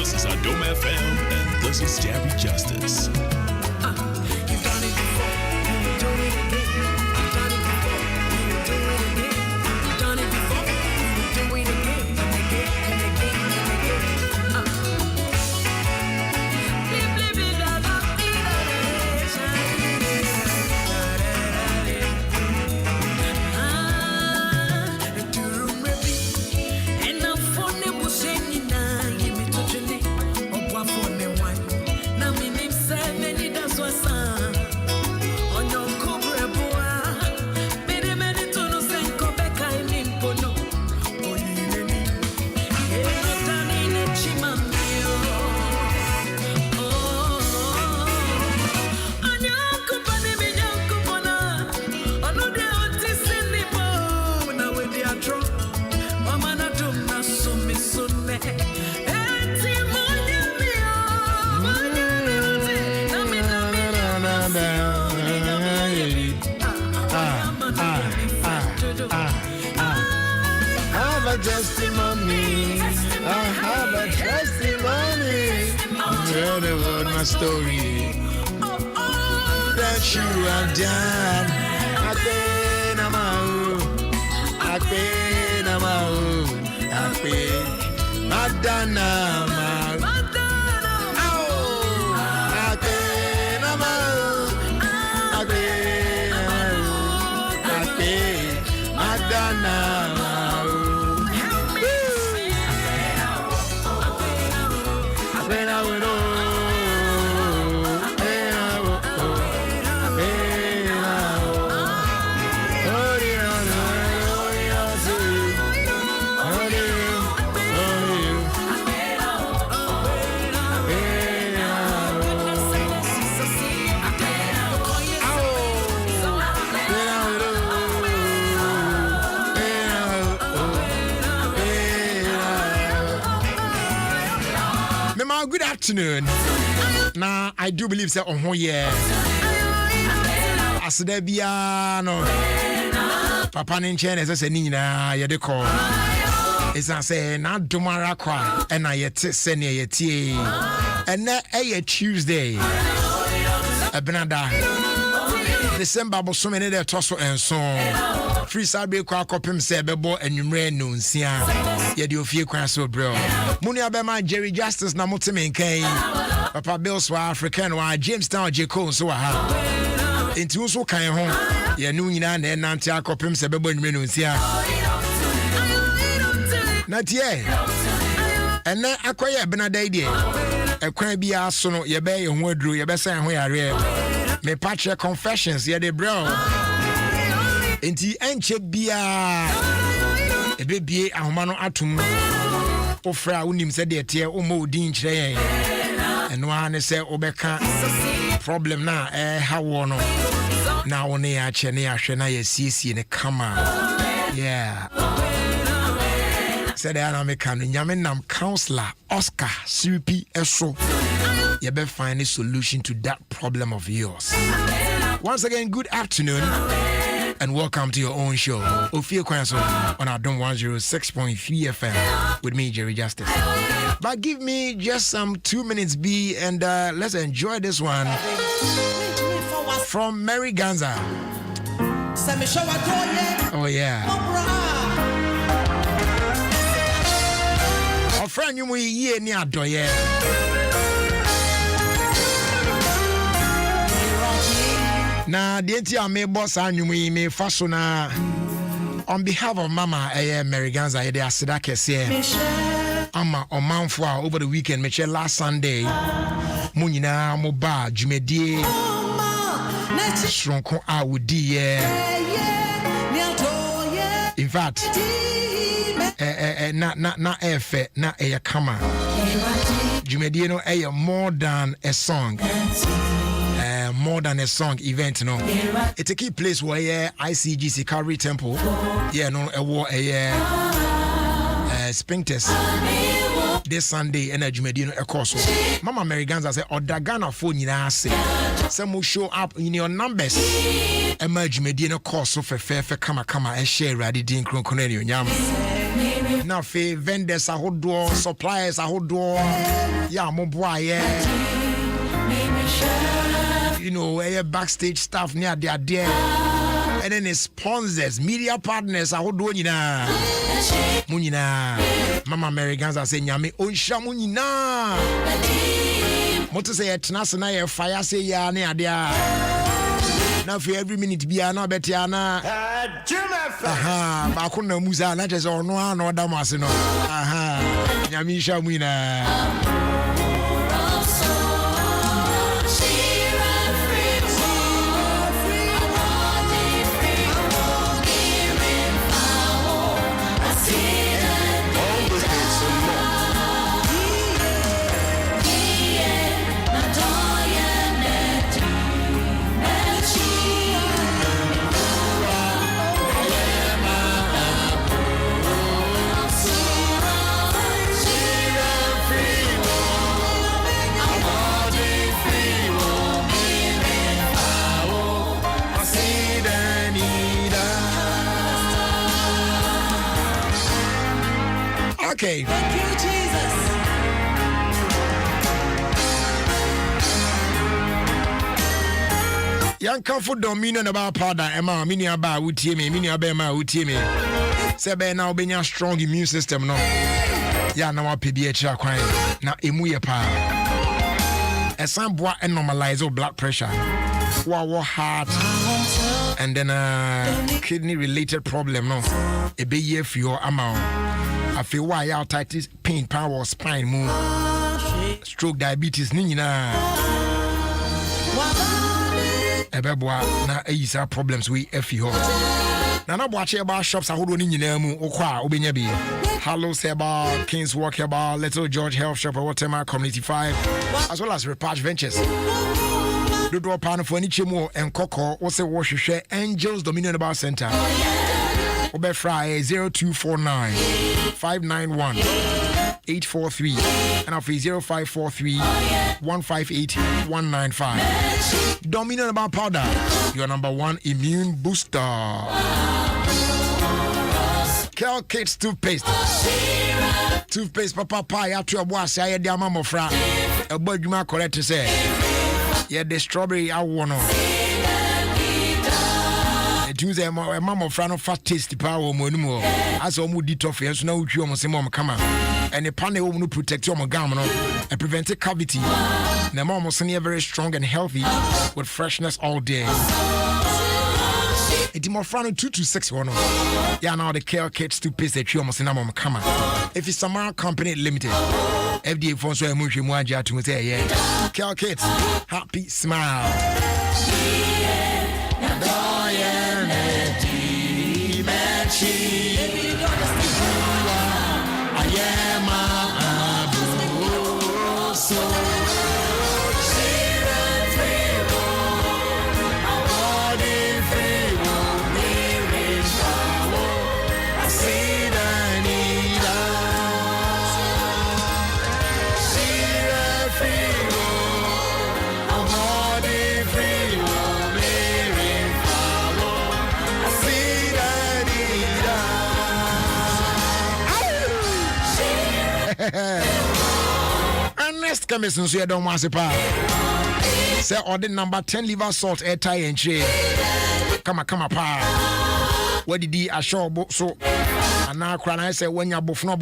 This is Adom FM, and this is Jerry Justice. You've done it before, you will do it again. You've done it before, you will do it again. You've done it before, you will do it again and again and again and again. Testimony, I have a testimony. I'm telling about my story that you have done. I've been on my own. I've been on my own. I've been Madonna. Oh, I've been on my own. I've been on my own. I've been Madonna. Good afternoon. Now, I do believe that on here, as there be no Papa Ninchen as I Nina, you call. It's I say, not tomorrow cry, and I yet send you tea. And that a Tuesday, a Benada, December, so many there toss and so. Free Sabe Quacopim Sebebo and you ran noon, Sia, yet you feel Quanso, bro. Munia Bema, Jerry Justice, Namotimin Kane, Papa Bills were African, while Jamestown J. Cole, so I have. Into so kind home, Yanuna and Nantia Copim Sebebo and Renuncia. Not yet. And then acquire Benada idea. A crime be a son, your bay and word drew your best and we are real. Me patch your confessions, yeah, the bro. Inti enche bia. A baby, a humano atum. Ofra unim said the tear, umo din chay. And one say Obeka problem na how one now on the Chenia Shana CC in a comma. Yeah. Said I can Yaminam counselor Oscar Supi Eso. You better find a solution to that problem of yours. Once again, good afternoon and welcome to your own show, OfieKwanso on Adom 106.3 FM with me, Jerry Justice. But give me just some 2 minutes, B, and let's enjoy this one from Mary Ganza. Oh, yeah. Our friend, you ye near Doye. Na dienti ame boss anyumu me fasona on behalf of Mama Mary Ganza de asida kese ama omanfo a over the weekend meche last Sunday mo nyina mo ba dwumedie stronko a wodi in fact na efe na kama dwumedie no more than a song. More than a song event, no. It's a key place where ICGC Calvary Temple, yeah, no, a war Spinktest this Sunday and a Jumedino a course. Mama Mary Ganza said, or Dagana phone in our say, some will show up in your numbers. Emerge Medina course of a fair kama and share ready din Cronconelio Yam. Now, fair vendors are hot door, suppliers are hot door, yeah, Moboy, you know, backstage staff near their there. And then the sponsors, media partners, are doing Munina. Mama Mary Ganza saying, Yami, Onsha Munina. Moto say, Tnasana, fire say, ya near there. Now, for every minute, be a no betiana. Aha, Bakuna Musa, not as or no, no Damasino. Aha, Yami Shamina. Okay. Thank you, Jesus. Young comfort dominion about powder, Emma, mini about utie me, mini abema utie me. Sebe now be your strong immune system, no. Ya na wa PBH kwan na emu ye pa. Esan boa and normalize blood pressure. Wa heart and then kidney related problem, no. E be ye for your amount. I feel why y'all tightest pain, power, spine, move, stroke, diabetes, nina. Ebeboa na eyisa problems we efi ho. Na na boache about shops ahodo ni nyina mu okwa obenya bi. Hello Seba, Kings Walk Bar, Little George Health Shop, Watermark Community 5, as well as Repatch Ventures. Do draw pan for any chemo and coco, also wash Angels Dominion Bar Center. Obe Fry 0249 591 843 and off 0543 158 195. Dominion about powder, your number one immune booster. Kel Kids toothpaste. Toothpaste papa pie out to a boss. I had the mama fra. A bird you might correct to say. Yeah, the strawberry I want. Tuesday, my mama friend of fat tasty power more. As a moody toffee, so now you almost say, Mom, come on. And the panel will protect your gum and prevent a cavity. The mom was very strong and healthy with freshness all day. It's more fun 2 to 6 one. Yeah, now the care kits to piss the tree almost in a moment. Come on. If it's Samara Company Limited, FDA phones were moving one jar to say, yeah. Care kits, happy smile. Ernest Chemist, so you don't want to pay. Say order number 10 liver salt, air tie and shade. Come on, pa. What did he assure so? And now, cry, I say, when you're buffno,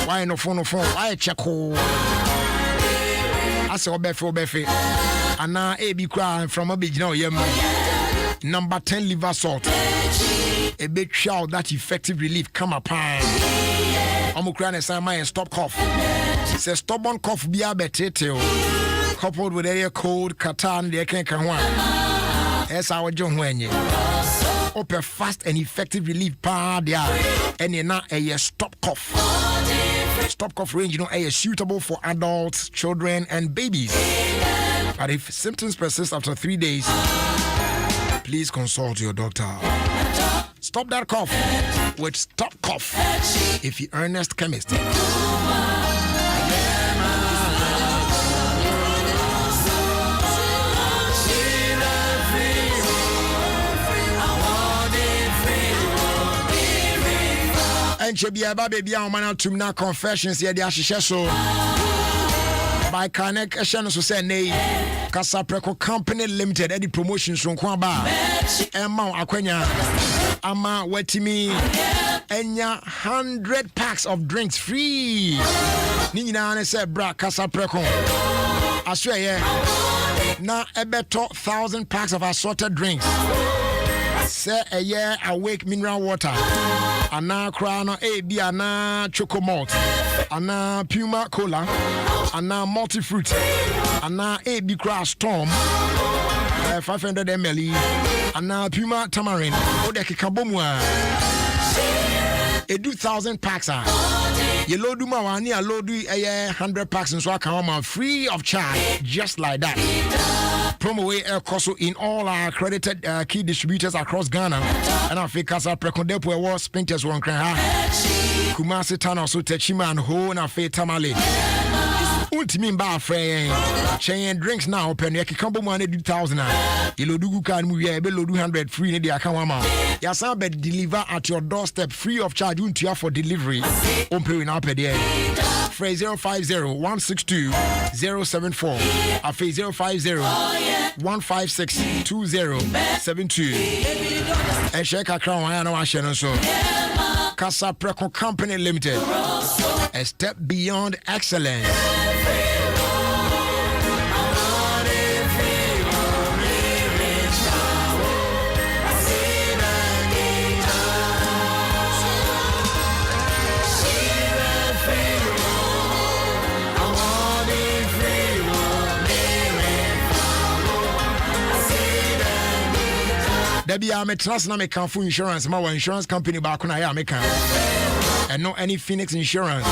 why no phone, why check? I saw Beffy. And now, a be crying from a big no, number 10 liver salt. A big shout that effective relief. Come on, pa. I'm crying and stop cough. Say stubborn cough be a better coupled with a cold katan they can't come one. As our John Wenye. Open fast and effective relief pa dia and you're not a stop cough. Stop cough range, you know, a suitable for adults, children, and babies. But if symptoms persist after 3 days, please consult your doctor. Stop that cough with Stop Cough if you Ernest Chemist. And Chebiaba baby, I'm on to now confessions here. The Ashisha so by Kanek Ashano so say nay. Casapreco Company Limited, Eddie Promotions from Kwaba, Emma Aquenya, Ama Wetimi, Enya 100 packs of drinks free. Nina said, Bra Casapreco. I swear, yeah. Now, a better 1,000 packs of assorted drinks. Say a year awake mineral water. Ana Crano AB, Ana Choco Malt, Ana Puma Cola, Ana Multi Fruit, Ana AB Crash Storm, 500 ml, Ana Puma Tamarind, Odeki Kabomwa. A 2,000 packs are. You load do mawani, a load do 100 packs and so I come free of charge, just like that. Promo way air cost in all our accredited key distributors across Ghana. And I think as I precondepo war sprinters one cry. Kumasi Tana so Techima and Ho and I fe Tamale. Ultimate bar friend. Chain drinks now open yaki combo money 2,000. You do can move ya below 200 free in the account. Yasa bed deliver at your doorstep free of charge until for delivery. Umpe in up there. Phrase 050-162-074. Afe 050-156-2072. And check a crown I know I shall so. Casapreco Company Limited. A step beyond excellence. Debbie, I'm a trust na me can for insurance. My insurance company back when I make and no any Phoenix insurance.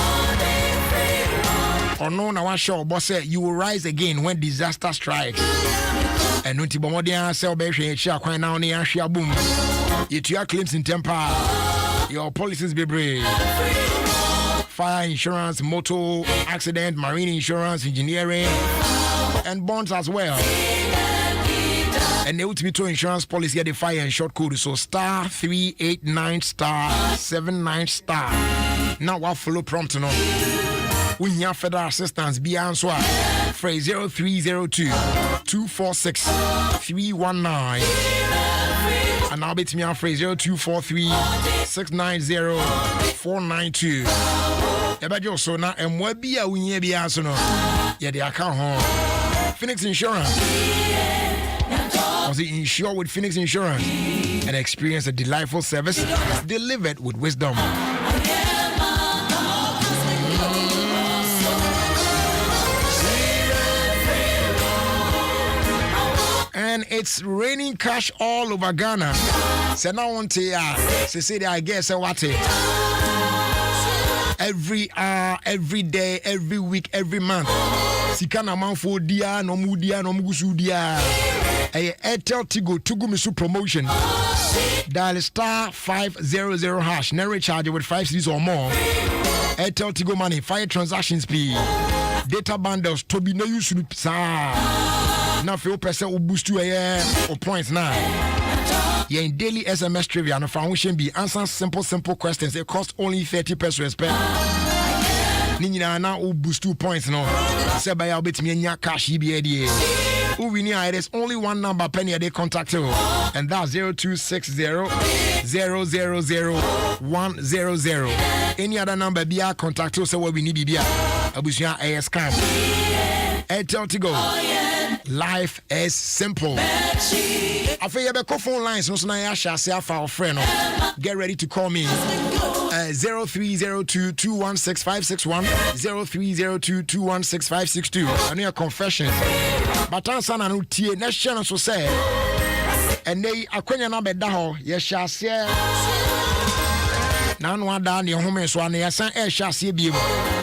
Or no, now I show boss say you will rise again when disaster strikes. And no tibomodia sell be share quite now near share boom. It your claims in temper. Your policies be brave. Fire insurance, motor accident, marine insurance, engineering, and bonds as well. And they ultimate insurance policy at the fire and short code so star 389 star 79 star. Now what follow prompt no. We have federal assistance be answer. Phrase 0302-246-319. And now bet me on phrase 0243-690-492. Ebajo so now and what be a win be answer no. Yeah, the account home. Phoenix Insurance. Was it insured with Phoenix Insurance? and experience a delightful service delivered with wisdom. And it's raining cash all over Ghana. So now on to say I guess what every hour, every day, every week, every month. Sikana man for dia no mudia no mugusu dia. Airtel Tigo Misu promotion. Dial star 500 hash. Now recharge with 5 cities or more. Airtel Tigo money. Fire transactions speed. Data bundles. To be no use now for person will boost you or points now. Yeah, in daily SMS trivia and foundation be answer simple questions. It cost only 30 pesos per. Nina now will boost 2 points no. Say by our bit me cash EBA. Who we need there's only one number penny they contact you, and that's 0260 000 100. Any other number be our contact you, so what we need be Abusia AS Cam. Airtel to go. Life is simple. I feel you have phone lines. No, I shall say our friend. Get ready to call me. 0302 216 561 0302 216 562. I know your confession. But answer na no tie. Next channel so say. And they akwenya na beda ho. Ye shall say. Na no ada ne home so na yasan e shall say bi.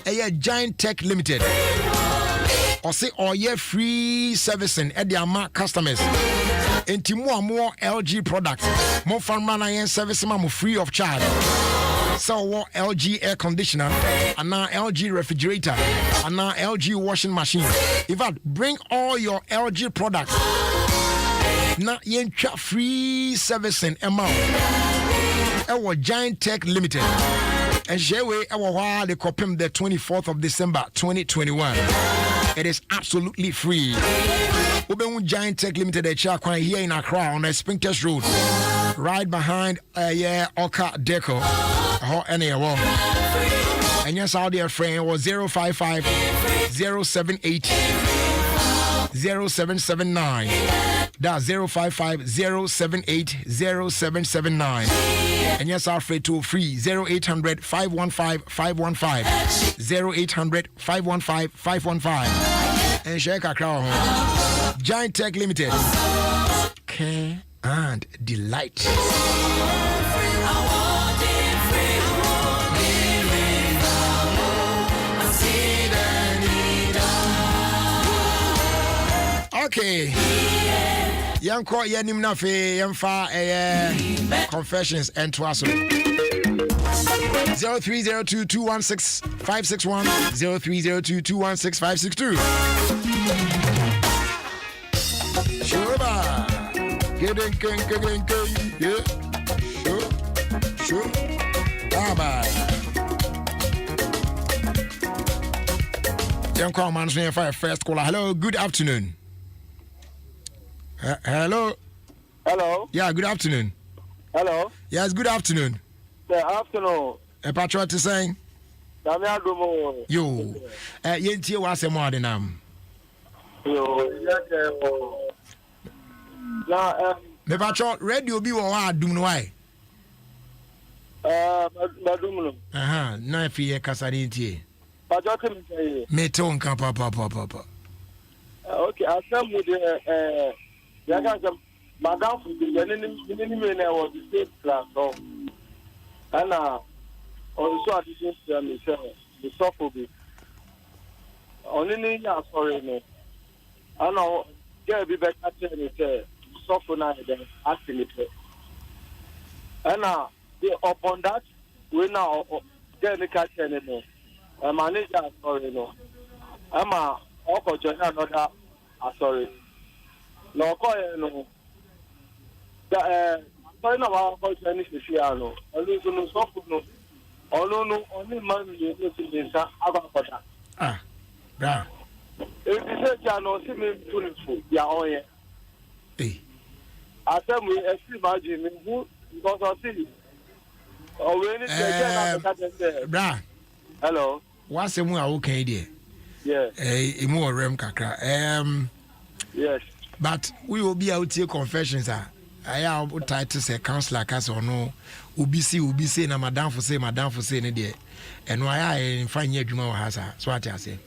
E Giant Tech Limited. Or say or ye free servicing at their mark customers. Enti more LG products. More farmer na yen service mo free of charge. So what LG air conditioner and now LG refrigerator and now LG washing machine. In fact, bring all your LG products. Now yen free servicing amount. Our Giant Tech Limited. And Shewe our they copy the 24th of December 2021. It is absolutely free. Oben Giant Tech Limited here in Accra on the Springtest Road, right behind Oka Deco. And yes, our dear friend was 055 078 0779. That's 055 078 0779. And yes, our free tool free 0800 515 515 0800 515 515. And shake a crown. Giant Tech Limited. Care and delight. Okay. Yanko yanim na fe yamfa confessions and twaso 0302 216 561 0302 216 562. Sure. Get in, yeah. Sure. Bye. Yanko man's name for first caller. Hello, good afternoon. Hello. Hello. Yeah, good afternoon. Hello. Yes, good afternoon. Good afternoon. A patriot is saying? Adom. Yo. Yentie was a modern Yo. Now, the patriot radio be what do no why? Madum. No, if you Casarinti. Patriot, Meton papa. okay, I come with Madame for the enemy was the same class. And also at the same time, the sophomore. Only sorry, no. I know, get be back at the sophomore then asking it. And upon that, we now get the catch anymore. A manager, sorry, no. I'm a another, sorry. No, no. Sorry, no, I'm going to finish the piano. I lose no soft no. No, only man you need to be about that. Bra. If you say, I know, see me full, yeah, oh, yeah. I tell me, I see imagine who, because I see. Oh, we need to Bra. Hello. What's the more okay, dear? Yeah. More rem kakra. Yes. But we will be out here confessions, aya title say counselor ka say ono obi say na madam for say ne de eno aya mfa nya adwuma wa hasa so ati ase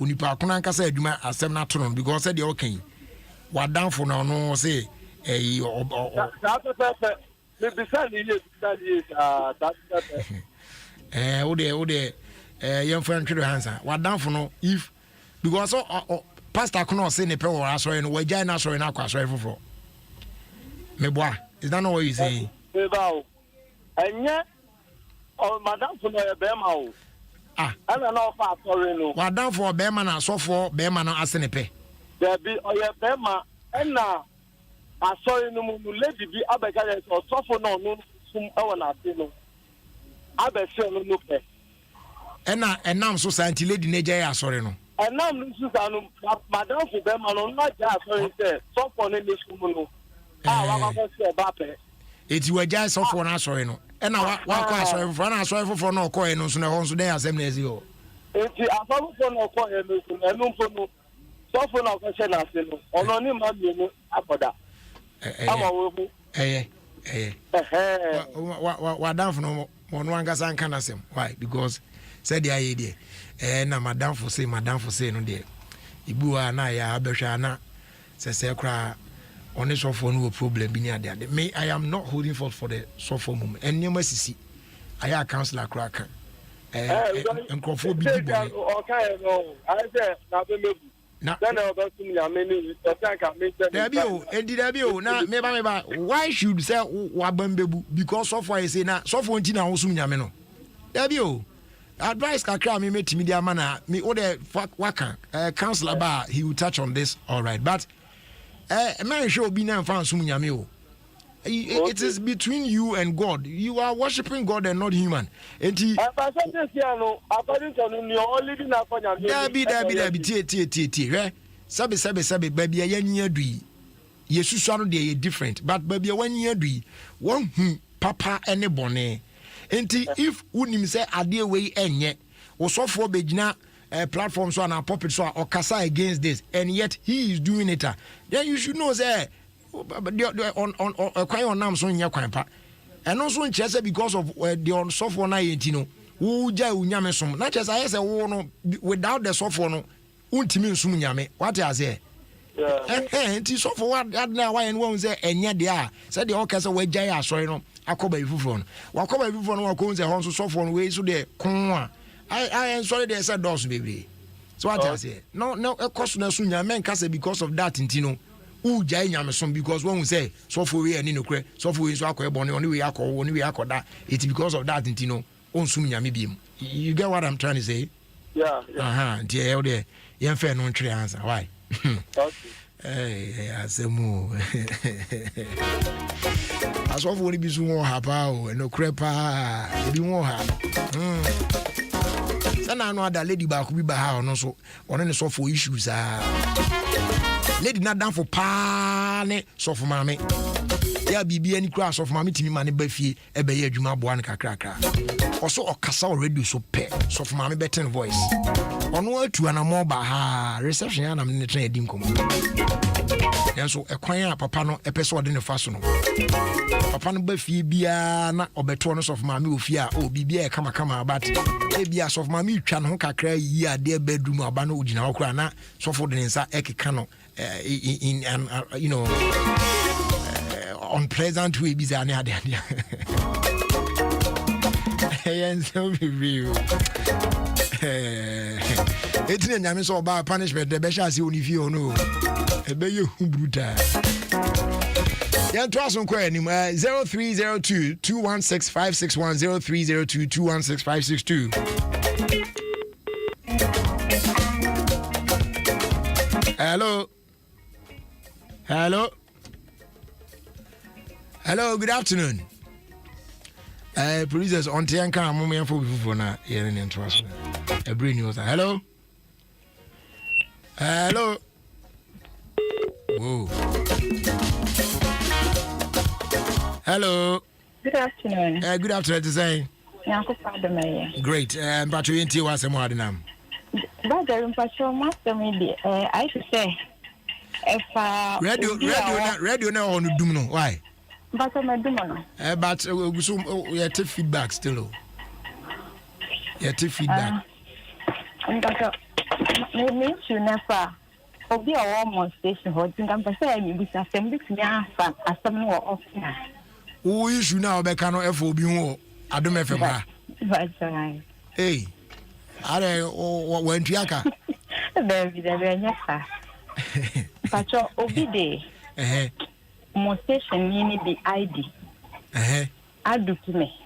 unipa akona nka say adwuma asem na to no because say de okay wadam for no no say Ode young friend to the hansa. What down for no if because pastor could not say the power as well, and we join us or in our class for me boy. Is that not what you say? And yet, oh, madam for no Bema. I don't know if I what down for Beman and so for Beman as in a pay. There be or your Bema and now I saw in the moon lady be abagas or suffer no some hour I bet you look at. And now society lady Naja, sorry no. And now madam for them and not just sorry, so for this woman. It's you just off one sorry no. And now what sorry for no coin so no so there as them as you. It's a for no coin and no for no. So for no question as you on only man you after that. What down for no one gas and can asem. Why? Because said the idea. Na madam for say no there. Ibu na ya abehwa na say kra on so for no problem bi near there. Me I am not holding fault for the so for moment. And nyama sisi. Aya counselor kra kan. Nkrofo bi di bone. Okay no. I say na be mebu. Na then about to me ameni can make that. Debio na meba why should say wabambebu because of why say na so for nti na wo sum nyame no. Debio advice kakra me metimi dia mana me o de waka counselor ba he will touch on this all right but man show be na fan sum nyame o. It is between you and God. You are worshiping God and not human. Enti Dabi tie sabe baby ayanyi adui. Yesusu anu dey different but baby awanyi adui won hu papa ene bone. Enti if unim say ade we enye osofo begina platform so and puppet so okasa against this and yet he is doing it then you should know say on quite on nam so nya kwan pa and also nche because of the on software na yenti no wo ja unyame som na che say wo no without the software no untimi nsum nyame what I say nti software adna why and won say enye de a say the okay say we ja ya asori no akoba ifufo no wakoba ifufo no wakon say hon so software no we so de kon a I sorry they said those baby so what I say no e cost na so nyame nka say because of that ntino who jai nyame because when we say so for we any no kre so for we so akoye bone oni we akoda it's because of that ntino on sum nyame biem you get what I'm trying to say yeah nti e o de yen fe no ntwe answer why okay asemu aso for ni bi so won ha pa o no kre pa e bi won ha sana no ada lady ba ko bi ba ha no so one ne so for issues lady not down for pane so for mama ya bibi ani kra so for mama timi ma ne ba fie e be ye adwuma boa ne kakra also okasa already so pe so for mama better voice ono atu ana mo ba ha reception ya na me ne tran edim komo yanso ekwan a papa no epese ode ne fa so no papa no ba fie bia na obeto no so for mama ofie a o bibia e kama but e bia so for mama twa no kakra yi ade bedroom aba no ogina okra na so for de nsa ekeka no in you know unpleasant way bi za ne ade yen so be real etina nyame so ba punishment de be sha se onifi ono e be ye hu brutal yen to aso kwa anim 0302 216561 0302 216562 Hello, good afternoon. Producers on Tianka, moment for na hearing interest. A brain news. Hello. Whoa. Hello. Good afternoon. Good afternoon, to say. Great. But you ain't was some more than Brother, I should say, radio na on dum no why but I'm a dumano. But so you take feedback still. You take feedback. Me to never. Obi a warm station ho think am say me bi asem bi tumi afa asem no off na. Who issue now be kan no FOB ho Adom FM ha. Right. Hey. Are when tuaka. There nyaka. Pacho obi dey. Mo station ni the ID. Adu me.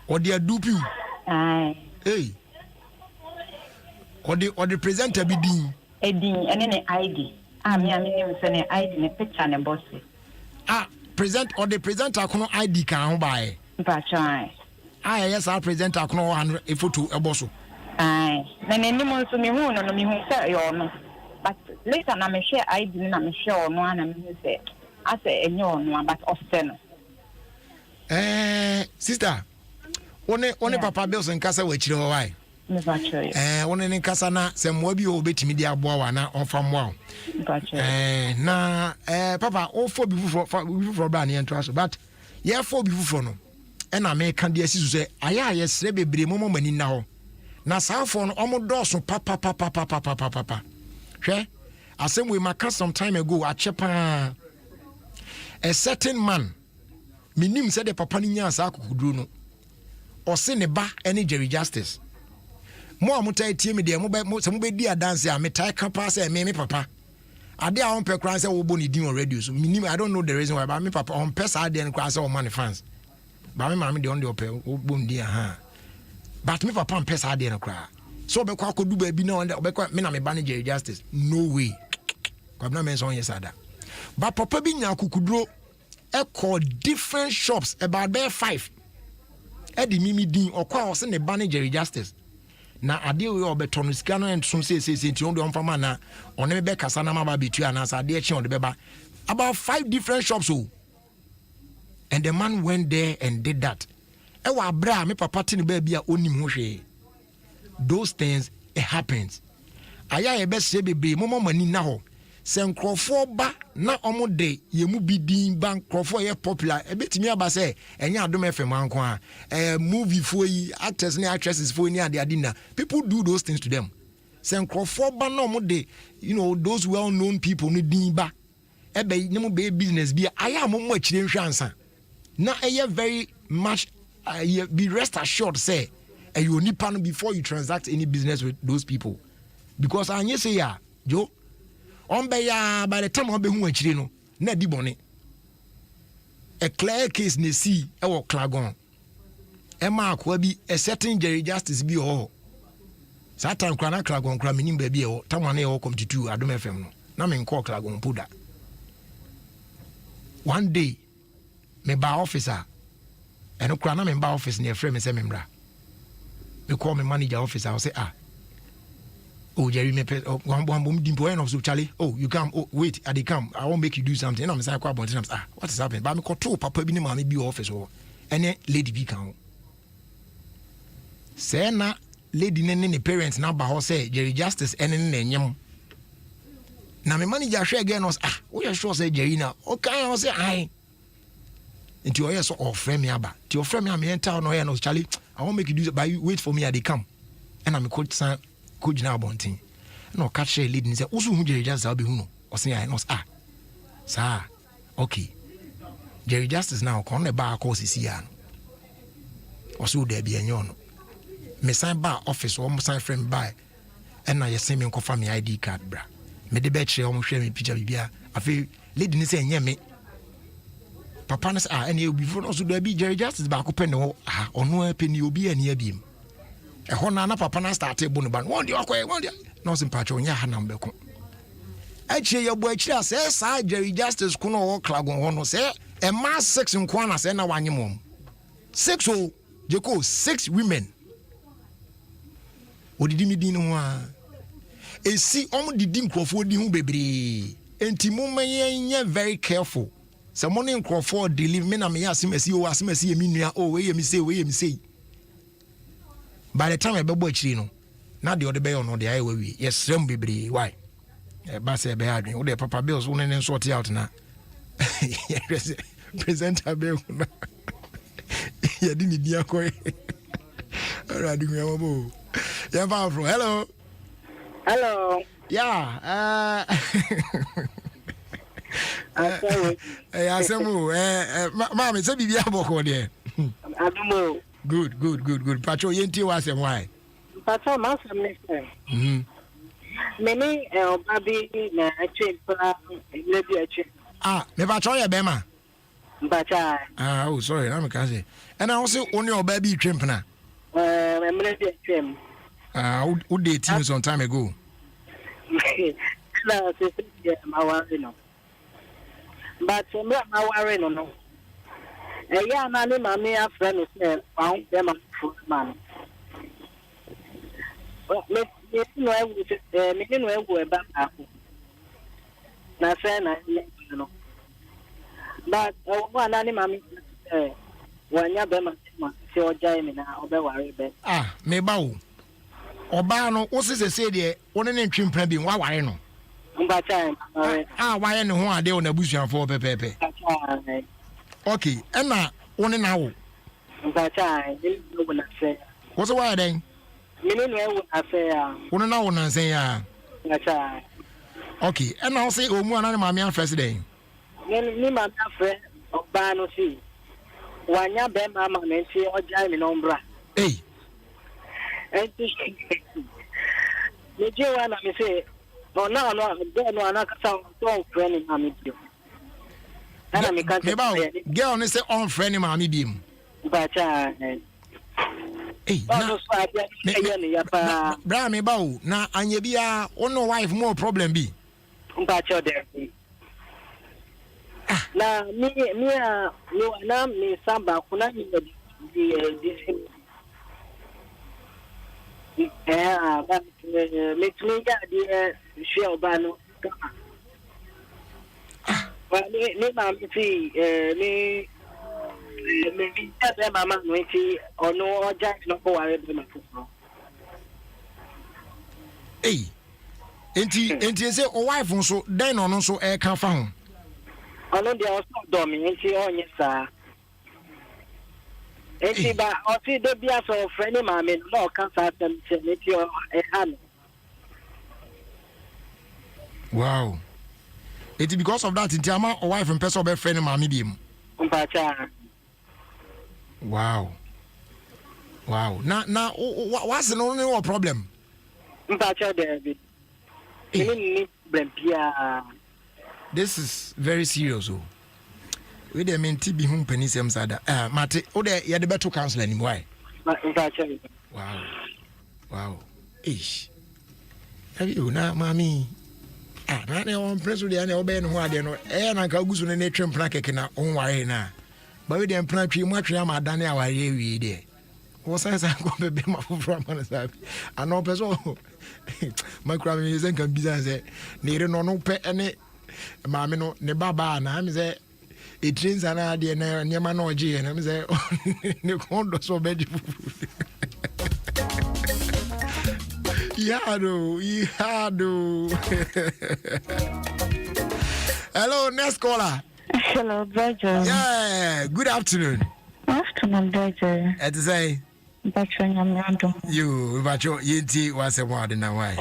What they do you? Aye. Hey. Or the presenter be din. Edin and then ID. Me name say ID ne picture ne boss. Present or the presenter kono ID kan ho bae. Pacho. Yes, our presenter kono han e photo e boss. Aye. Na name so me hu no me hu say yo no. But later na me share ID na me share no na me say I say enyo no but often. Sister. One papa bills and kasa we chire why. One in kasa na se mo bi obetimi dia aboa na onfam wa. Na papa o fo bi fufuro bra na ento so but ye fo bi fufuro no e na me kan dia sisu se aya sre bebre mo mani na ho. Na saafo no omo doso papa. Hwe asem we maka some time ago a chepa a certain man minim said the papa ni nya sa akukuduro no o se ne ba ene Jerry Justice mo amutai tie me de mo se mo be di dance a metai kapa say me papa ade a on pe kran say wo bo ni din on radio so minim I don't know the reason why but me papa on pesa ade en kran say o man fans ba me mama de on de o pe wo bo ndi aha but me papa on pesa ade en kran so be kwa kodu ba bi na on de be kwa me na me ba ni Jerry Justice no way kwa na mention yes ada but papa bi nya akukuduro e call different shops about there 5 e di mimi din okwa o se ne ba ni Jerry Justice na ade we obeto no sika no enso se ti on de on fama na on be kasa na maba betu anasa ade e chi on de beba about 5 different shops oh. And the man went there and did that e wa bra me papa ti ne ba bia onim ho hwe those things it happens aya e be se bebe mo mani na ho se nkrofo ba na omo de yemu bidin ba nkrofo ye popular e betimi aba se enya Adom FM anko a movie for yi actors and actresses for ni ade na people do those things to them se nkrofo ba na omo de you know those well known people no din ba e be ne mo be business bi aya mo mo akire nhwansa na e very much be rest assured say you nipa no before you transact any business with those people because anye say ya Joe on be ya by the time on be hu akire no na di bone a clear case ne see e wo klagon e ma akwa bi a certain Jerry Justice bi ho satan kra na klagon kra minim ba bi e ho tamane e ho come to 2 Adom FM no na me nko klagon puda one day me ba officer eno kra na me ba office ne frame me say me mra me call me manager officer I say oh Jerry me one dimpo end of so Charlie oh you come oh wait I dey come I won't make you do something and I'm say kwa bontin what is happening but me call to papa bi ni ma me bi office oh ene lady bi kan say na lady ne parents na ba ho say Jerry Justice ene ne nyem na me manager share again us we are sure say Jerry na okay I say ai into your so frame me aba to your frame me am enter no here no Charlie I won't make you do that but you wait for me I dey come and I'm coach san coach na bontin no catch share lead ni say usu hu Jerry Justice be hu no o say I no sir okay Jerry Justice now kon na ba call sisi ya no o so there be enyo no me sign ba office o mo sign frame by and na yesi me nko fa me ID card bra me de be kire o mo hwe me picture bibia afi lead ni say enye me papa na say ene obi fo no so there be Jerry Justice ba ko pe ne ho ono pe ni obi ani abiem e ho na papa na start ebo no ba won de akoy won de no sim patch onya ha na mbeko achie ye bo achire say sa Jerry Justice ko no wo klagon ho no say e ma 6 nko na say na wanye mom 6 o jeko 6 women odidi mi din no a esi om didi nkrofo di hu bebre enti mo menye very careful say mo ne nkrofo deliver me na me asimasi o asimasi emi nua o we ye mi say by the time I be bo achiri no na de ode be yo no de aye we yes rem bebre why Basse be adwin. Wo de Papa Bills wo ne sort out na. Presenter be wo. Ya di ni dia ko. Already me amo. Ya powerful. Hello. Hello. Yeah. Asemu. Mama, say bibia boko there. Adom. Good. Patrol yenti wa asem why? Patrol ma asem ne say. Many baby na ache pra lebi ache. Me patrol ya bema. Bacha. Oh sorry, na me can say. And I also only your baby trimpna. Me lebi ache. Who dating some time ago? Na say ma worry no. But me ma worry no. Yeah, na ni mami a friend say found them for man. Me no e ba ako. Na say na no. But one na ni mami wanya be ma se oja mi na obe ware be. Me ba wo. Oba no wo se se de wo ne ntwempra bi wa ware no. Mba time. Wire ne ho ade wo na busuafo pepepe. Okay, ena one na wo. Mpacha, ni no na say. What's why then? Me no e na say ya. One na wo na say ya. Mpacha. Okay, ena wo say omu ana ne maame afrɛ den. Ni maame afrɛ oba no si. Wanya be mama na nti oja mi no mbra. Hey. Enti. Me je wa na me say, no ana ka sa to friend mama bio. Ana me kan girl ne say on friend maame biem. Bacha. Hey. Bra me ba o na anye bia ono wife more problem bi. Bacha there. Na me na me samba kuna ni this but me ga di share obano. But me ma ti me be mama no ti ono oja no ko ware be ma fufu. Hey. Enti say o wife nso den no nso e ka fa ho. Ono dia o so do mi enti onye sa. Enti ba o ti do bia so friend ma me no ka sa tem enti o e han. Wow. It is because of that in ama or wife and person be friend ma me biem. Wow. Na what's the only problem? This is very serious. We dey mean TB home penisem sada. Mate, o dey ya dey better counsel anymore. Why? Wow. Ish. Have you na mami? Na ne on preso de na obe no ho ade no na ka gusu ne ne twempna keke na on ware na ba we de mpna twi mu atwe ama dane a ware wi de wo san ko bebe ma foforo ama na sabi ana peso makra me zen kan bizan se ne re no pe ne maame no ne baba na am se e trains ana de na nyema na oje na am se ne kondo so be di foforo. Yado. Hello, next caller. Hello, brother. Yeah, good afternoon. Afternoon, brother. At the say, Adom. You, Yinti was a word in a way.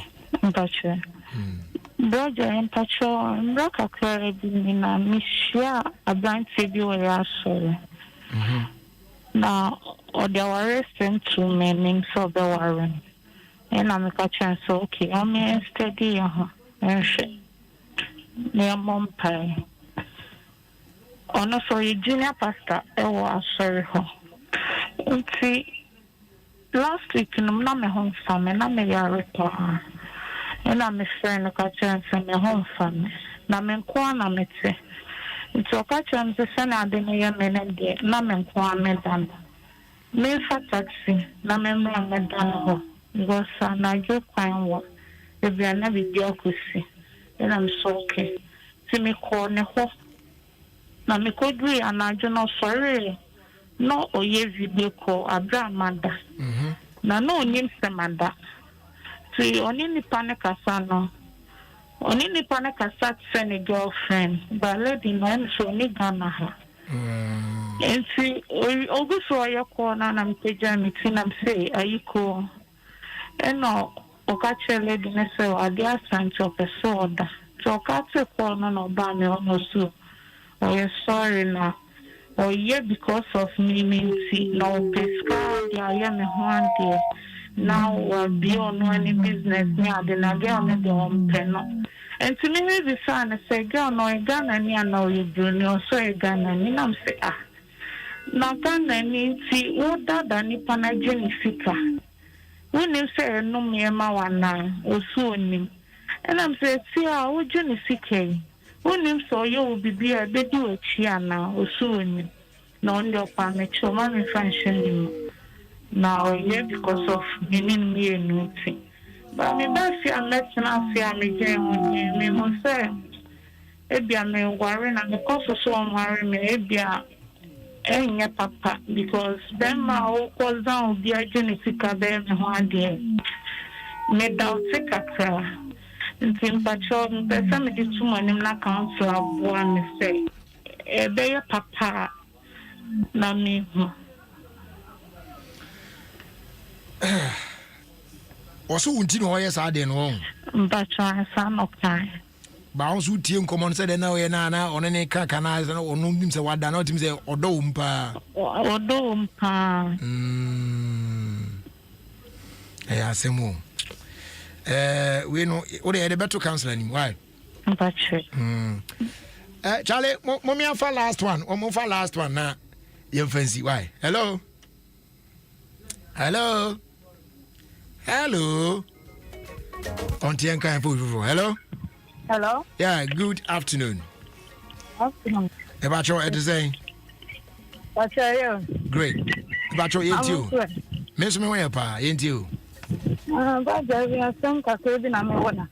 Brother, and Patrol, Rock Caribbean, Michelle, a blind figure, sorry. Now, or there were resting to men so the warren. And I'm a chance, okay, I'm a steady, near Mom Pie. On a sorry, junior pastor, I was sorry. See, last week, I'm not my home family, and I'm a return. And I'm a friend of a chance and my home family. Namen Kwana Mete. It's a catch the son of the near men and dear, Namen Kwana Medan. Me for taxi, Namen Medan. Because I go find work. If you are never see, then I'm so okay. See me call me home. Now me could be and I do not sorry. No, or ye video call a grandmother. Now, no, name Samanda. See, only panic asano. Only nipa na kasa send a girlfriend, but lady man so ni Ghana ha. And see, August for your corner and I'm taking me to them say, are you cool? And no, Okache lady na say, I dear son to a soda. So Okache corner no ban no so. Oh, you're sorry now. Oh, yeah, because of me, no, pesca, yeah, me one day. Now, beyond any business, me, I didn't get on the home pen. And to me, the son, I say, girl, no, I got any, I know you, Bruno, so I got any, I'm say, ah. Now, Ghana, any, see, what that, and if I'm a Jennifer. When you say, no, me, and my one now, or soon, and I'm saying, see, I would Jennifer. When you saw you will be a baby with Chiana, or soon. No, your family, so my function now, yeah, because of meaning me and nothing. But me best see, I'm letting us see, I'm again, me must say, Ebia me worry, and the cost of so worry me, Ebia, eh, papa, because then my whole cause down be a genetic abem one day. Me doubt take a prayer. Until Patrol, the family too many na council of one say, Ebia papa, na me. Also, until no yes, I didn't know. But I son of time. Bounce who team common said, no, on any cacanize or no him say what not him say or dompa. Or dompa. Yeah, Samu. We know what they had a better counseling. Why? But Charlie, mommy, for last one, or more for last one now. You fancy why? Hello. Hello. Hello. Hello. hello. Yeah, good afternoon. Afternoon. About your saying? What's your Great. About your you. Miss me where pa, ain't you? But there are some custodian I may wanna.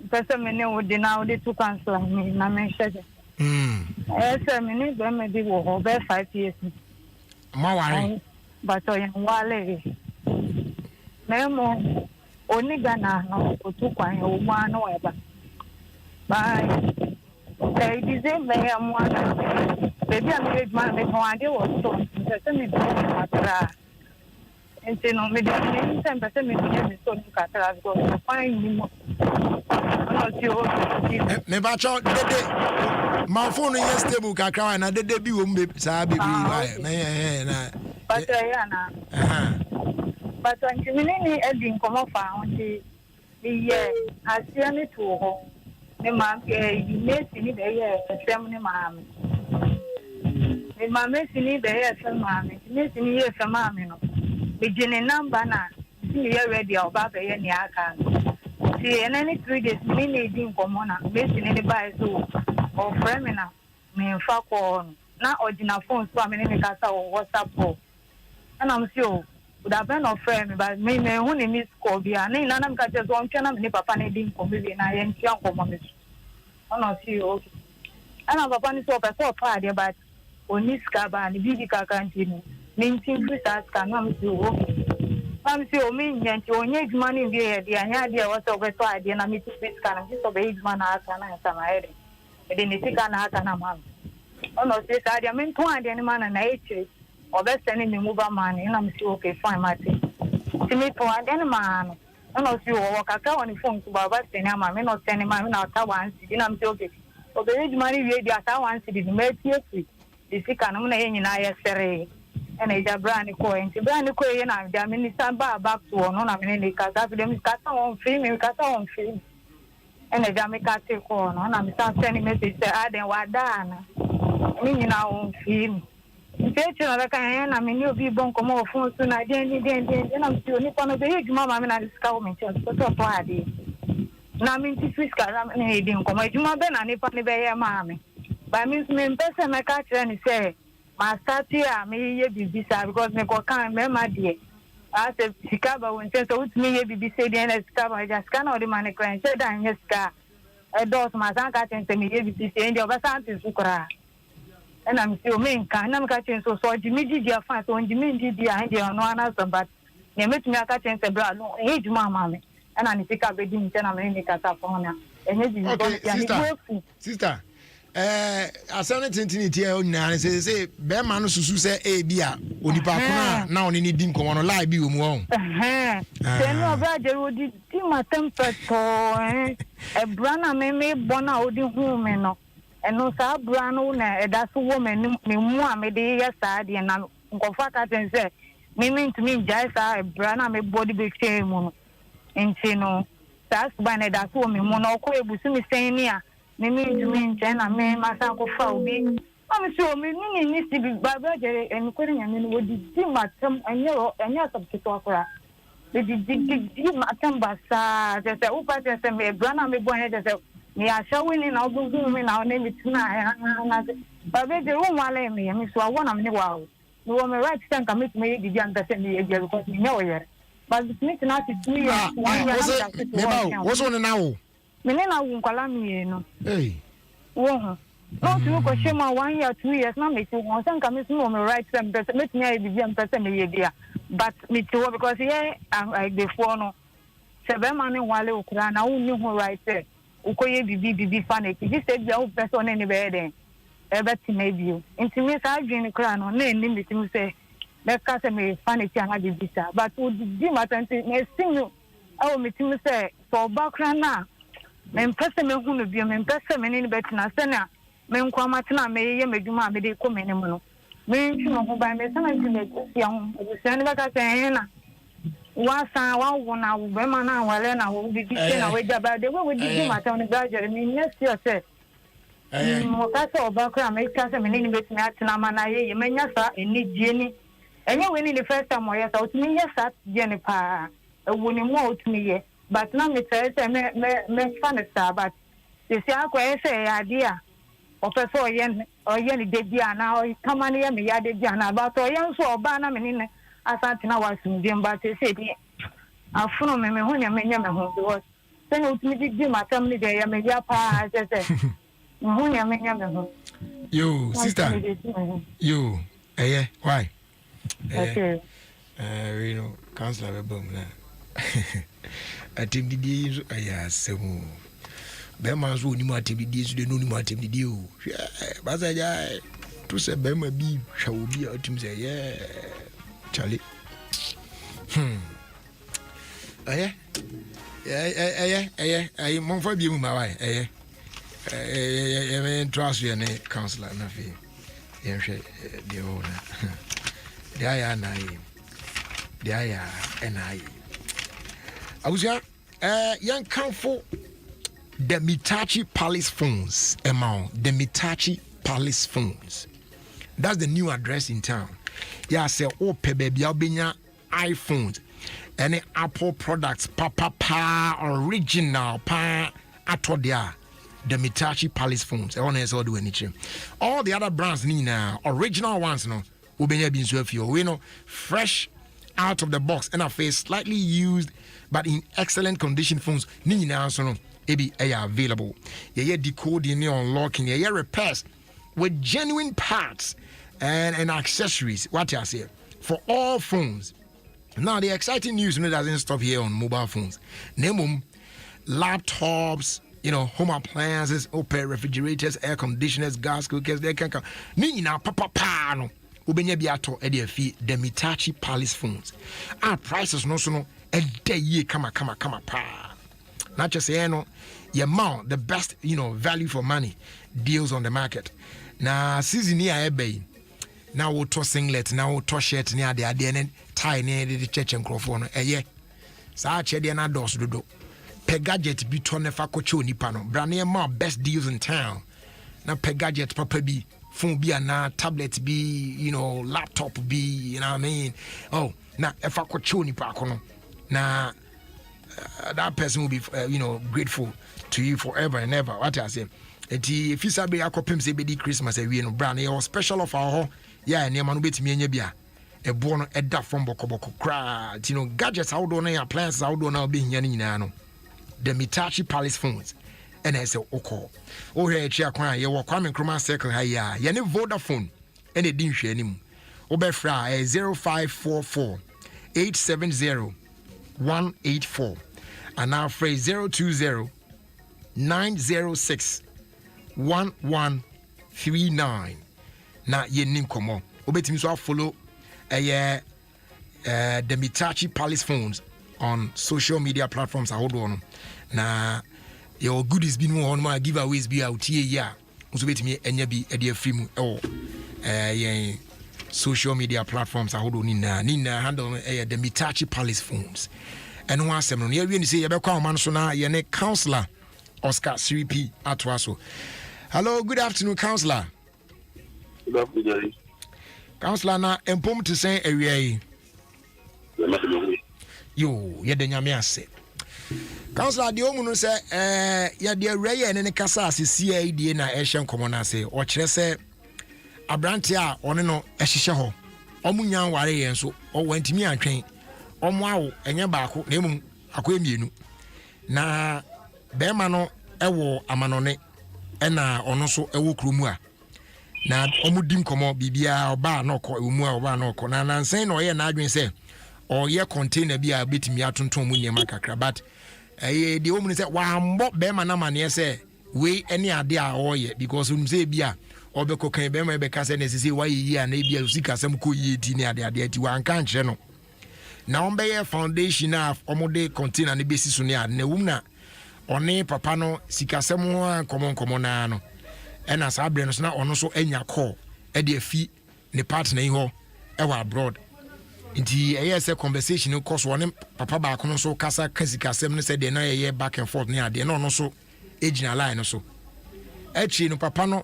Person me know the now the two council me na me said. Yes, I mean them maybe will over 5 years. Ma worry. But I am wale. Memo only Ghana no to kwan o ma no eba. Bye. They deserve me am one. Baby I made man me ho ade was so. Person me do matra. And say no me dey time person me do so katra because find me. Me bacho dede my phone is stable kakra na dede bi wo mbe sa baby why na but na but when you mean e come off on the year asia ni to ho me ma you may see ni be here sem ni ma me ma me see ni be here sem ma me see ni here sem ma me no be jene number na see you ready oba be here ni aka see any 3 days me need in common na me see ni buy so or friend me na me fa call na original phone so me ni ka sa WhatsApp call and I'm sure would have been of friend but me who ni miss call bi and na na ka just one channel me papa ni din ko bi na yen tia ko mo me ona see okay and papa ni so person pa there but oni ska ba ni bi ka kan ti ni mintin free start ka na me see okay I'm sure me nyanti onye juma ni bi e dia nya dia wo so be so ade na me ti free ska na so be juma na aka na sama ere e ni tika na aka na ma ono se sa dia me to ade ni ma na eche obeseni me move man na me see okay fine mate ti me to ade ni ma no ono see wo kaka woni phone ku baba seni ama me no seni ma me na ta wan si na me see okay obe juma ni wi dia ta wan si di me tie free di sika no na ye nyina ye sere ena ija brand ko enti brand ko ye na dia me ni samba back to no na me ni ka fi dem ka ta on free me ka ta on free ena ja me ka te ko no na me sa send message say aden wa da na ni nyina on free ntecho na ka yan na me ni obi bon ko mo fun so na den na me ti oni kono be ejuma ma me na diska o me ti so to ade na me ti fiska na me din ko ma ejuma be na ni pa ni be ye ma me ba me mpese me ka kire ni say ma start here me ye bibisa because me ko kan me ma die as sikaba won say so with me ye bibisa dey na sikaba just kan o de man kran say dan yes ka e dos ma san ka ten me ye bibisa ndi obasan ti sukura ena me see o me nka na me ka ten so jimi di afa so jimi di dia ndi ono ana so but ne metumi aka ten se bra no e juma ma me and I think I'll be doing 10 America California. And sister. Asane tintini tie onyane say be ma no susu say e bia onipa kono na oni ni dim komo no lie bi omu on say no bra je odi ti matem peto e brana me bona odi hu me no eno sa brana na e da so wo me mu a me de ye sa de na nkofa ka ten say me ntumi jai sa e brana me body be shame mu enti no sa ba na da so me mu no ko ebusu me sen ni a Mimi na me masanko fa obi am so me ni si bi baba jere en ko nya me wo di matam anya subject akora di matam basa je se upa je se me brana me bo je se ni asha wini na ogu me na ne mituna na baba jere wo wale me so awona me wa o no wo me right stand ka me di anta se me e je because me no ye but me na ti 2 years 1 year what's on now Menena wunkwala mi no. Hey. Wo. No to ko shema 1 year 2 years na me to won san ka me so me right time person me tia bibi am person me ye dia. But me to because here I before no. Se be man wale okura na wonni ho right there. Ukoye bibi fa na ki say bia wo person ne be den. E be ti me bio. Nti me sa adwin kura no na eni me ti me say be ka se me fa na ti ana bibi sa. But wo di matanti me sing no. Awo me ti me say so bakra na men pese me hu no bio men pese me ni betina se na men kwa matena me ye medwuma me de ko me ne mu no men twi no ho ba me sana twi me sia ho obusia ne baka se na wa san wa wo na wo be ma na wale na wo bi se na we jaba de we di mata no ba jere me next year se mo ka se oba kra me ka se me ni betina atena ma na ye menya sa eni die ni enye we ni the first time o ye sa otumi ye sa je ne pa ewo ni mo otumi ye but now me say me fan star but they say akwa say idea of so yen or yen de bia na o kama ne me ya de bia na but o yen so oba na me ni asante na wasum dem but say bi afuno me ho nya me nya me ho because say no timi di matam ni de ya me ya pa say ho nya me nya me ho yo sister yo why okay we know counselor boom na atimdidi so ayasemu be ma so ni mo atimdidi so de no ni mo atimdidi o baza ja to se be ma bi hwa obi atim se chale aye mon fa bi mu ma wai me trust you ne counselor na fi ye hwe de o na de aya na yi de aya na yi Abusia, young Kanfo, the Mitachi Palace phones, the Mitachi Palace phones. That's the new address in town. Yeah, say, oh, baby, I'll be your iPhones. Any Apple products, pa, original, pa, atodia. The Mitachi Palace phones. I want to all do anything. All the other brands, Nina, original ones, no, will be being served you. We know, fresh out of the box, and I face slightly used. But in excellent condition phones, ni na so no ebi available. Yeah, decoding, unlocking, repairs with genuine parts and accessories. What I say for all phones. Now the exciting news doesn't stop here on mobile phones. Name laptops, home appliances, open refrigerators, air conditioners, gas cookers. They can come. Ni na papa no. Ubenya biato edefi the Mitachi Palace phones. Our prices no so no. A day kama pa. Not just your mount the best value for money deals on the market. Now season here ebay. Now we to singlet, now we to shirt near the adene tie near the church and microphone. Sa chedi na dos dodo. Pegadget bi to nefa kocho nipa no. Brand more best deals in town. Now Pegadget papa bi phone bi na tablet bi laptop bi you know what I mean. Oh na efa kocho nipa kono. Now, that person will be, grateful to you forever and ever. What I say, if you say be akopim say be Christmas, we no brand or special of our near man bet me bia a born a da from boko cra, gadgets out on appliances out on our being yanino. The Mitachi Palace phones, and I say, Oko. Oh, here, chia cry, you were coming from my circle, hiya, yani Vodafone, and it didn't share him. Obefra 0544 870 184 and now phrase 020-906-1139. Na yenim komo. Obetimi so follow the Mitachi Palace phones on social media platforms. I hold on. Na your goodies been on my giveaways be out here. Yeah, also betimi enya bi e de free mu social media platforms. I hold on nina handle the Mitachi Palace phones. And one seven near when you say Yabeka man so na yene counselor Oscar CP Atwaso. Hello, good afternoon, counselor. Good afternoon. Counselor na empom to say area. Yo, ye de nyame ase. Counselor de omu no say ya de area ne kasa asisi ai na ehye nkomo na ase. O kire say abrante a one no ehye ho. Omunya ware yen so o wantimi antwen. Omo awo enye baako na emum akọ emienu. Na bema no ewo amanone ena ono so ewo kromu a na omudim komo bibia oba na okọ emu a oba na okọ na nansen na oye na adwen se oye container bia betimi atonton mu nyema kakra but de omu se wa mbo bema na mane se we ene ade a oye because unu se bia obeko kan bema be ka se na sisi wa yi a na bia usika sem ko yi ti ne ade ati wa nka nche no na ombeye foundation of omode container ne besi so ne ade na wum na one papa no sikasem ho komo na no ena sa abre no so na ono so anya call e de afi ne partner yi ho e wa abroad nti say conversation no course one papa ba ko no so kasa sikasem no se de na ye back and forth ne ade na ono so ejina line no so echi no papa no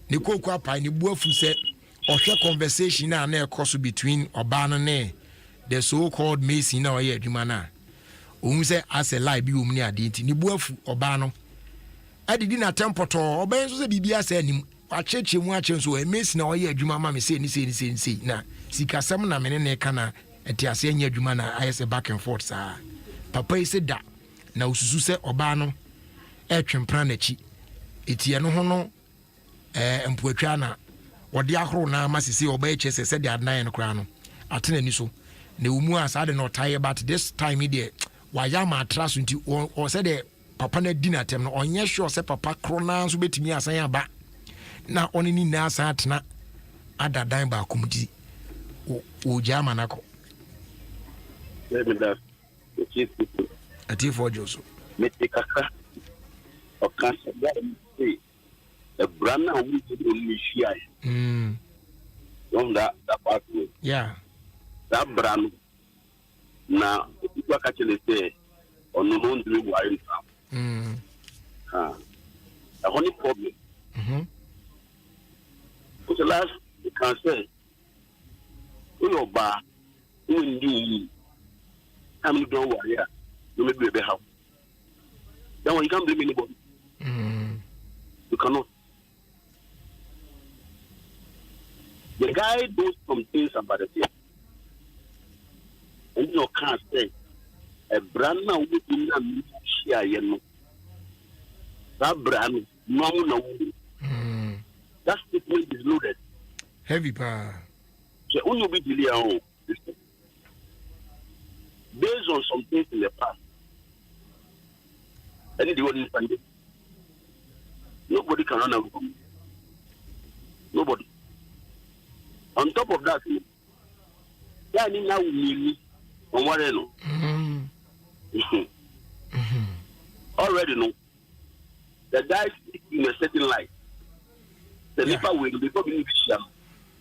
ne koku apa ne buafu se ohwe conversation na na e course between oba no ne the so called Mason na oye adwuma na say as a lie bi wo mni ade nti ni buafu oba no adidi na tempoto oba nso se bibia sa anim acheche mu ache nso emesi na oye adwuma ma me se ni na sikasem na mene ne kana etiase anya adwuma na ayese back and forth sa papa ise da na ususu se oba no etwempra na chi etie no ho no empuatwa na wode ahoro na masisi oba eche se de adan no kra no atena ni so na umu asa de no tie but this time here waya ma atras nti o se de papa na di na tem no onye sure se papa krona so betimi asan aba na oni ni na asa atena adadan ba komudi o jama nako that ati for joso metikaka o kan se da me the brand na we do ni shia that part yeah that brand na people catch le say on no ndri wire the only problem because the last you can say you ba you ndi am do wire no me be how then you can't blame anybody you cannot. The guy does some things about the thing. And you can't say a brand now would be not share, you know. That brand, no. That statement is loaded. Heavy power. So, only be delayed based on some things in the past. And the one find it. Nobody can run away from it. Nobody. On top of that, yeah, now we on what already know the guy in a certain light. The liver will be probably sham.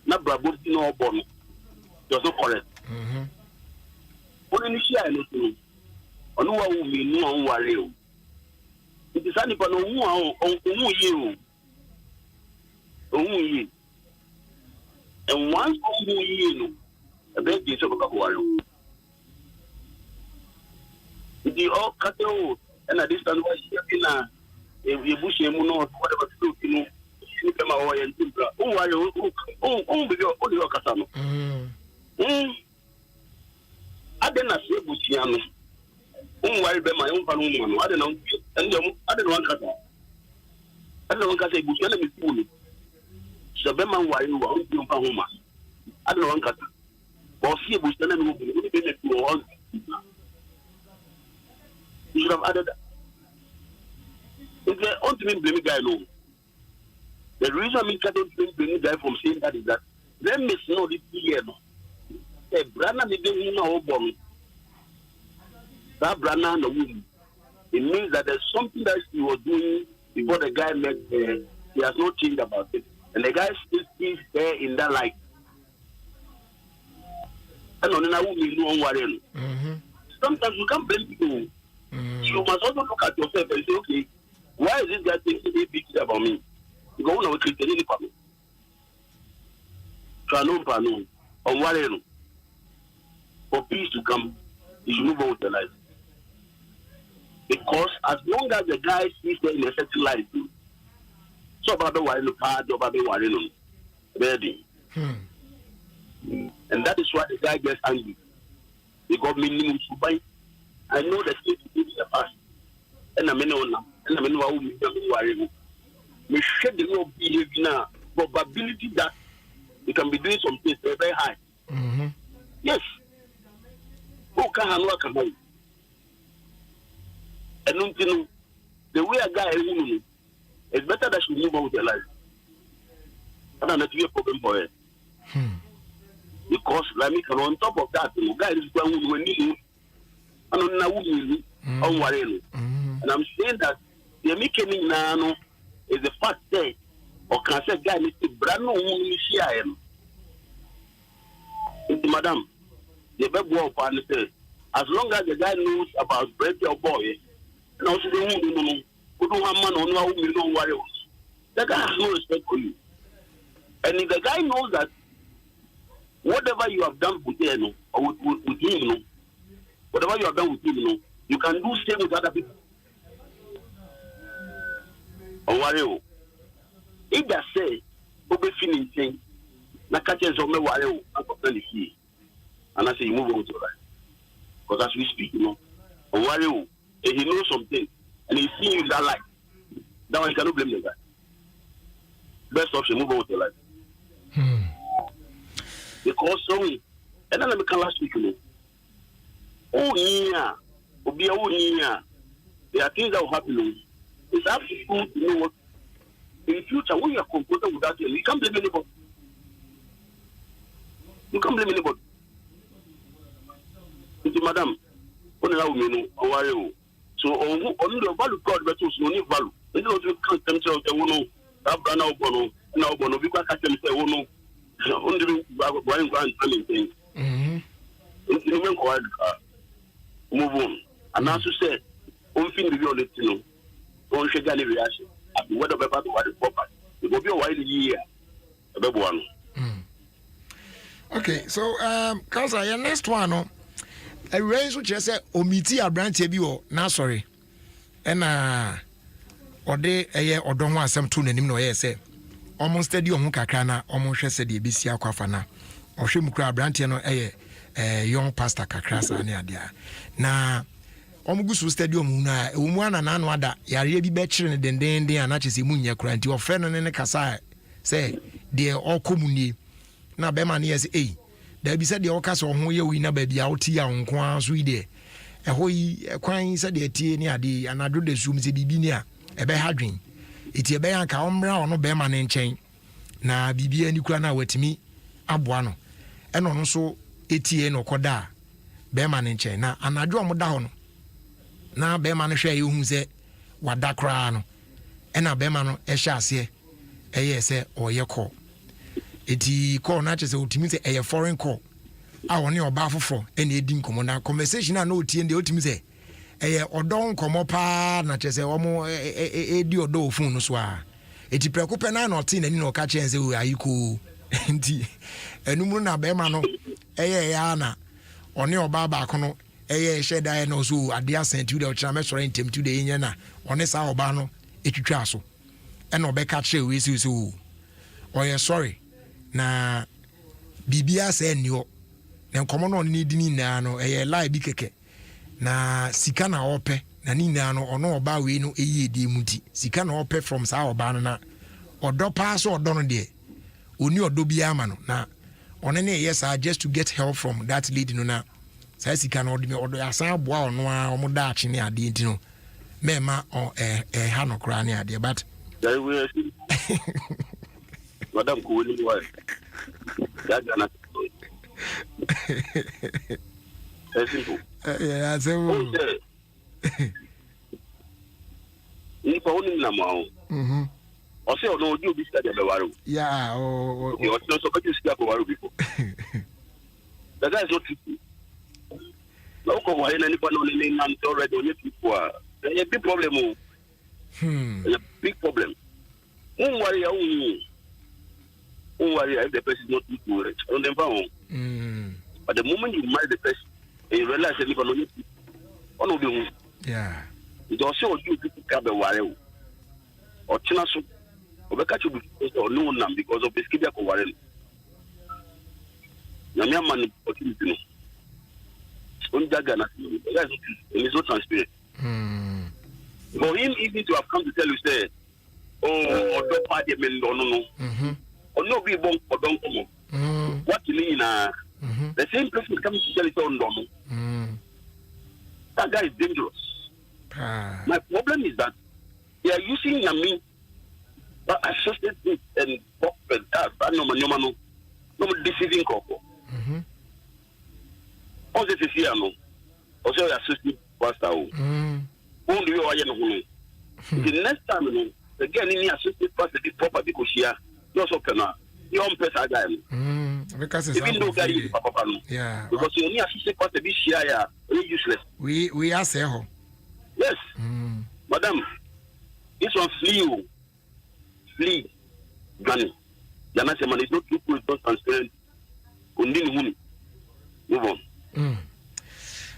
Not bravo, no born. Just not correct. Only share anything. On what we know on worry. It is only for no you. And once you know, a big piece of a couple. The all cattle and a distance was here in a bush, whatever to do, you know, you come away and think, oh, I oh, your casano. I didn't say Bushiano. Why be my own woman? I don't know, and I don't want to. I don't want to say Bushiano is full. So, Bema, why you want to home? I don't want to. Or see Bushiano will be able to You should have added that. It's the ultimate blame guy, no. The reason I'm can't blame guy from saying that is that them miss no this year, no. The Brana didn't know about that Brana no woman. It means that there's something that he was doing before the guy met there. He has not changed about it. And the guy still is there in that light. And on a woman, sometimes you can't blame people. You must also look at yourself and say, okay, why is this guy thinking a big deal about me? You go on with Christianity for me. Panon, on Warren. For peace to come, you should move on with the life. Because as long as the guy sees there in a certain life, so about the Warren part, about the Warren, ready. And that is why the guy gets angry. He got minimum to buy. I know the state is the past. And I'm in on and I'm in worry. We should not be now probability that we can be doing something very high. Yes. Who can handle a and don't the way a guy is it's better that she move on with her life. I don't know to be a problem for her. Because like me on top of that, the guy is going when you I don't know on worry. And I'm saying that the making now is the fact that or can say guy needs to brand new share him. Madam, the baby boy say as long as the guy knows about break your boy, and also the who don't have man on who don't worry. The guy has no respect for you. And if the guy knows that whatever you have done with him or with him, whatever you have done with him, you can do same with other people. Or worry. If they say, "Obe feeling thing," na catches on me worry. And I say, you move on to that. Because as we speak, or worry, he knows something and he sees you in that light. That one you cannot blame the guy. Best option, move on to life. Because so, and then I can last week, oh yeah, there are things that will happen. It's up to you to know what in the future when you are comfortable with that, you can't blame anybody. You can't blame anybody. Madam, so on the value God, but also no value. They don't count themselves. They won't know that Brana Bono, now Bono, we can't catch them. They won't know. Only going and telling things. Move on. And as you said, on fin the violet, don't shake any reaction. Whatever about what is proper. It will be a while year. A baby one. Okay, so Councilor, your next one, I raise what you say, omiti a branch bi na sorry. And ode eye odon ho asem to nanim no ye say almost steady on kakra na almost hwese de besi akwafa na ohwe mukura branch no young pastor kakra sa ne adia na omugusu stadium na ewumu anana no ada yare bi be kire ne dendenden anachese munya kura nti ofre no ne kasa say de okomunie na be ma ne yes da bi se de okasa ho ye wi na ba bia oti ya nko aso ide ehoyi kwan se de tie ne ade anado de sum se bibi ne a ebe hadwen eti ebe yanka omra ono be ma ne nchen na bibi ani kura na watimi aboa no eno no so etie no koda be ma ne nchen na anadwo omoda ho no na be ma no hwe yehu se wada kra no ena be ma no ehye ase eye se oye call eti call na che se otimi se eye foreign call a woni oba fofo ena edi nkomo na conversation na otie ndi otimi se eye odon nkomo pa na che se omo edi odo phone no so a eti prekope na na oti na ni no ka che se o ayiko nti enumru na be ma no eye ya na oni oba ba kono eye sheda na so ade asent tu de ochira me sore ntem tu de enya na oni sa oba no etwitwa so ena obeka che we so oye sorry na bibia se nio na nkomo no ni di ni na no eye lie bi keke na sika na ope na ni na no ono oba we no eye di muti sika na ope from sa oba no na odo pa so odo no de oni odo bi ama no na one ne yes just to get help from that lady no na saa sika no ɔde me ɔdo asan aboa ɔno a ɔmo da akye ne adeɛ nti no mɛma ha no koraa ne adeɛ but Madam Kuwini wife. That's simple. Yeah, so if only Namao. Also, no, you be studying the Waru. Yeah, oh, you also so you step over before. That is not true. No, come on, anybody on the name and already on your people. There's a big problem. There's a big problem. Don't worry, if the person is not equal, on them phone. But the moment you marry the person, and you realize that you can only one of them. Yeah. It also you to cover Warel or Chinasu or Bakachu or no one because of the Skibia Warel. Namiaman, what you know. On Jagana, and it's not transparent. For him, even to have come to tell you, say, oh, or don't party, no. Or no, be born or don't come. What you mean? The same person comes to tell it on Dono. That guy is dangerous. My problem is that they are using Yami, but associated with and no deceiving couple. Also, this is here, no. Also, associated pastor. Only you are the next time, again, in the associated pastor, the proper because here, you also cannot. You don't press a guy. Because even though Gary Papa, yeah, because you only associate pastor this year, useless. We are saying, yes, madam, this one flee, Gani. Janasa man is not too good, not transparent. Move on.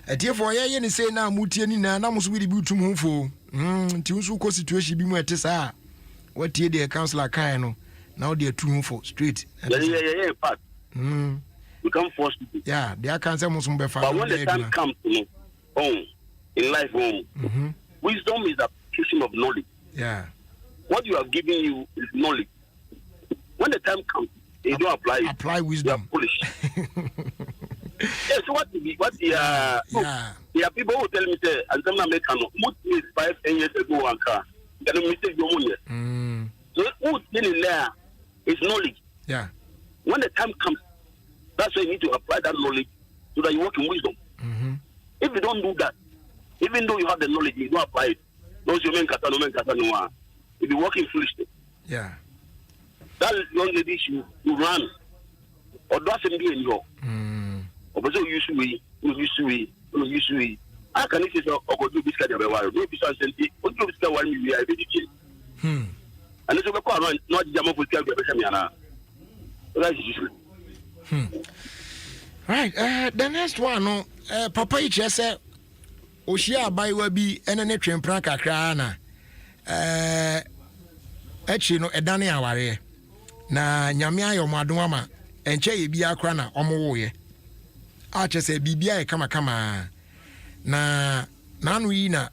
Therefore, you say now, Mutiani, now must we be too moveful. Tiusu situation be more tesa. What year the councillor Kayano? Now they are too moveful, straight. Yeah, part. We can't force people. Yeah, they are cancer must be found. But when the time comes to home, in life, wisdom is the application of knowledge. Yeah. What you have given you is knowledge. When the time comes, they don't apply it. Apply wisdom. They are foolish. Yes, what there are people who tell me say, and some American, most 5-10 years ago, and can mistake your money. So who's in there is knowledge. Yeah. When the time comes, that's why you need to apply that knowledge so that you work in wisdom. If you don't do that, even though you have the knowledge, you don't apply it. Those you mean Katanoa, if you work in foolishly. Yeah. That young lady you run or doesn't be in your. Or so usually. I can say so or do this kind of a while. No, be something. What do you want me? I did it. And it's about not Jamo with Kelvin. That's usually. Right. The next one, Papa Ichi said, Oshia by Wabi and an train pranka crana. Echino, a Dani aware. Na Nyamia yo Madumama, and Che be a crana, Omoye. Archer say, Bibia kama. Na Nanuina,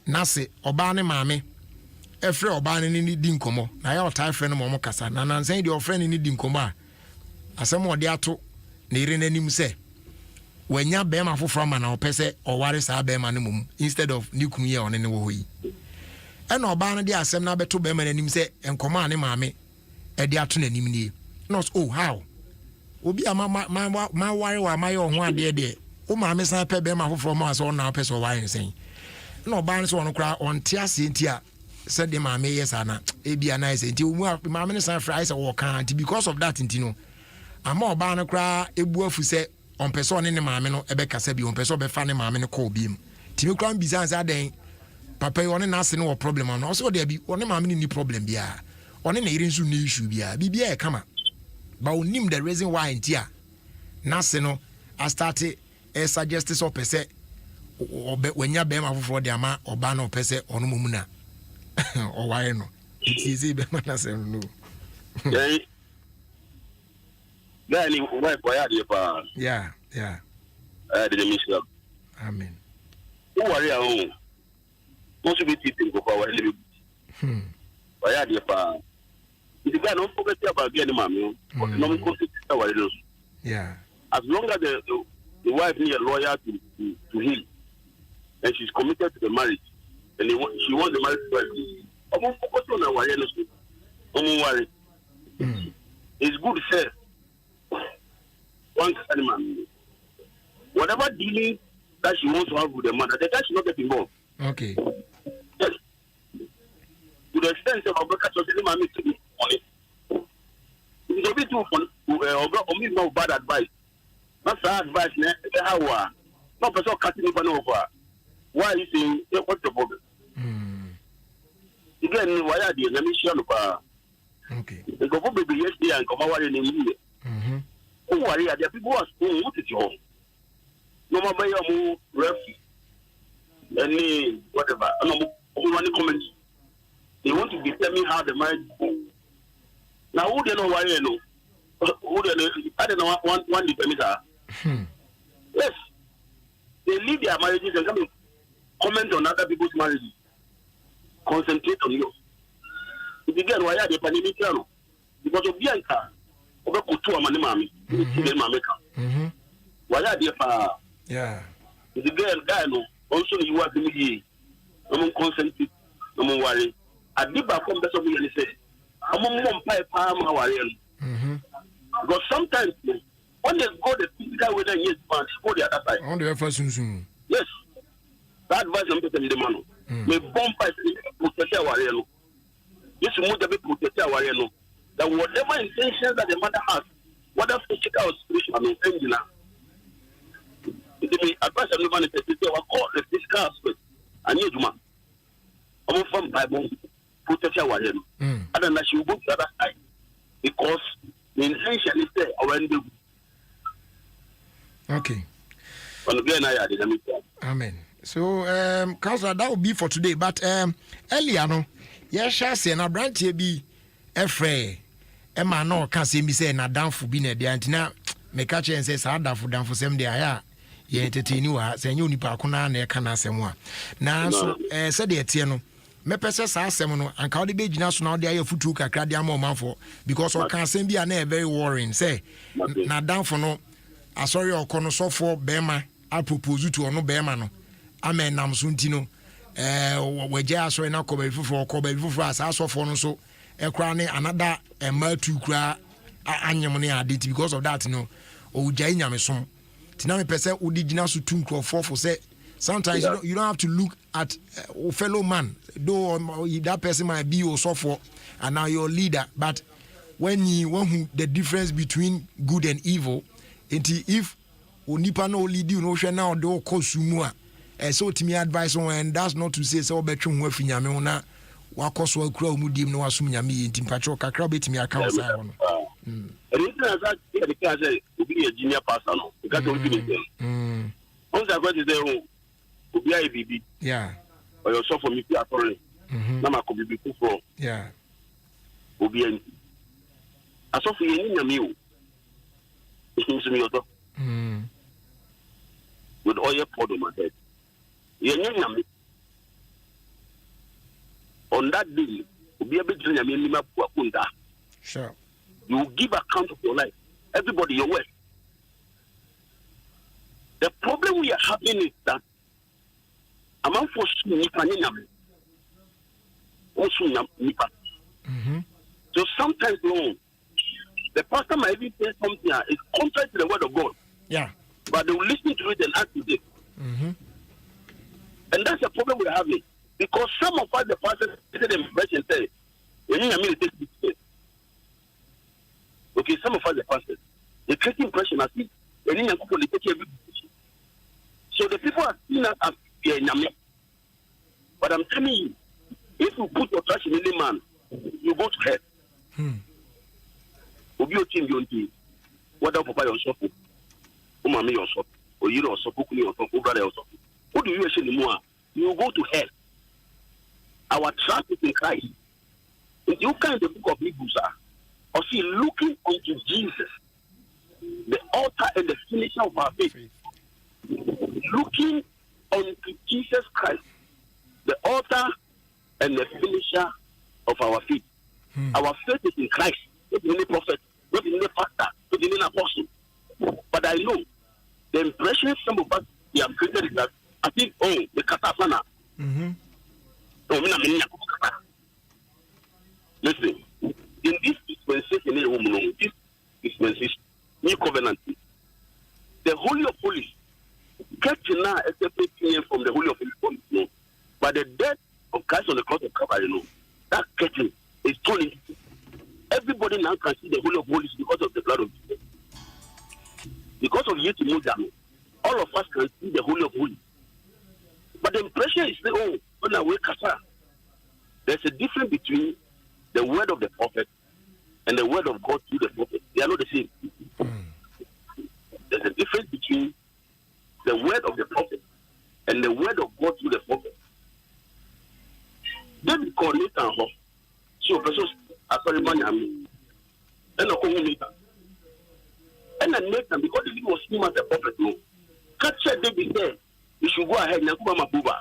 Nasi, Obani Mami. Efre Obani ni dinkomo. Na ya otai friend mo kasa. Na nansen di ofriend ni dinkomo. Asem odi ato na ire nanim se. Wanya bema foforo ma na opese oware sa bema ne mum instead of nikum ye one ne wo hoyi. E na oba no di asem na beto bema nanim se enkomo ane maame e di ato nanim nie. Not oh how. Obi ama ma ware wa ma ye ho ade de. O maame san pe bema foforo ma so na opese oware nsen. Na oba no so ono kra onte ase ntia said the maame yes ana e bia na ese nti maame ne san fry se wo kan nti because of that nti no ama oba no kra ebu afu se on person ne maame no ebe kasa bi on person be fa ne maame no call bi mu ti me kra mbisa ansa den papa yi one na ase no problem no so dey bi one maame ni problem bia one na ire nsu ni issue bia bibia e kama ba onim the reason why ntia na ase no I started suggest so pese wanya be ma foforo de ama oba no pese ono mumuna or why no? It's easy, but not as no. Yeah. I didn't miss up. Amen. Who are you? Most of the people go for a little bit. Why are you? The guy don't forget about getting mammy. Yeah. As long as the wife need a lawyer to him, and she's committed to the marriage, and she wants the marriage to work. It's good, sir. One man, whatever dealing that she wants to have with the mother, the guy should not get involved. Okay. Yes. To the extent of Rebecca telling mommy to be honest. It's a bit too fun. Or no bad advice. Not bad advice, how no person cutting up over. Why are you saying what's the problem? Again, why are the emission of okay. the go baby yesterday and come out in the year? Who are there? People are saying, what is your no more by your ref? Any whatever. No one comments. They want to determine how the marriage goes. Now, who they know why you know? Who they know? I don't know one determiner. Yes. They leave their marriages and come and comment on other people's marriages. Concentrate on yours. If you get why they pandemic, because of Bianca, over to a money, why are they for? Yeah. If the girl guy no, also you are the media. I'm concentrate, no more worry. I did back from the something and say, I'm on pipe, because sometimes when they go the physical way, then yes, man, go the other side. On the first soon. Yes. That advice I'm telling the man. Me bomb pipe protect our real. This must be protect our real. That whatever intentions that the mother has, whether physical or spiritual, engine. The advice I'm the man is to call the physical aspect. I need to man. I'm from Bible protect our real. Other than she will go to the other side because the intention is there already. Okay. Amen. So, Councillor, that will be for today. But earlier, no, yes, I say, na branch be afraid. Emma no can say me say na down for being a day. And now, me catch and says, I down for 7 day. Yeah, ye entertain you. Say you nipa kuna na kana semwa. Na so, said the etieno. Me pese sa asem no anka odi be gina so na odi aye futu kakra dia ma omanfo because o kan asem bia na very worrying say na down for no asori okono so for bema I propose to ono bema no amen nam so ntino waje asori na koba bifufu asa so for no so ekra ne another matu kra anyem ne ade because of that no o jai nyame som tina me pese odi gina so tu nkrofo for say sometimes you don't have to look at a fellow man, though that person might be your software and now your leader. But when you the difference between good and evil, if Unipa no lead you, no share now do kosumua. So to me advice on, and that's not to say so better than Wafinya Mona, Wakoswa Crow Mudim no Asumia me in Timpacho Kakrabit me account. And the case will be a junior pastor, because of the once I got to say, yeah, or yourself for me, sorry. Nama could be before. Yeah, will be any. As of your meal, it seems to me also with oil poured on my head. On that day, will be a bit of sure. You will give account of your life. Everybody your way. The problem we are having is that among for so sometimes the pastor might even say something is contrary to the word of God. Yeah. But they will listen to it and act with it. And that's the problem we're having. Because some of us, the pastors, say the impression say, take this. Okay, some of us, the pastors, they take impression as if they take every decision. So the people are seen us as Nyame. But I'm telling you, if you put your trust in any man, you go to hell. Obi o team your team. Whether papa yourself, or mommy yourself, or you yourself, or brother yourself. What do you say anymore? You go to hell. Our trust is in Christ. If you can the book of Hebrews, or see looking unto Jesus, the author and the finisher of our faith. Looking unto Jesus Christ, the author and the finisher of our faith. Our faith is in Christ, not in any prophet, not in any pastor, not in any apostle. But I know the impression some of us we have created is that I think, oh, the Katafana. Oh, listen, in this dispensation, this dispensation, new covenant, the Holy of Holies, catching now a separate thing from the Holy of Holies, no. But the death of Christ on the cross of Calvary, no, that catching is turning. Everybody now can see the Holy of Holies because of the blood of Jesus. Because of Yesu Mojano, all of us can see the Holy of Holies. But the impression is, oh, when I wake up, there's a difference between the word of the prophet and the word of God through the prophet. They are not the same. There's a difference between the word of the prophet and the word of God through the prophet. David called Nathan, so person actually money and a community. And then Nathan, because David was seen as a prophet, no, capture David there. You should go ahead and go Mabuba.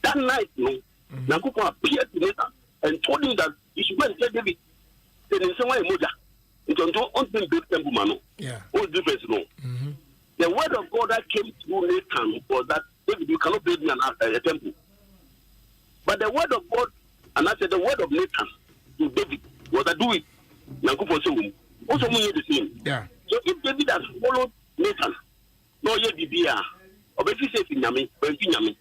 That night, no, Nakupa appeared to Nathan and told him that he should go and tell David, then in some way, Moja, it's on big temple, man. Yeah. All difference, no. The word of God that came through Nathan was that David, you cannot build me a temple. But the word of God, and I said the word of Nathan to David was that do it. Nakupa said, also, we hear the same. Yeah. So if David has followed Nathan, no, you be or if you say Finyami, or Finyami.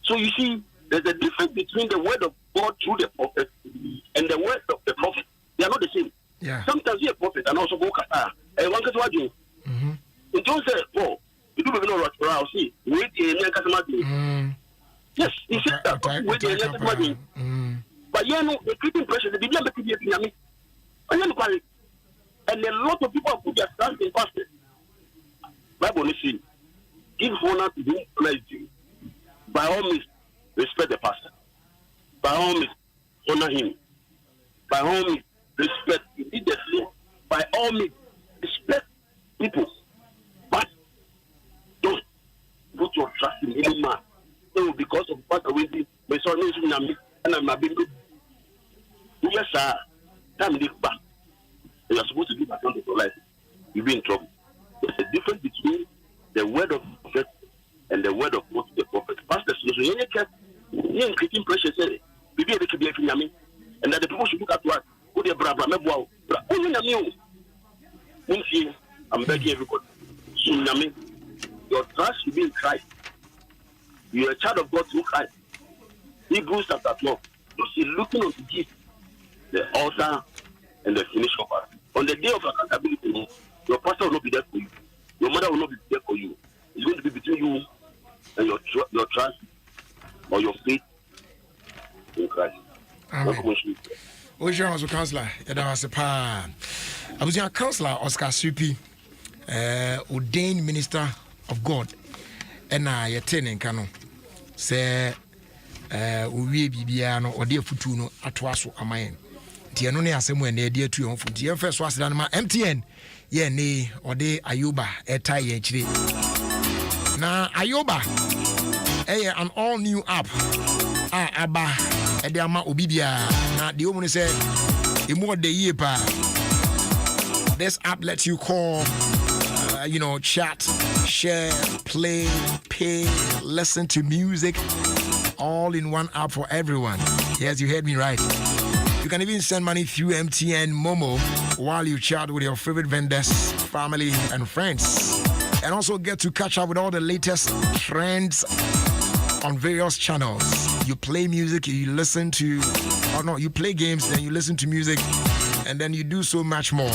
So you see, there's a difference between the word of God through the prophet and the word of the prophet. They are not the same. Yeah. Sometimes you're a prophet and also go Qatar. And one can do. And don't say, oh, you do not know what I'll see. Wait a minute. Yes, he said that. Wait a minute. But you know, the Christian pressure, the Bible could be a Finyami. And a lot of people put their trust in pastors. Bible is saying, give honor to whom praise you. By all means, respect the pastor. By all means, honor him. By all means, respect the flow. By all means, respect people. But don't put your trust in any man. So because of Pastor Wendy, my son is in me, and I'm a big. Yes, sir. Time this back. You are supposed to give account of your life. You'll be in trouble. There's a difference between the word of the prophet and the word of God to the prophet. Pastors, you kept creating pressure, say, and that the people should look at what? Oh, they're brava, I'm begging everybody. Your trust should be in Christ. You're a child of God through Christ. Hebrews chapter 12. You see, looking unto Jesus, the author and the finisher of us. On the day of accountability, your pastor will not be there for you. Your mother will not be there for you. It's going to be between you and your trust or your faith in Christ. Amen. Ocean was a counselor. There was a pa. I was a counselor, Oscar Supi, ordained minister of God. And I attending Kano. Say, we be biano or dear Futuno at Wasso Amain. Tianone asemu and dear to your foot. Your first was done my MTN. Ye ne or de Ayuba etai HD. Na Ayuba an all new app. Abba Ediama Obibia. Na the woman said more the year pa. This app lets you call chat, share, play, pay, listen to music, all in one app for everyone. Yes, you heard me right. You can even send money through MTN Momo while you chat with your favorite vendors, family, and friends. And also get to catch up with all the latest trends on various channels. You play music, you listen to, you play games, then you listen to music, and then you do so much more,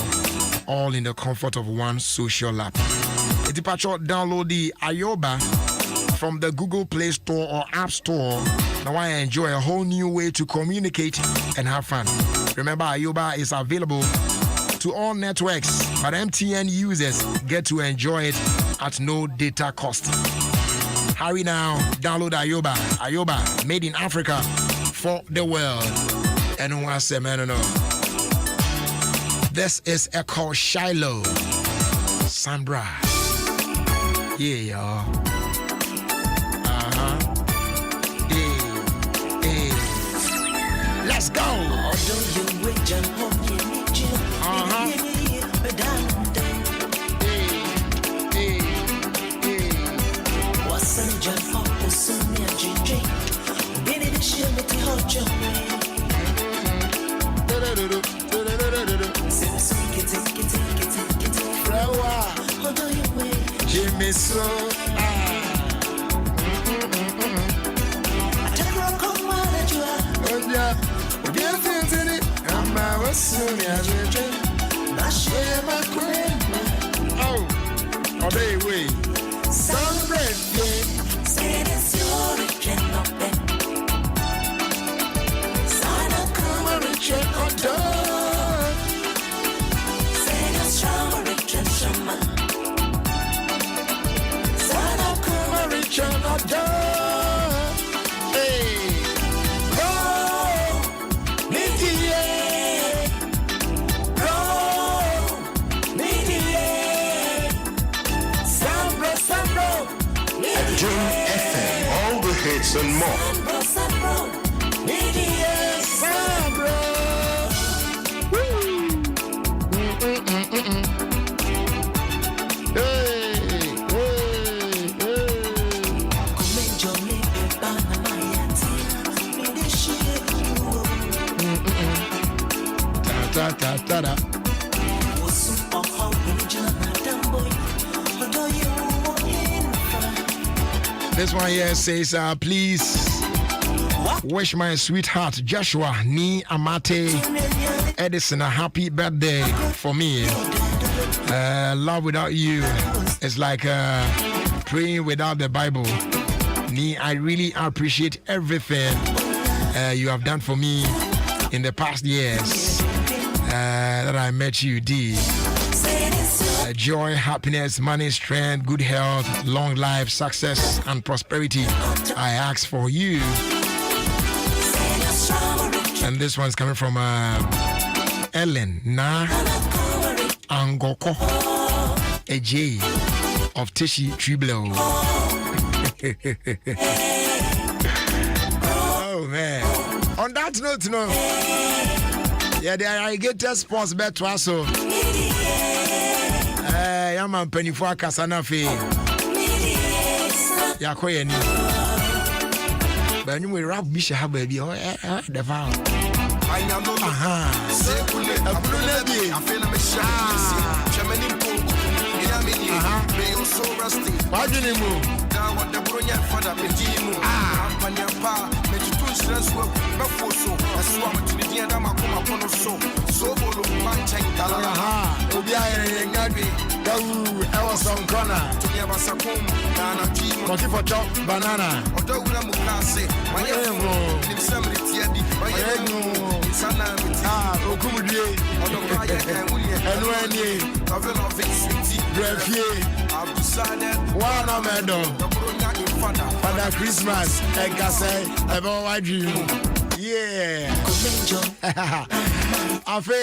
all in the comfort of one social app. Download the Ayoba from the Google Play Store or App Store. Now I enjoy a whole new way to communicate and have fun. Remember, Ayoba is available to all networks, but MTN users get to enjoy it at no data cost. Hurry now, download Ayoba. Ayoba, made in Africa for the world. And one say, man, no. This is Echo Shiloh. Sandra. Yeah, y'all. Let's go. so. Oh yeah, dear Tintini, I'm my soon as oh, obey way. Celebrate, Say this your return of them. Sana come Richard Otto. Say this your return shaman. Sana come Richard Otto. Hey, oh, Nidia, oh, media. Sambro, Sambro. Adom FM, all the hits and more. Sambro, Sambro. Media. Sambro. Hey, Kumenjo me bana mayati. ta ta ta ta. Osu oho unjana damboy. Odo you This one here says, please wish my sweetheart Joshua Ni Amate Edison a happy birthday for me. Love without you is like praying without the Bible. Ni, I really appreciate everything you have done for me in the past years that I met you, D. Joy, happiness, money, strength, good health, long life, success, and prosperity. I ask for you. And this one's coming from Ellen Na Angoko AJ of Tishi Triblo. Oh man. On that note, no. Yeah, the Irrigated Sports bet to us. Yaman penny for Casana Fee. Yakoyeni. But you will rap Bisha baby. Oh, the vow. Aha. What do you move? Banana. Father Christmas, and Cassay, about my dream. Yeah. Afe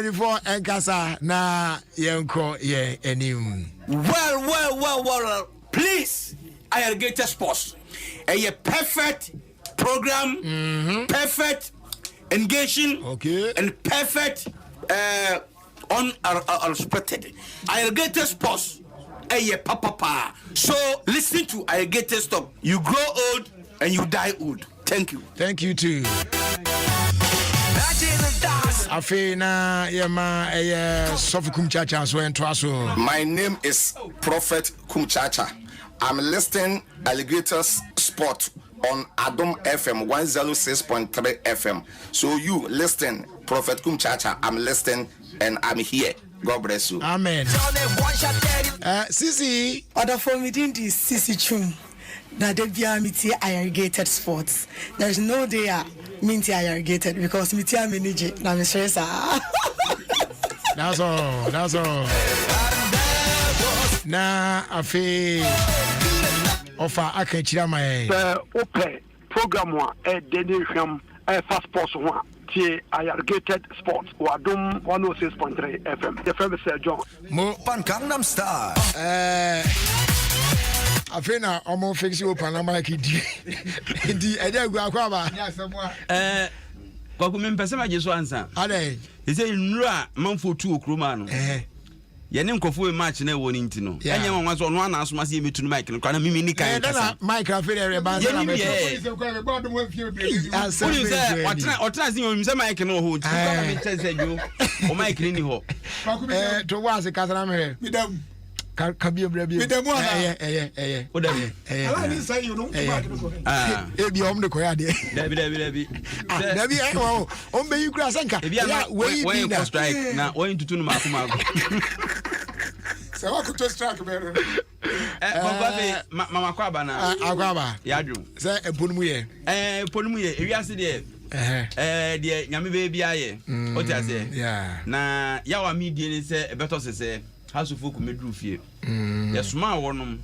before and Casa na yenko ye enim. Well. Please, Irrigated Sports. A perfect program, perfect engaging, okay, and perfect unexpected. Irrigated Sports. A papa. So listen to Irrigated Stop. You grow old and you die old. Thank you. Thank you too. Afina yema Sofikum Chacha so entwaso. My name is Prophet Kumchacha. I'm listening Alligators Sport on Adom FM 106.3 FM. So you listen, Prophet Kumchacha. I'm listening and I'm here. God bless you. Amen. Sisi. Other for me didn't is Sisi Chum. That they be a Irrigated Sports. There's no day minty irrigated because me tia manage na me stress. That's all. Na afi offer akachira my open program one deni hwam fast sports one tie Irrigated Sports Adom 106.3 FM. The famous John Mo Pan Gangnam Style. Afina omo fix you Panama kidi. Ndi eja gwa kwa ba. Kwaku mempese ma jesu ansa. Ade. Ise nura manfo tu okroma no. Yene nkofo e match na woni nti no. Enye nwa so no ana asoma se yemetu no mic no kwa na mimi ni kan kasa. Na mic afere re ba na me. Uli se otra sin o se mic no ho. Ti kwa me tse se jo. O mic ni ho. To was kasa na me. Kabia Brabi. With the one. What are you? I didn't say you don't. Ebi om de koya de. Debi. Debi o be you grass anka. Yeah, when you strike na when to tunu makuma. So what could strike better? Mama kwaba na. Akwaba. Yadru. Say eponmu ye. Eponmu ye. Ewiase de. De nyame be bia ye. O ti ase. Yeah. Na ya wa media ni se ebeto se house of medru fie. Yes ma wonom.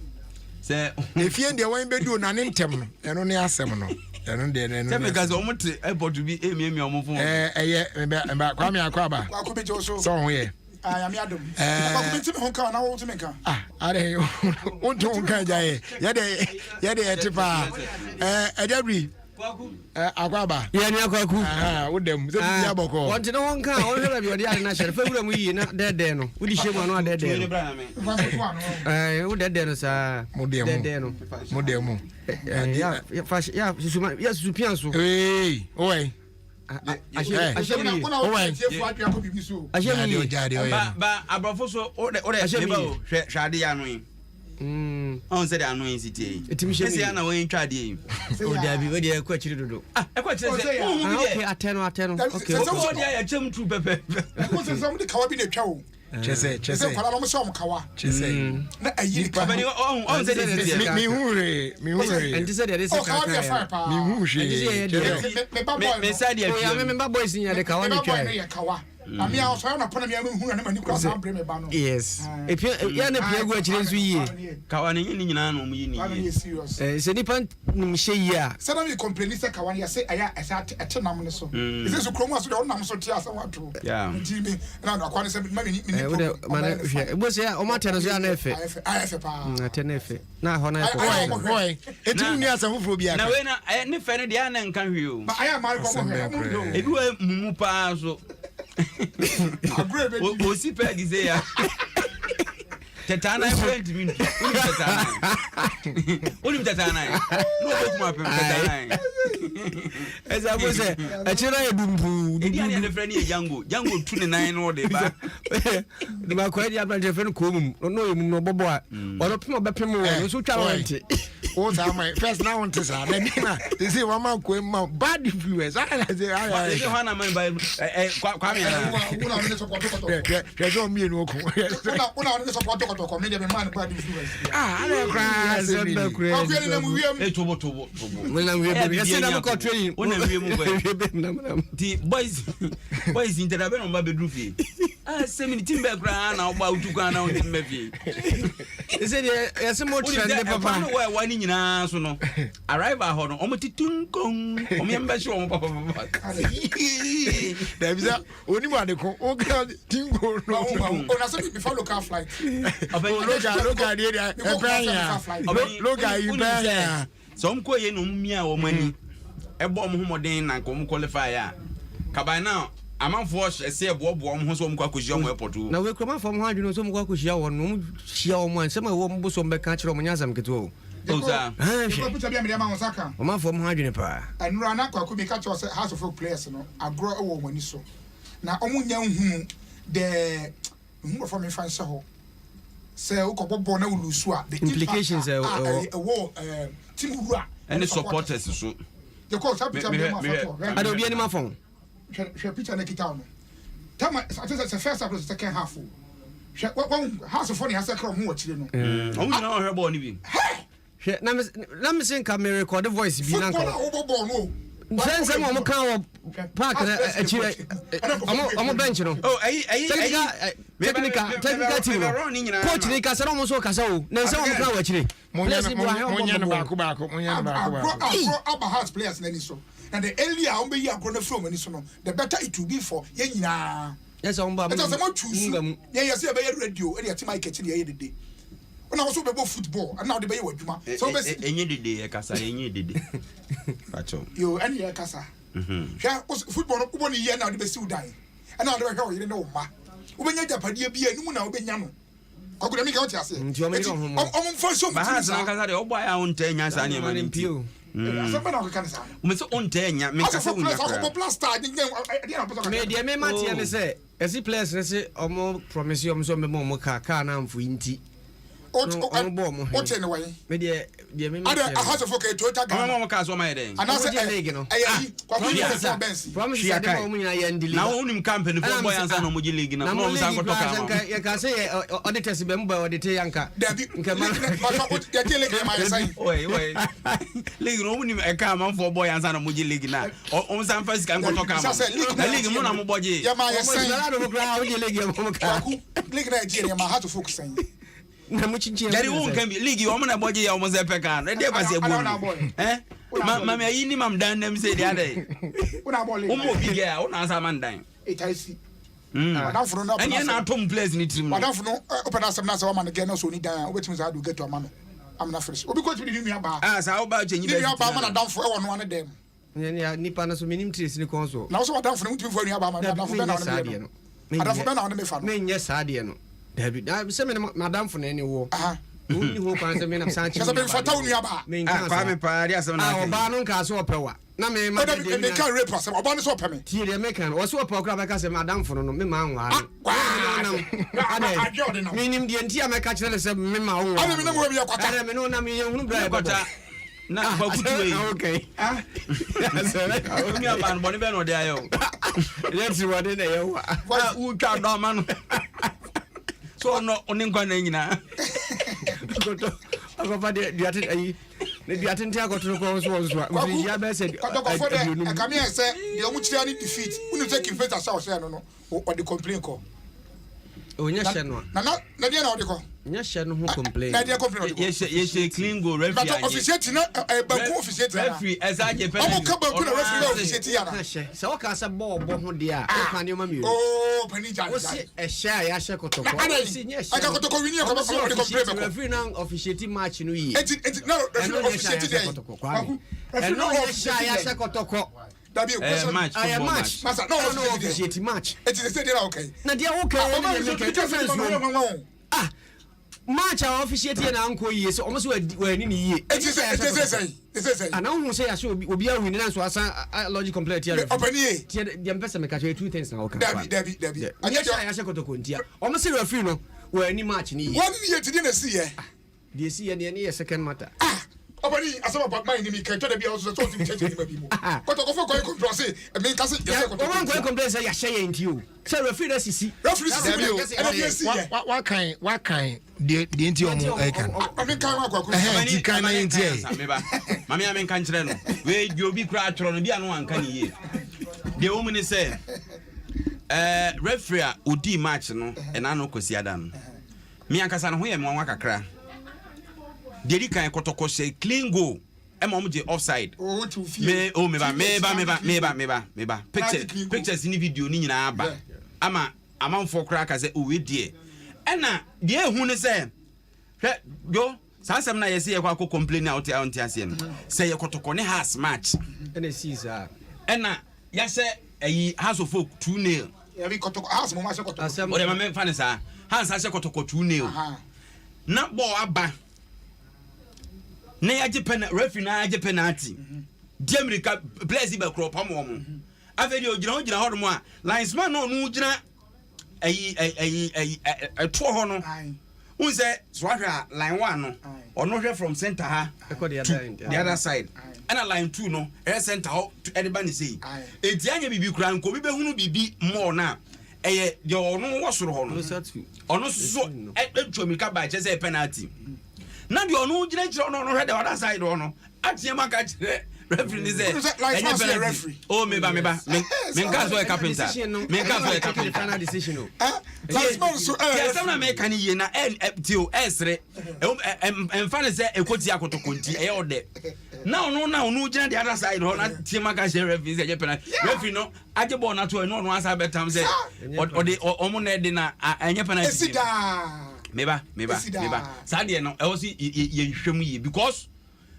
Se efie de wan bedu na ne ntem eno ne asem no. Eno de ne. Se me gaze omote airport bi emiemi omofo. Eye kwame akwaba. Kwakubejo so. So ho ye. I am Adom. Kwakubejo me honka na wo to meka. Are unto honka jaye. Ye de etipa. Edabri. Akwaba. Ya ni akwaku. Wodem. Se bi aboko. Wonte no honka, o hwela bi odi ade na shere. Fa wura mu yi na dede no. Wodi shemu anu dede no. Wo dede no sa. Dede no. Modemu. Ya susuma ya susupianso. Oi. Ba abrofo so o de leba o hwade ya no yi. On said annoying city. Etimi na wen twade yi. O dabi we de kwa chiri dodo. Kwa chiri se. Okay, ateno. Okay. O de ya chem tru pepe. Ko se some de kawa bi de twa o. Chese. Kwala no mo se o kawa. Chese. Na ayi ka. On said mi hure. Enti se de se ka. Mi hure. Me said ya. O ya me ba boys nya de kawa ni twa. Ami a so na pona mi hu na mani kwa sam bre me ba no. Yes. Ya na pia gu achire nso yie. Kawa ni nyina na mu yi ni. Se nipa nim hye yi a. Se na me complain se kawa ya se aya ate nam ne so. Ise so kromu aso de on nam so ti asa wato. Yeah. Nti me na akwa ne se ma me ni. Mana hwe. Ebo se ya o ma teno so ya na efe. Efe pa. Ate na efe. Na ho na efe. Oi. Etim ni asa fufuro bia. Na we na ne fe ne de na nka hwe o. Ba aya ma ko ho. Ebi we mumu pa so. O si peg is here. Tetana friend me. Unim tetana. No go kuma tetana. Eza bo se e chira edumbu. Edi ani ne friend e Jango 29 no de ba. De ba ko edi abran friend ko mum. No yemu no bobo a. Oro pimo be pimo wo so twa wante. O sa my first now on tesa. Na ni na. They say wa ma ko ma bad viewers. I say I say hana man by kwa me na. Una ne so kwa to. Ya jo mi no ko. Una ne so kwa to me de me man bad viewers. Ale kra se mi. Kwa kweli na mu wiem. E tobo. We na wiem. Ya se na ko training. Ona wiem boy. Ti boys interabe no ba bedru fie. Se mi timbe kra na oba utuka na on timbe fie. Ese de ya se mo trend papa. No wa ni nyina so no. Arrival ho no omo titunkon. Omo yemba shi omo papa. Da bisa oni ma de ko o ka tingo no. Ona se before local flight. Local dey there. Local you buy. So mko ye no mmia wo mani. Ebo omo homoden na ko mo qualify ya. Kabai now amanfo se ebobo omo ho so mo kwakohia omo airport. Na we kroma fo mo ha dwunu so mo kwakohia wo no hia omo ansem wo mo so mbeka kire omo nyasam keto. Oza. Ko picture bi am de ma wonsaka. O ma fo mo ha dwunu pa. Anura na kwaku bi ka cho se house of players no agro e wo mani so. Na omo nya hu de hu for me fan se ho. Se o ko bobo na ulusu a the implications team wura any supporters so. The coach have picture be ma photo. I don't be any ma phone. Share picture na kita no. Tama I think the first half or second half. One house of funny has a crowd who watch no. O na o hwebo ni bi. Na me say can me record the voice bi na ko. No. Friends am mo kan wo park na am bench no. Oh technical team no. Coach ni ka say mo so ka say o. Na say mo kan wo chire. Munya no baako. Abba house players na ni so. And the earlier on be ya grown from any so no. The better it will be for ye nyina. Yes on ba. It was a choose. Yeah, say be radio, e dey team I catch dey dey. When I was about football, and now the bay with Juma. So, any day, Cassa, any day. You any Cassa. Football, one year now, the best die. And now the hell, you know, ma. When you Japan, be a new now, be young. I could make out your say. I'm for some. My husband, I don't buy our own 10 years annual in Pew. Miss on 10 years, make a plaster. Media may matter, say, as he plays, say, or more promise you some more car now for inti. What's in the way? I have to focus to attack. I'm on cast on my day. And I said, promise you, now only company for boy and son of Muji League. Now, you can say auditors member or the Tayanka. Wait. League only a come for boy and son of Muji League now. On some first can go to come. League Monamobody. League Nigeria, my heart to focus. Dari won kan bi league o na boje ya o mo se peka na dey kwase egbu mama yi ni mam dan nam se dia dey una ball o mo bi ya o na asa man dan itaisi madam no and na tom place ni trim madam no open asem na se wa man get no so ni dan obetimi za do get to amano am na fresh obi ko timi ni nua ba sa o ba chenyi ni nua ba man dan fo e wo no ane dem nipa na so minim tres ni konso na so madam fo no timi fo nua ba man madam fo be na no madam fo be na no me fa no me nye sa de no David, I say, Madame for any war. Only who can say, I'm Sanchez. For town, you are Kwame Party as an Banon Castle Power. No, me can't rip us. I'm on the swap me. Tea, the American, or so a program like I say, Madame for no, me man. Meaning the entire my catcher said, me my own. I don't know where you are. I don't know, me, you but not okay. I'm your man, Bonnie or Dio. Let's see what they are. Who can't know, man. So no oninkwana nyina akofa the attention got to go so ya be said come here say the omuchira ni defeat unu take in face show say no or the complain ko onya hye no na dia na odiko nya hye no ho complain na dia complain ye clean go referee but officiate na banku officiate na referee ezaje penalty omo ka banku na referee na officiate ya na so o ka say ball ho dia o ka ni o ma mi oh panija o si e share ya hye kotoko si nya hye aka kotoko wini ko ba ko complain referee na officiate match no yi no referee officiate dey no share ya hye kotoko match. No, officiate match. It is the okay. Na dia okay. Match our officiate na anko yi so almost we ni yi. It is and now who say aso obi a win na so asa logic complete here. Opani. Dia mpesa me ka two things na okay. Dabi. Anya ya hye kotoko ntia. Almost say referee no we ni match ni yi. One year today na see here. Dey see here na second matter. Obani asaba papa mind mi kan to da bia also so ti cheche ni ba bi mu ko fo ko control say me ka say yes ko to ko complain say ya share ntio say referee na sisi wa kan de ntio mu e kan me kan wa kwa ti kan na ntio me ba mama ya me kan kire no we bi obi kura atro no bia no anka ni ye de wo mu ni say referee odi match no e na no kosi ada no me ankasa no ho ye me wan kakra Deri kan kotoko say clean goal. Emom je offside. Me pictures ni video ni nyina aba. Ama amanfo kra ka say we die. Ena de ehu ne say hwe yo sansem na yesi ye kwa complain out ase no. Say ye kotoko ne has match. Ena season. Ena ya say ayi House of Folk 2-0. Ya bi kotoko house mo ma say kotoko. O de ma me fa ne sa. House say kotoko 2-0. Na ball aba. Na yaje penalty referee na yaje penalty di America players be crop am wo afedi ogina ho no a linesman no no gina ayi to ho no un say swahwa line 1 no ono hwe from center ha the other side and line 2 no air center ho everybody say edi anya bibi kura nko bi be hunu bibi more na eye de ono wo soro ho no ono so etwa America ba che say penalty na de ono gina kire ono hwe the other side ono atiema ka kire referee ni say any referee oh me ba me nka so e carpenter me nka so e carpenter final decision no yeah some na me kan ye na tio esre emfa ne say ekoti akotokonti e ode na ono gina the other side ono atiema ka kire referee say penalty referee no age ball na to no asa betam say ode omo na de na enye penalty meba sadie no e wo si ye hwem ye because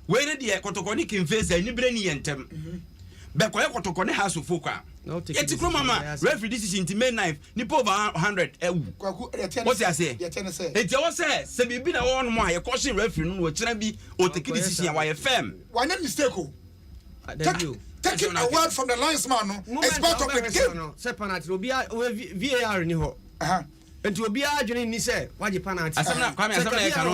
we ne de kotokoni kin face ani bre ni yentem be ko kotokoni House of Folk a yeti kro mama referee decision to May 9th ni po over 100 ewu what you say eti wo say se bibi na won mo a ye caution referee no wo kira bi o take decision wa ye firm one mistake o taking a word from the linesman no it's part of the game no say penalty obi VAR ni ho nti obi adwene ni sɛ wagye penalty asɛm kwame asɛm na yɛka no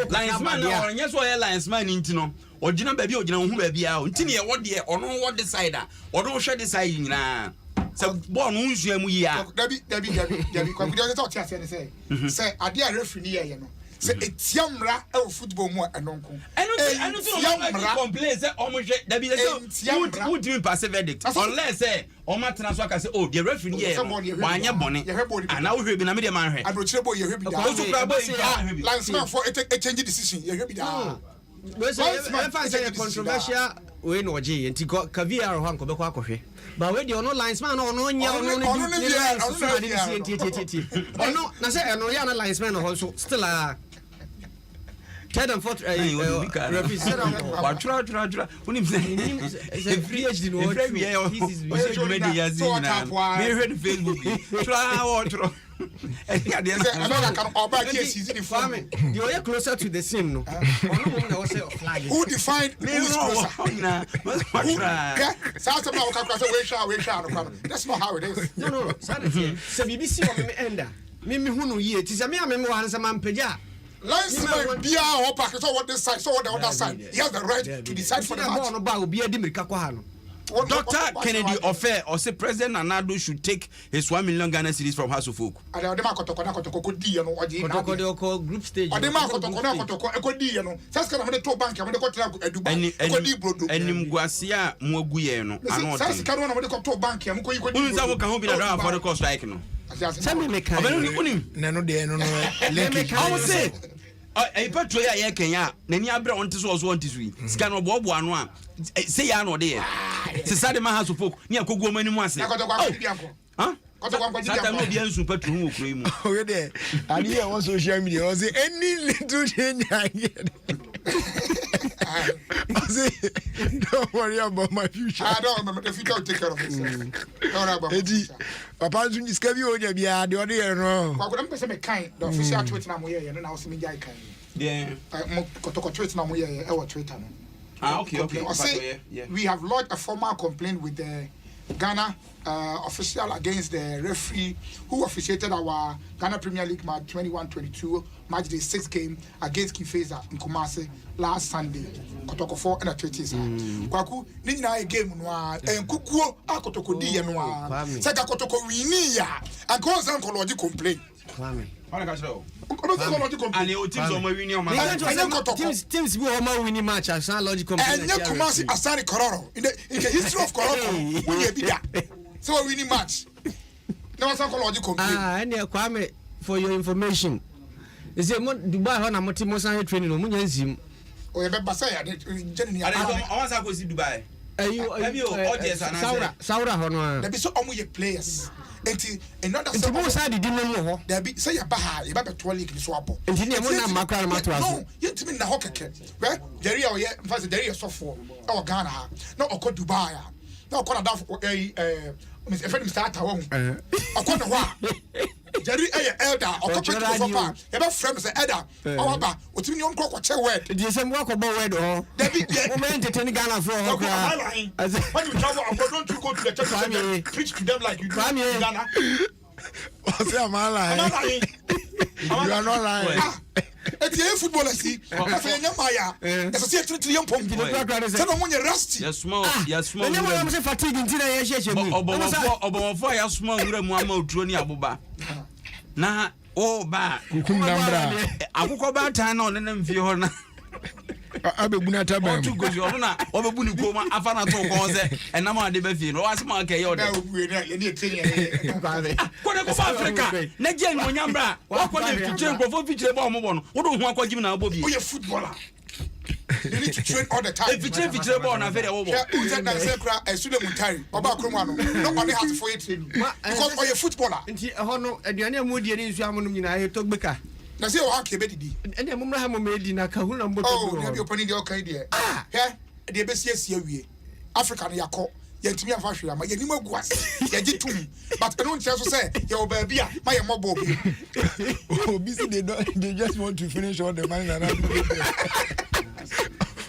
linesman na ɔnyɛ so ɔyɛ linesman nti no ɔgyina baabi a ɔgyina ho baabi a nti ne yɛwɔ deɛ ɔno wɔ de side a ɔno hwɛ de side nyinaa sɛ bɔɔl no nsua mu yi a dabi kwakudia sɛ ɔte aseɛ ne sɛ adeɛ a referee ni yɛyɛ no sɛ etia mmara ɛwɔ football mu a ɛno nko ɛno so ɔmo complain sɛ ɔmo hwɛ dabi sɛ wotumi pass verdict unless sɛ ɔmo atena so aka sɛ oh the referee yɛ wanyɛ bɔne ana wohwɛ bi na me deɛ manhwɛ aburokyerɛ bɔ yɛhwɛ bi da wosu kura bɔ yi linesman for change decision yɛhwɛ bi da ɛfa sɛ controversial wei na ɔgye yɛ nti ka VR hɔ ankɔbɛkɔ akɔhwɛ ba wei deɛ ɔno linesman na ɔno nyɛ ɔno na sɛ ɛno yɛ na linesman na hɔ nso still a third and fourth representative watwra wonim sɛ PhD no mehwɛ no Facebook twa wɔtwerɛ you're closer to the scene, no? Who defined who is closer? That's not how it is. No. So BBC or me enda. Me who no ye. Tis a me one some man peja. Linesman Bia or Pack, so what this side, so what the other side. He has the right to decide for the match. Dr. Kennedy Ofe or say President Nanado should take his 1 million Ghana cedis from House of Folk. Group stage. And Guasia Mogueno. I would say. I put to ya Kenya, then you abra on to so want to see. Scan of Bob one. Say ya no there. Society man has to folk near Kogo many months. Huh? Satan no be super true cream. Oh, there. And here on social media, was it any little change I get? Don't worry about my future. I don't remember the future. Take care of itself. Eddie, Papa, you discover you on your beard, the other no. I couldn't say kind. The official tweet now, and I was in Jai. Yeah, tweet now, our Twitter. Okay. We have lodged a formal complaint with the Ghana official against the referee who officiated our Ghana Premier League match 21-22 match day 6 game against Kifeza in Kumasi last Sunday. Kotoko 4 and a 20s. Kwaku, Nina game noir and Kukuo Akotoko D noir. Saka Kotoko Winia and goes uncle Lodi complain. Teams go home winning match as logical. And Kumasi Asani Kororo in the history of Kororo. We be that. So a winning match. No psychological. And Kwame, for your information. Is it Dubai on a Motimosa training on Munyansim? Or a Basaya, Jenny. I want to go see Dubai. Have you Saura Honor? There be so only players. Another side didn't know. There be say a baha, you better 12 league swap. And you never no, you to me the hockey. Well, there is software. Or Ghana. No, or Dubai. No, Mr. Start home. I can't know Jerry Elder or Papa. Ever friends Elder. However, what's in your cock or chair word? Did you say walk about word or entertaining Ghana for when you travel, don't you go to the church and preach to them like you do in Ghana? What's your man? You are not lying. It's a footballer, see. I say, Yamaya, as a secret to young pump. Tell them when you're rusty. Yes, small. I'm fatigue until I Obo fire small Muamo Troni Abuba. Nah, oh, ba. Akuko ba tan on them Fiona. Abunata ba. To go Yona, Obabuni Koma, Afana to Cose, and Nama de Befin, or Asma Kayoda. Africa, Najan Yambra, what was the change for future bomb? What do you want to give now, Bobby? You're a footballer. You need to train all the time. If you train for born, I'm very over. Who's that? I shouldn't retire. About Krumano. Nobody has to for it. Because you're a footballer. And the Moody is Yamun, I took Becca. Now, see how Kebedi. And the Mumma made in a Kahuna. Oh, you're opening your idea. Ah, yeah, the best yes, here. African Yako. Yet me and Fashion, my Yanimo was. You did to me. But I don't just say, your baby, my mobile. Oh, busy, they just want to finish all the money that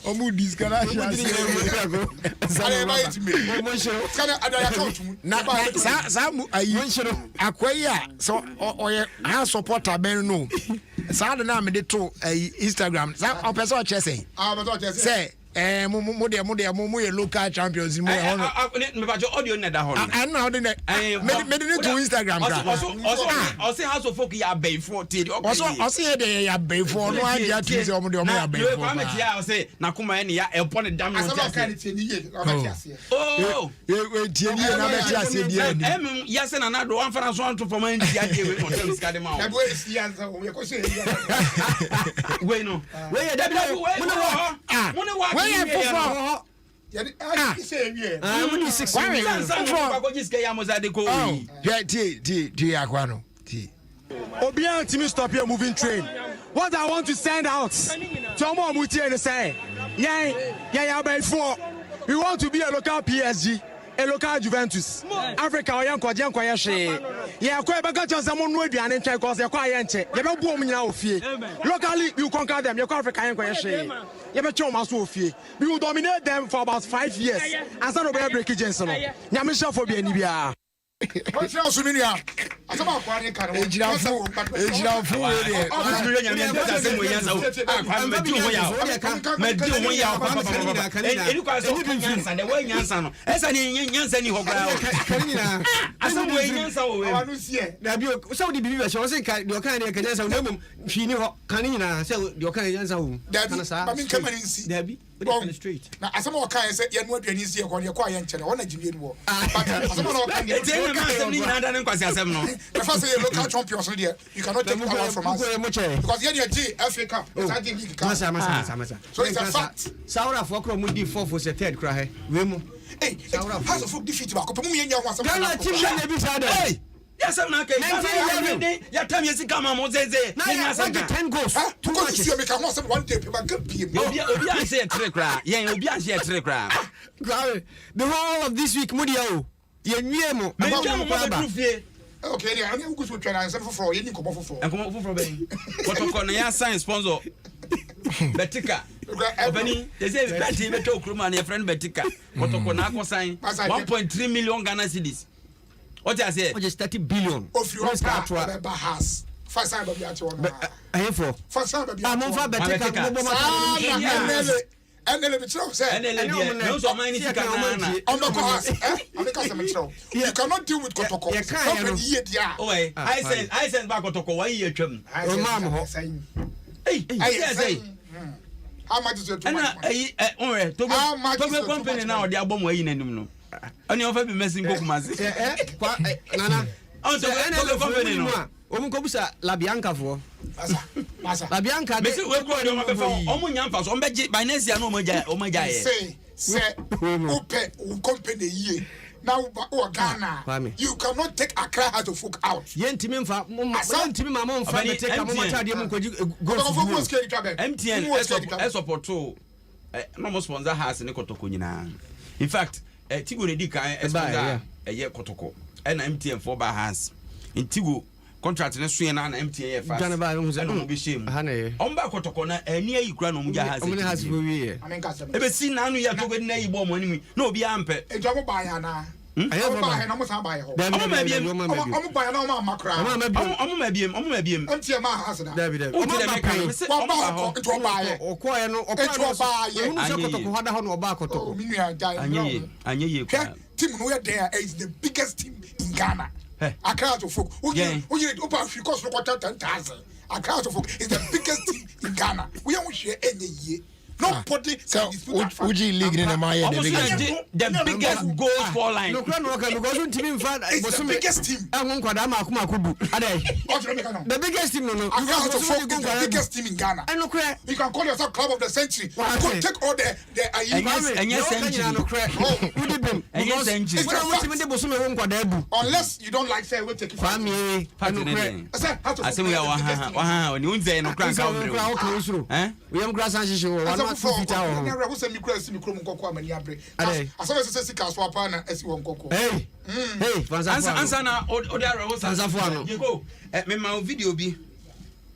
Omu disconnect. Some Aquaya, so or how supporter Ben no. Sada na me de to Instagram. Sa person chese. Say mo local champions in me ba audio na da ho. And now me to Instagram. Also house of folk ya bay for ti. Also dey ya bay for no idea to say omo dey ya bay for. Kwa me tia say na kuma ene ya elpo ne dam no tia. Oh, we tie ni na be tia say dia. Ya say na do wan fana so anto for man dia dey we on tell skade ma. Na boy si ansa we ko say. We no. We ya da we no. Where you from? Obian Timmy stop here moving train. What I want to send out to Omo Muti and say, we want to be a local PSG. A local Juventus. Africa or young Kojan Koyashi. Yeah, quite a got someone would be an inch because they're quiet. You don't boom now, fear. Locally, you conquer them, you're African Koyashi. You have a show Masofie. We will dominate them for about 5 years. And some of them break Jensen. Yamisha for Benibia. What's your souvenir? I saw my party card. Age now, the first say local champions there, you cannot take power from us because here the FA Cup, so it's a fact. Saura for Kromudi 4 for the third cry. Hey, House of Folk defeat back. Ghana team hey. Yes, I'm not going. You tell me you come on Moses. Now 10 goals. Too much. You make a one day people get PM. Obi say trick cry. Yeah, Obi say trick cry. The whole of this week Mudio. Ye niemo. Okay, there. I'm going to try and for you. Come for. And come for Ben. What on ya sign sponsor? Betika. Obani, they say Betty Beto Kruma and your friend Betika. What on Nako sign? 1.3 million Ghana cedis. What I say? Just 30 billion. Of your has. First time be at one. I have for. First time be. I'm over Betika. And then you cannot deal with Kotoko. I send back Kotoko. Why you chum? How much is your how much is company now? The album way in and only offer be messing book mass. Nana. Oh, company no. Omukobusa La Bianca for. La Bianca. Mesi we go do ma before. Omu nyamfa so ombeje binance ya no omaja ye. Say open company ye. Now Ghana. You cannot take Accra out of folk out. Yentimi mfa yentimi mama mfa be take mama tade mu kwaji go. MTN support to no sponsor has ne Kotoko nyina. In fact, Tigo ne di kan sponsor ye Kotoko. Na MTN for ba has. In Tigo contract ne so na MTN fa. Ghana ba no no be shame. Omba Kotoko na eni ayi kura no mu ja has. Omne has we we. Ebe si na anu ya to na yi bo mo ani na obi ampe. Ejomo ba ya na. Ayo ba he na mo sa ba ye ho. Omo ma biem. Omo ba ya na omo makra. Omo ma biem. MTN ma has na. David. Omo ma pa. Omo ba ho. Ejo ba ye. Okoye no unu se Kotoko hada ho no oba Kotoko. Mi nua dai. Anye kwa. Team no there is the biggest team in Ghana. Accra to folk. You open because no quarter 10,000. Accra to folk is the biggest team in Ghana. We don't share any year. Nobody so Uji League in the biggest goal for line. No because team it's the biggest team. The biggest team no. Accra to folk is the biggest team in Ghana. You can call yourself club of the century. You can take all the unless you don't like say we take it. I say we are we no crank out. We am grass and for who say me crazy me krom nkoko amani abre aso say sika so apa na esi won nkoko hey answer na odare wo answer for no you go me ma video bi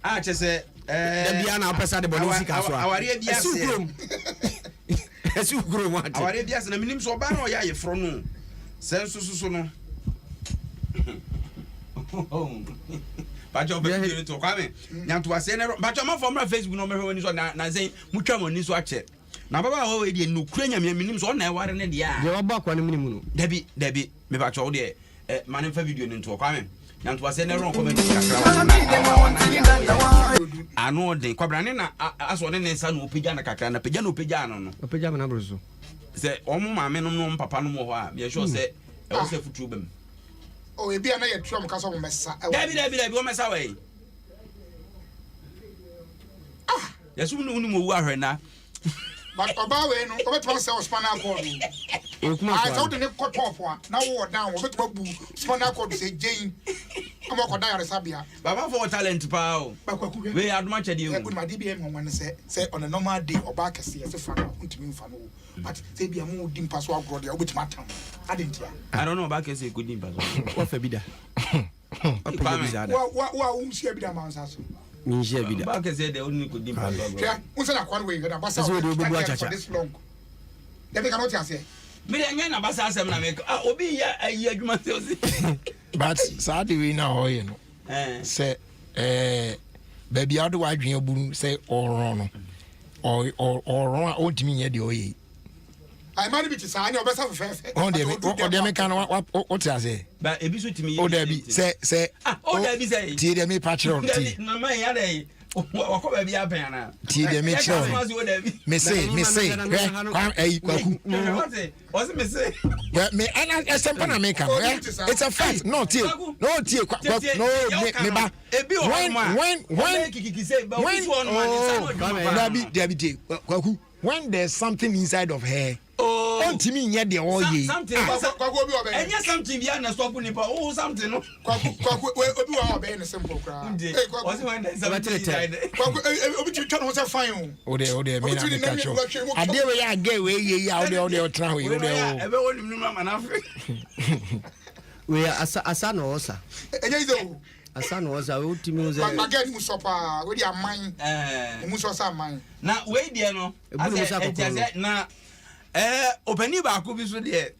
a che say da bia na opesa de boni sika so aware bia se Esu gro mo ate. Aware bia se na minim so ba na oya ye fro no. Senso so no. Bacho be video to kwame. Nyanto ase na bacho ma from Facebook no me hwe ni so na zen mutwa mo ni so ache. Na baba ho we die no kura nyame minim so na e ware ne dia. De oba kwa ne minim no. Dabi me bacho de manem fa video ni to kwame. Nyanto ase na ron comment kakra. Ano de kwabrane na aso ne nsa no opegya na kakra na pegya no opegya no no. Opegya me na broso. Se omo maame no papa no mo ho a me sure se e wo se futu bem. Oh, ebi ana ye trom ka so mo mesa. Dabi wo mesa we. Yesu no mo wu ahwe na. But oba we no, oba twa se spinal cord. I thought the cut off one. Now we down, we bu spinal cord say Jane. I'm going to die Sabia. Baba for talent pao. We had much of you. With my DBM when say on a normal day or back as a fan to me fan. But they be a more dim pass walk brother which matter. I didn't hear. I don't know back as a good dim pass. What for bida? What see a bit of man's Ninja bida. Back as the only good dim pass. Yeah, what's that one way? That's what we do for this long. They cannot say. Me dey na basa asem na make obi ya ayi adwuma se osi. But Saturday we now you know. Say baby ado wa adwen aburu say oron no. Oron a ontimi ye de oyi. I man be say anya obesa fefe. On dey me kan what say. Ba ebi so timi ye. O dey bi say o dey bi say. Ti dey me patron ti. Na man ya dey. Wako baby apen na. Ti dey me chon. Me say kwaku. What's me say? Well, me sempa na make am. It's a fact. No tie. No me ba. When there's something inside of her. Ontimi nye de oye. Something bi na stop nipa. Oh something no. Kwaku obi wa obe na simple kra. What's when there's something inside. Kwaku obi twa no say fine o. O de me na catch you. Ade we ya get we ye ya o de tran we o de o. Ebe wonim nu mama na afi. We asa no osa. Enye izo. Asa no osa we utimi uze. Ba get mu sopa we di aman. Mu so sa aman. Na we die no. Na opani ba ko bi so de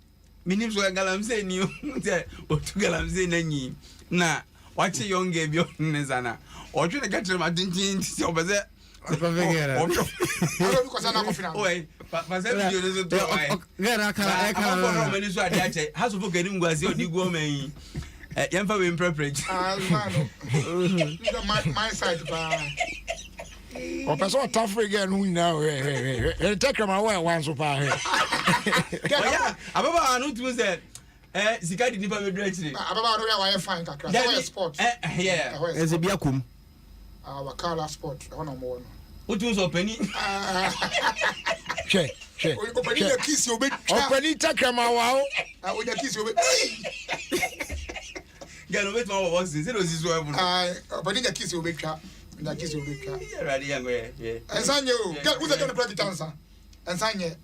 minim so galamse ni o te o tu galamse na nyi na wache yonge bi on ne sana o twe ne gatre ma tintin ti o beze o pa vegera o ko sana ko final oi pa se video ne so to ai gara kala ko mani so ade ache ha so fo gani ngwazi odi go man yemfa we preparate my side pa o person tough again who now take my way once pa he ababa anu tu say sika di nipa bedru achire ababa no ya fine kakra so sport yeah eze bia kum wakala sport hono mo no utu so pani che opani na kiss obe opani takama wa o na kiss obe gano bet ma wo se no si so ebu opani na kiss obe twa na kiss obe twa ready yango ensanye o get who's going to play the answer ensanye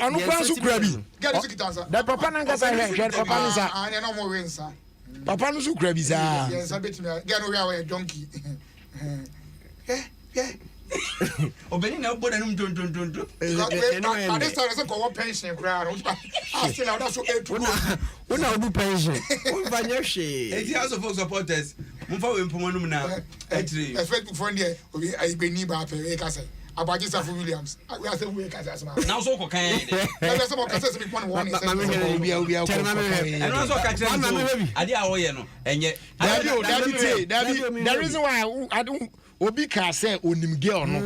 onu kwa su kura bi get the answer da papa na ngasa he papa no sa anya no mo wensa papa no su kura bi sa yes abetimi get no we are donkey obeni na oboda num tontontonto I this time say go pension kra I still now that's so una obu pension unfanye hwe eti house of supporters mumfa we mpomo num na etri Facebook friend there obi ayigbeni ba pe e ka say Abaji Safu Williams we are say we ka say asma now so ko kan na say mo ka say me pon one say obi eno so ka kire so ade a wo ye no enye the reason why I don't obi ka say onim girl no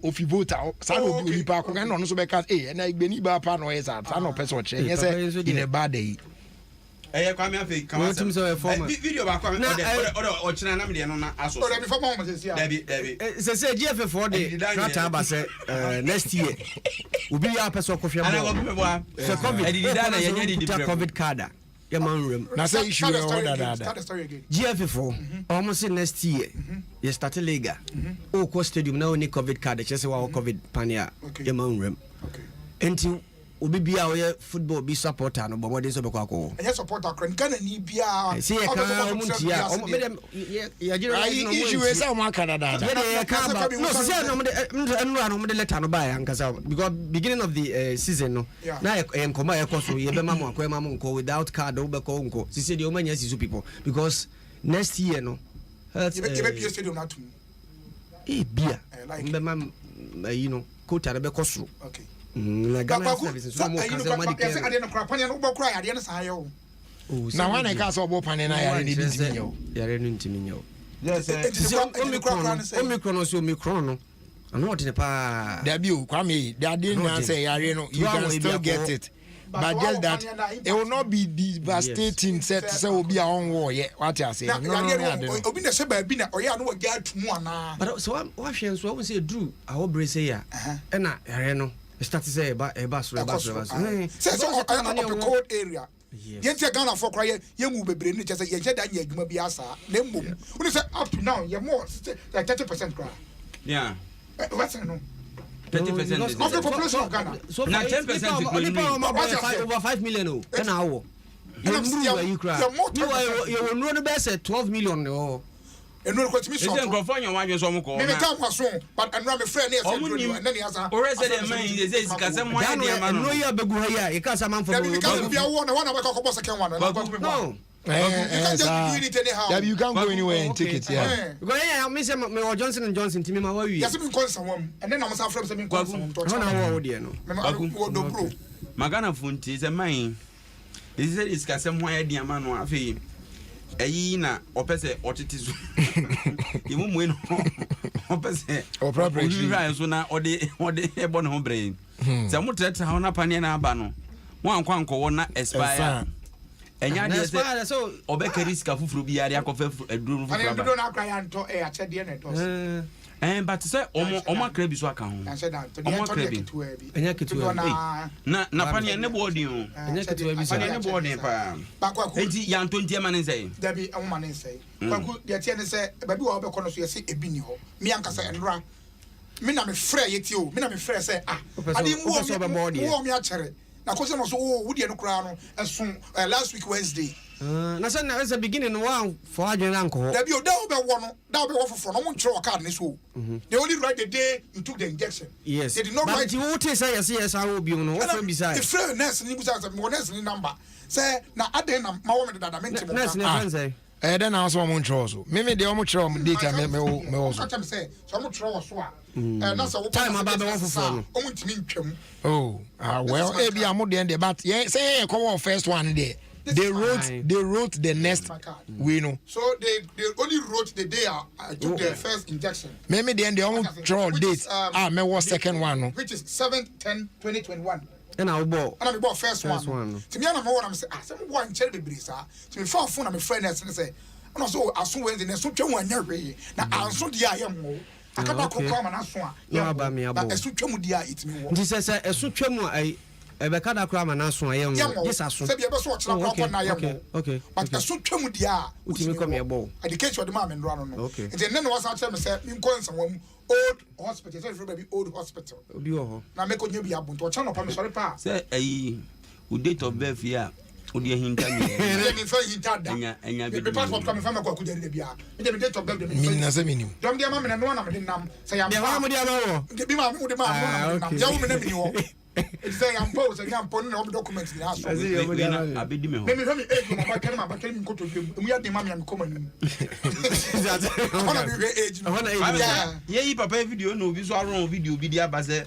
ofi voter sa no obi onipa ko kan no so be ka na igbeni ba pa no yes sa no person che yes in a bad day kwa me afi kama video ba kwa me o china na me de no na aso o de before mo say Dabi say GF4 de trata ba say next year obi ya person ko hwe mo so covid edida na yenye di covid card ya man rem na say issue e order GF4 almost next year you start legal o ko stadium na only covid card che say wa covid pania ya man rem enti obi bia o football be supporter no but what is obekwa ko enye supporter kran Ghana ni bia see ka omuntia o me dem ya jira issue is how man Canada no say no me letter no buy ankasa because beginning of the season no na koma e koso ye be mamu akwa mamu nko without card obeko nko see the omanya sisu people because next year no you be stadium na tum bia be mam you know quota be koso okay na Ghana services so mo kaza ma yes ade no kra pan no bo kra ade no sa yo na wana ka so bo pan na yare ni ntimi nyo yare ni ntimi nyo yes omicron no so omicron no ano what ne pa da bi o kwame da ade na say yare no you can still get it but just that it will not be devastating set say obi a on war ye what you say no obi na se ba bi na oya no wagya atumu ana but so what hwen so we say drew awo bre say ya e na yare no start to say eba so cold area yente Ghana for cry ye mu bebre ni chese ye da nya adwuma bi asa na mmom uni say up to now ye more like 30% cry what's no 30% of the population of Ghana so now 10% over 5 million o na awo you cry you know the best 12 million o eno ko timi so ese nkrofo nya wadwe so mo ko me ta kwaso but anura me friend e say do and then he asa o rese dem man is say sikase mo ya dem man no ya begu ha ya e ka sa man for no bia wo na wana ka ko boss second one no you can't go anywhere and take it because me say me Johnson & Johnson timi ma wa wi yes me kon sam and then I'm say from say me kon sam to na wo de no do bro magana funti is a man is say sikase mo ya dem man no afi eyi na opese otitizu imumu eno opese oproprietary so na ode ebo ne ho brain se mo treta ho na pane na aba no mo ankwanko wo na expire enya de se obeka risk afufuru bi yare akofa aduru fufuru aba ane do na akra ya nto e achede ne dos but say omo akra bi so aka ho omo akra bi enya ketu na pane ne body o enya ketu bi so pane ne body pa enti ya nto ntia mane say da bi amu mane say kwaku de tie ne say ba bi wo obeko no so yesi ebi ni ho mi anka say enra mi na me frɛ yeti o mi na me frɛ say ade wo mi a chere na ko se no so wo de no kra no esun last week Wednesday na say na as a beginning one for adwen anko da bi o da wo be wo no da wo be wo foforo no mo nkyere card ne so they only write the day you took the injection yes they did not write you would say yes I will be no what from beside the friend nurse ni busa say mo nurse ni number say na aden na ma wo me da me ntimo nurse ni friend say then I also want to me de omo kire omo data me also I say so omo kire wo so a na say wo time about wo foforo no omo ntimi ntwam well e bia mo de but say come first one there they wrote the next we know so they only wrote the day I took the first injection me the omo draw date me was second one no which is 7/10/2021 and I bought first one to me na me want am say say me one cherry bebre sa to me phone na me friend na say no so aso Wednesday na so twam anya hwe na anso dia ya mo akata kokko ma na so a ya ba me abo eso twam dia itimi wo nti say eso twam ai ebe kada kra ma na so ayem this aso say be so chira kwa na ayem okay but eso twam dia utimi come here bo education de ma me ndro no nti ne no wasa tell me say me kon wam old hospital say baby old hospital obi ho na me ko nya bi abunto o cha no pa me sorry pa say ayi u date of birth ya odi hinta mi me fa hinta da enya bi passport come fa me ko akudari de bia me date of birth de me na say minim dom dia ma me no na me de nam say ya ma dia ma wo bi ma me de ma no ya wo me na me ni wo say am pose say am pon na documents ni aso abedi me ho me fa me age ma ba kan mi nkoto dwem mu ya de ma me am koma ni ona bi age no ona ye papa video no bi so aron video bi dia ba say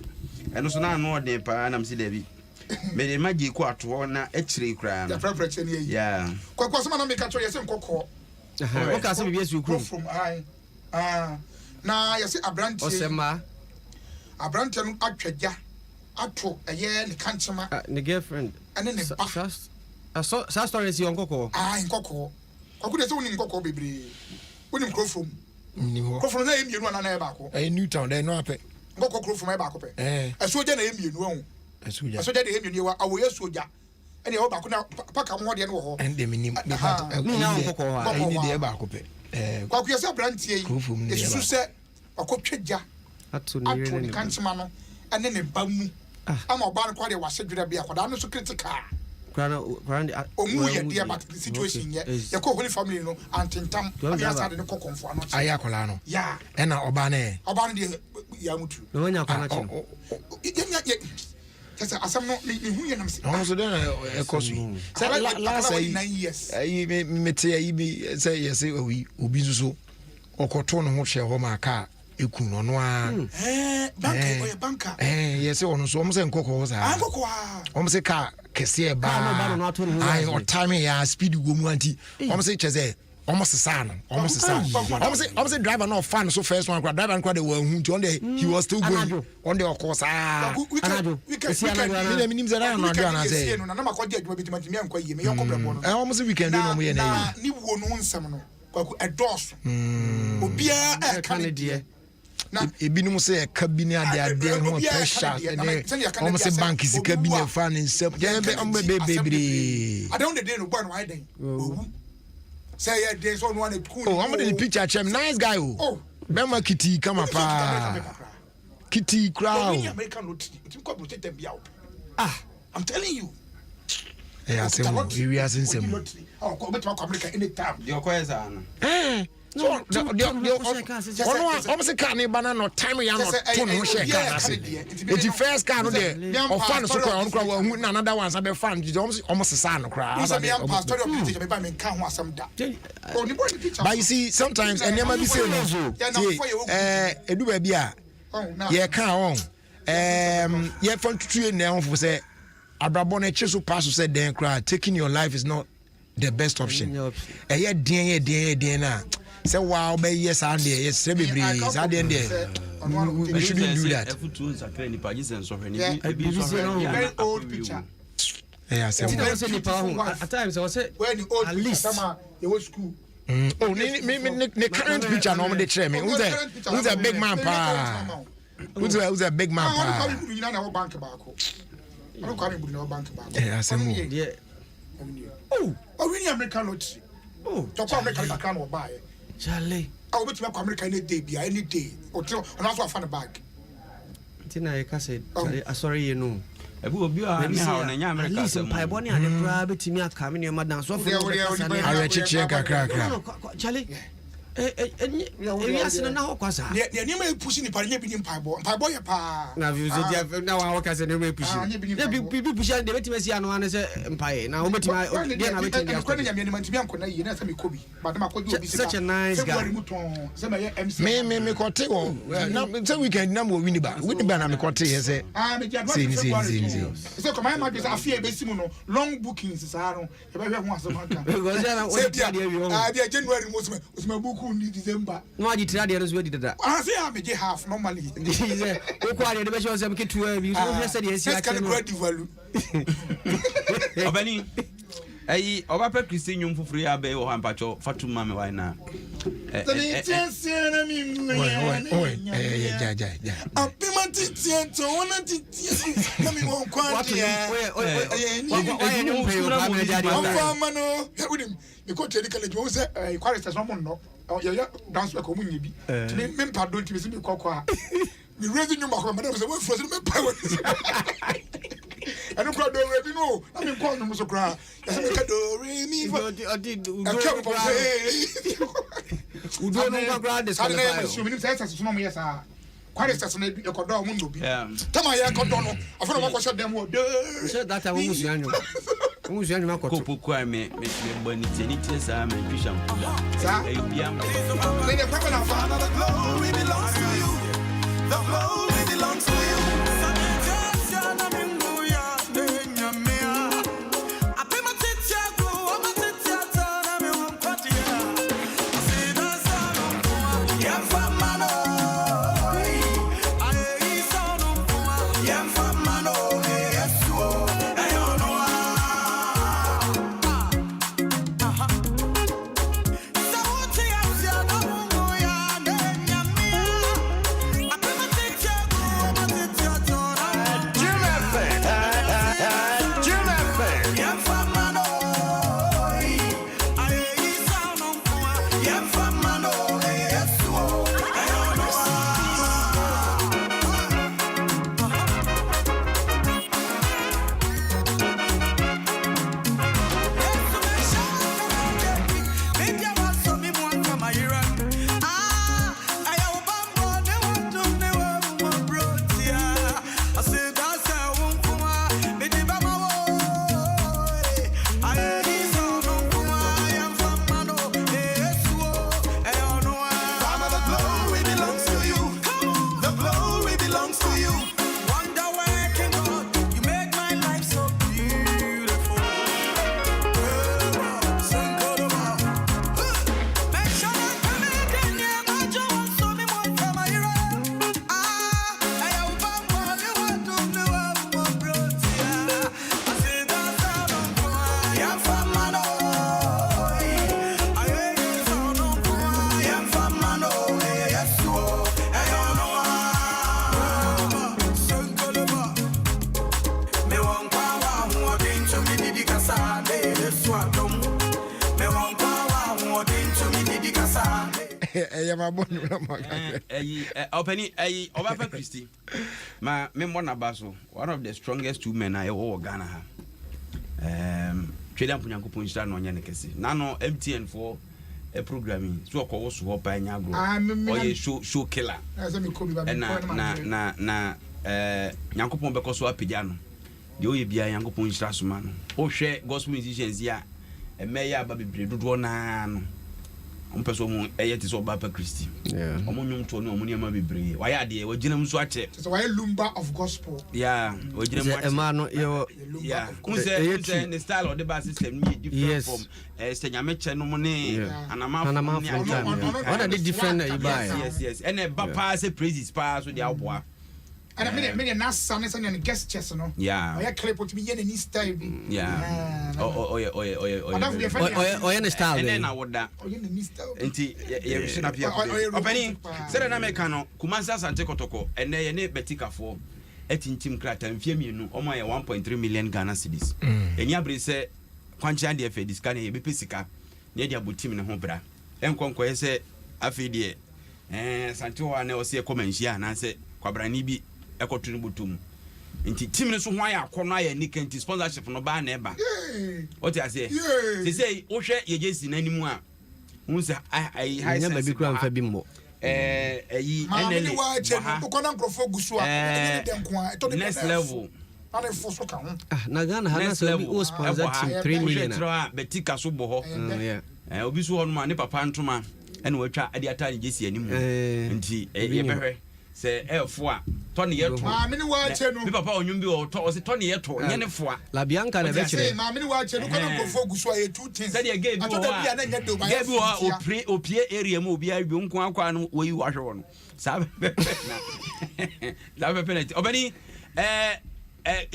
eno so na no de pa na me se David me de magi ko ato na ekire kra na the preparation here yeah kwa sama na me ka cho yese nkokọ o ka se bi esu kru from I na yese abrantie osema abrantie no atwaja ato eye ne kanchema ne girlfriend ane ne ba so story si nkokọ nkokọ kwaku de se woni nkokọ bebre woni mkro from from na emienu ana na e ba ko new town there no ape nkokọ kro from e ba ko pe eso je na emienu ho eso je de emienu wa awoye soja ene o ba ko na paka mo de no ho ende minim ni na nkokọ ha ni de e ba ko pe kwaku yese abrantie yi esu se akotwaja ato ni kanchema no ane ne ba mu ama oban kwa de wase dwere bia kwa da no so critical omu ye dia but the situation ye ko holy family no antentam ya sade ne kokonfo ano aya kola no ya ena oban de ya mutu no nya kwa na chi Kasa asam no ni hu ye nam se no so den ekosu say last 9 years ayi mete ayi bi say yes obi nso okoto no ho hye ho ma ka ekun no no a banka yes ono so omse nkoko za nkoko omse ka kese ba ai o time ya speed go mu anti omse cheze almost sa almost driver no fan so first one driver no dey wan hu on he was still going on the course we can minim za na no na say no na makodi adwuma bi timantimi ankwa yie me yoko brabo no almost weekend no mo ye na ni wo no nsam no kwaku edos obia e kanedie na ebinum say ka bi ni ade ho pressure ne almost bank sika bi ne fan nsam je be bebre I don't dey no boy no why den say yeah there's one cool oh I'm the picture chem nice guy oh bema kiti kama pa kiti crowd American no team ko protect them bia I'm telling you I say we are sincere oh ko beto ko America anytime the okweza no so almost can ni banana time ya no to no share car say it first car no there of fan so on kra hu na another one sabe fan almost sa no kra but you see sometimes and never be say no edu ba bia ye kan on ye fan tutu na on for say abrabo na chi so pass say den kra taking your life is not the best option ye den na say wow be yes and yes bebre that den there we shouldn't do that very old picture say at times I say when the old at least they was school oh the current picture no dey tell me who's a big man pa who's a big man pa you know bank back I don't come in bank back I say mo oh we need American lottery to come American account or buy Charlie I will be to America any day or also find a bag Tina I said sorry you know ebu obi a me ha na nya America listen pai boni ade kra betimi aka me ne madan so for are chiche kakra Charlie we asina na ho kwasa ne me push ni pa nya bi ni pai boy pa na view ze na wa waka se ne me push ne bi push ande betimi sia no ane se pai na wo betimi de na betimi dia ko ne nya me ntimi ankona yi na se me kobi but ma ko obi such a nice guy me kote wo na se weekend na mo wini ba na me kote ye se me dia do se ko my ma just afia be simu no long bookings sa no e be hwe ho asomaka because na wo dia dia January mo so book in December. No, I did try the others. Where did that? I say I'm a half normally. Okay, the best I'm getting 12. You said yes, I can credit value. Obani, I over Christine Yum for free abe or Hampacho, Fatuma, why now? Because technically you say quite as someone no you dance like omunye bi to me pardon to me see kokwa me raising you my madam say we frozen me power I don't do re no I mean call no so cry you say do re mi for we don't know grad this kind of you mean say so no yes ah quite as no e ko do mu no bi tama ya ko do no afọ no ko shot dem wo say that I almost yanyo Who's your name? Copo Quay me bonity, sa me pusham. The glory belongs to you. The glory belongs to you. Openi Obapa Christie. My Memona Basso, one of the strongest two men I owe Ghana. Trade up Punyaku Punshan on Yanakesi. Nano MTN for a programming. So I was hope I Yago. Show killer. Na Yankopon because of Piano. The Oyebia Yankopon Strasman. Oh, share gospel musicians here. A mayor baby do na. Person ayet is Obapa Christie. Yeah. Omonium to no money be brave. Why are they? We jinam swatch. So why lumba of gospel? Yeah. We jinam yeah. Who's the style of the bus system different from Senyame no money and a man from what are the different you buy? Yes. And a papa say praises pass with the outboard. And a minute, not son and guest chest, no? Yeah. I clip to be any style. Yeah. Oh, style. And then I would that. You should have here. Opening, said an Americano, Kumasa Sante Kotoko, and they need Betika for eating Tim Cratter and Fiamino, or my 1.3 million Ghana cedis. And Yabri said, Quanchan de Fe, this can be Pisica, near the Butim and Hobra. And Conquest said, Affidie, and Santo, I never see a comment here, and I said, Quabranibi. Ekotunubutum nti team no so hwan ya kono ya nikanti sponsorship no ba na eba what I say say wo hwe ye jesi nanimu a hu say ai high sense baby kura mfa bimbo ayi enele wa che no ko na nkrofo gusu a next level ana fo so ka ho na Ghana hana so bi o sponsor team 3 million betika so bo ho obi so ho no ma ne papa ntoma ene watwa ade atani jesi animu nti ye behwe say F4 Tony Yeto. Mammy watch no. Papa Onyumbi or Tony Yeto, Yenefua. La Bianca never say, Mammy watch no can focus why 2 things. Said you gave you a pre area mobile Bunquan where you are on. Sabe penalty. Obani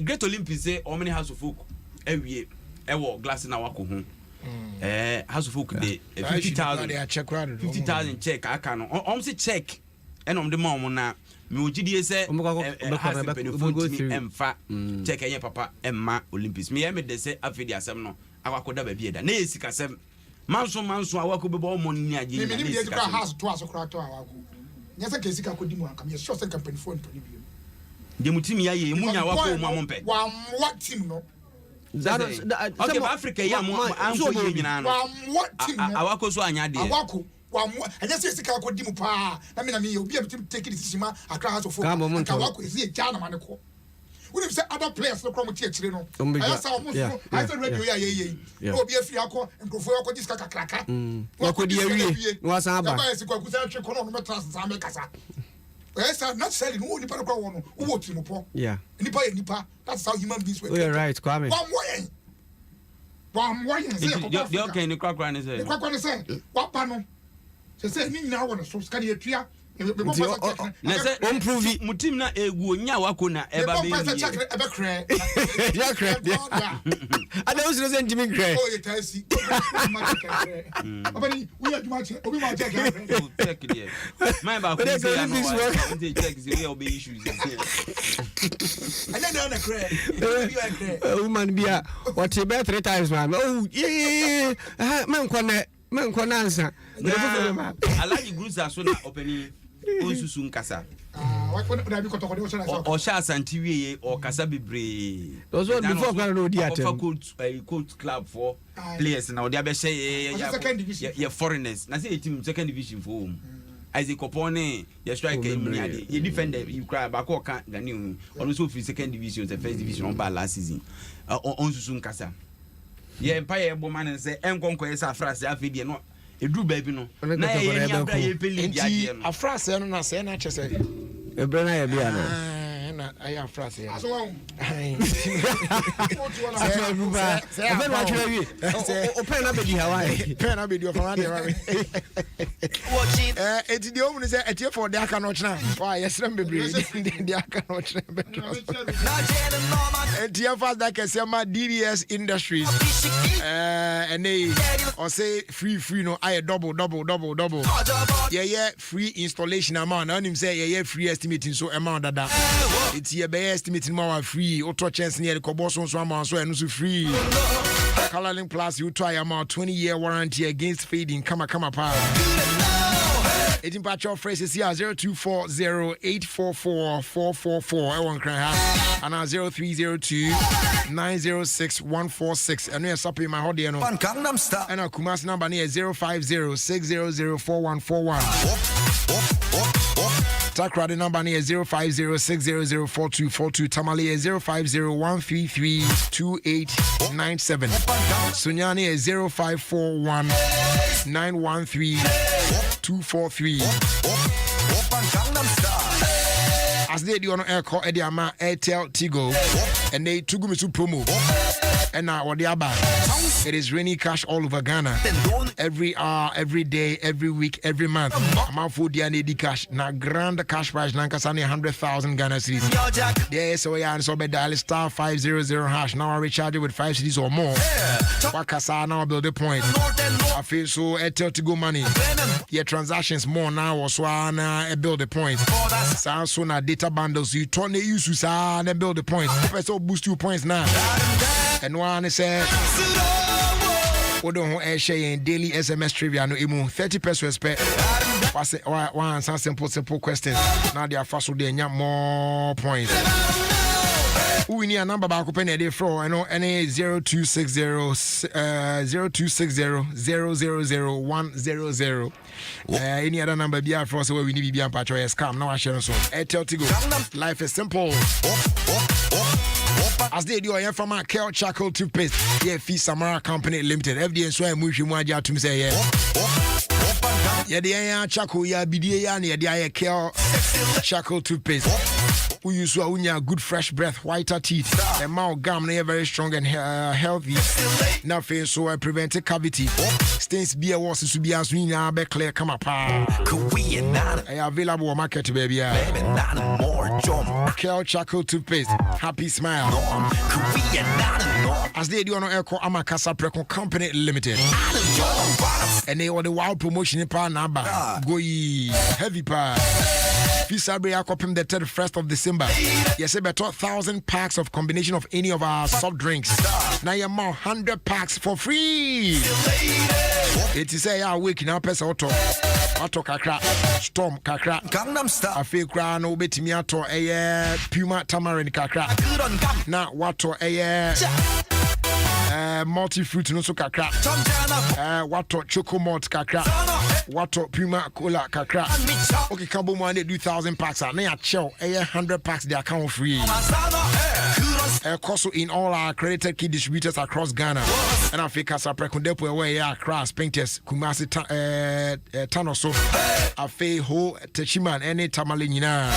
Great Olympics say how many house of folk every year glass in our home. House of folk day 50,000 check I can almost check and the mom na me ogidie say go through emfa check eye papa emma Olympics me me de say afedi asem no akwakoda ba bi eda na esika sem manso awako be bo mo ni age ni me dey house to asokra to awako nyasa ke esika kodi mu aka me sure say company phone to ni bi de mutimi ya ye munya awako mo amompe wa what team no okay Africa ya mo anko ye nyina no what team awako so anya de awako and just say ka kodi mu pa na me obi am take decision ma akra house of folk ka wako ezi e jana ma ne ko we say other players no come tie chire no I say almost I say radio ya ye obi afiri akọ nkrofo akọ diska kakraka wako di awie no asan aba ba esi kwa kusa twe kono no metras sa me kasa say not selling no nipa kwa wono wo timu po yeah nipa that's how human beings work. You're right Kwame one way say the okay ni kwakwa ni say wapa no say ni nyina wona so ska de atua na say improve mutim na egu onya wako na eba be ni ebe kre ya kre ada o sino say ntimi kre oh ye taisi obani we are too obi ma check check there my ba ko say ya no check say we obi issues and then na kre woman bia what be 3 times man oh yeah man kwana ansa alaji gruza so na opening onsusu nkasa o sha asanti wiye o kasa bebre those one before plan no di atem coach club for players na o dia be share ye foreigners na say team second division for home Isaac Opone ye striker imuni ye defender you cry back o kan Ghanaian on so free second division the first division on ba last season onsusu nkasa ye empire bo man say enkonko ye sa France afidie no edu baby no na ye nya bra ye peli dia die no afrase no na say na chese ebra na ye bia no na ayi afrase ya aso won open wa twa wi open na be di Hawaii pen na be di of around there eti di omu say etie for the aka no chna wa yesrem bebre di aka no chna betre etie fast that kese ma DDS Industries ene or say free no I double yeah free installation amount na him say yeah free estimating so amount that it's here be estimating more free auto chance near the kobo so amount so and so free coloring plus you try amount 20-year warranty against fading kama power Etin patch of phrases here 0240844444 I want cry and 0302906146 and we are supping my hot no and our Kumas number near 0506004141 Takra the number near 0506004242 Tamale is 0501332897 Sunyani is 0541913243 as they do on air call Ediama Airtel Tigo and they took me to promo and now what they are back. It is rainy cash all over Ghana. Every hour, every day, every week, every month. I'm out for the cash. Now grand cash price Nankasani 100,000 Ghana cedis. Yes, so yeah, and so be dial star 500 hash. Now I recharge it with 5 cedis or more. Wakasa now build the point. I feel so Airtel to go money. Yeah, transactions more now or so I build the point. Sounds so now data bundles you turn the use to and build the point. So boost 2 points now. And one is we don't share in daily SMS trivia no emu 30 pesos per one simple questions. Now they are fast with them more points. We need a number back open a day for I know any 0260-000-100. Any other number be for us where we need to be on patch or scam. Now I share so Airtel Tigo. Life is simple. As they do, I am from a Kel Charcoal Toothpaste. Yeah, Fee Samara Company Limited. FD and Sway Mushi Mwaja to say, yeah. Yeah, the air charcoal, yeah, BDA, yeah, the air Kel Charcoal Toothpaste. We use good fresh breath, whiter teeth, and mouth gum, they are very strong and healthy. Nothing so I prevent cavity. Stains beer was to be as we now be clear come up. I available market, baby. Kel Charcoal Toothpaste, happy smile. As they do on Echo Amakasa Preco Company Limited. And they were the wild promotion in Panaba. Go heavy pa. Fisabre Akopim the 31st of December. Yes, about 1,000 packs of combination of any of our soft drinks. Now you're more 100 packs for free. It is a week now, Pesa Auto Kakra, Storm Kakra, Gangnam Style. I feel cry no bit me ato a Puma Tamarind Kakra. Now what to a multi fruit no so kakra. What to choco malt kakra. What to Puma Cola kakra. Okay, Cabo money do 1,000 packs. Now you chill 100 packs they account free. Also in all our accredited key distributors across Ghana. And I think as a precondepo where you are cross painters Kumasi Tanoso. I feel ho Techiman any Tamalina.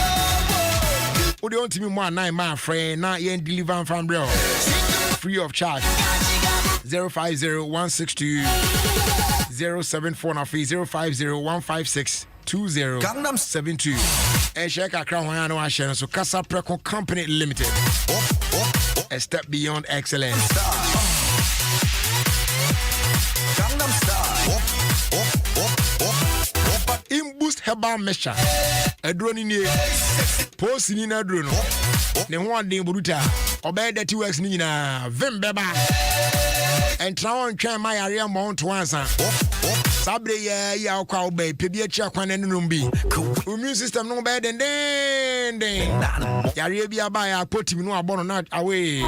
What do you want to me more 9 my friend? Now you deliver from bro. Free of charge. 050-162-074 na free 050-156-2072 and check a crown I know I share so Casa Preco Company Limited. A step beyond excellence. In boost herbal measure. A drone in here. Post in a drone. Ne one day Buruta. Obey the 2 weeks Nina. Vimbeba. And try on try my area mount once. Sabre ya kwa obey. Pebia chakwan and numbi. Immune system no bad and then. Yarabia by a put him no abono not away.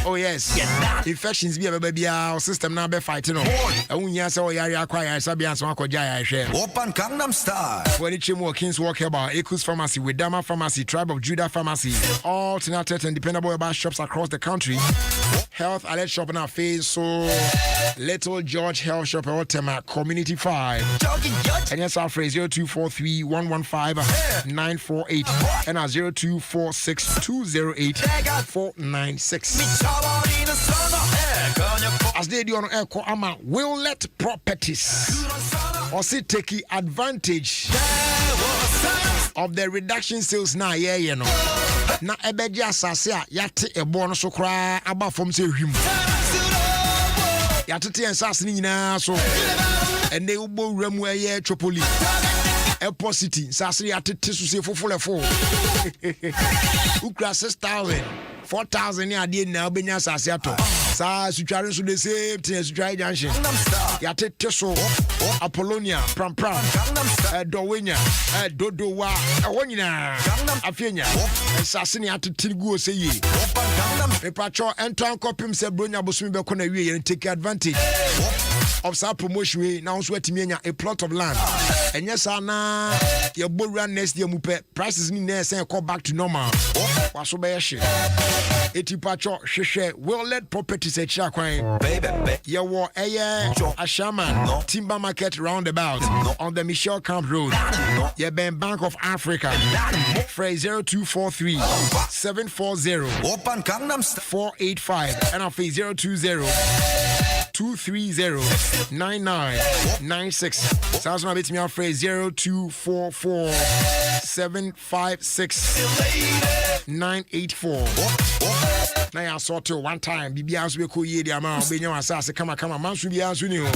Oh yes. Infections be a baby our system now be fighting on. And yes, oh ya acquire Sabians Wako Jaya share. Open Gangnam Style. When it's more Kings walk about Ekus Pharmacy with Dama Pharmacy, Tribe of Judah Pharmacy, all alternative and dependable about shops across the country. Health alert shop in our face, so Little George Health Shop Ultima Community 5. And yes, our phrase 0243-115-948 and our 0246-208-496. As they do on Echo Ama, will let properties or see taking advantage of the reduction sales now, yeah, you know. Na ebeji asase a yate ebo no so kra aba fom se hwim yatete ensase ni nyina so ene ubo wramu eye Tripoli Airport City sase yatete so se fofulefo ukra 6,000 4,000 ni ade na obenya asase ato Sa Sutware so the same thing Sutware Junction. Yatete so Apollonia, Pram, Dowenya, Dodowa, Awonyina, Afienya, Sasini Atitigu say ye. Patrol and Town Copim said Brunya Bosumi Bekona and take advantage of some promotion. Now sweating a plot of land. And yes, Anna, your bull run next year, Mupe, prices in there say call back to normal. What's so bad shit? 80 Patrol, Shisha, well led properties at Shakwain. Baby, you were a shaman, Timber Market roundabout on the Michelle Camp Road. Yeah, Bank of Africa. Phrase 0243 740 485 and I'll face 020 230 9996. Sounds like it's me on phrase 0244 756 984. Now I saw to one time, BBS we could ye the amount, being your assassin, come on, man should be as you know.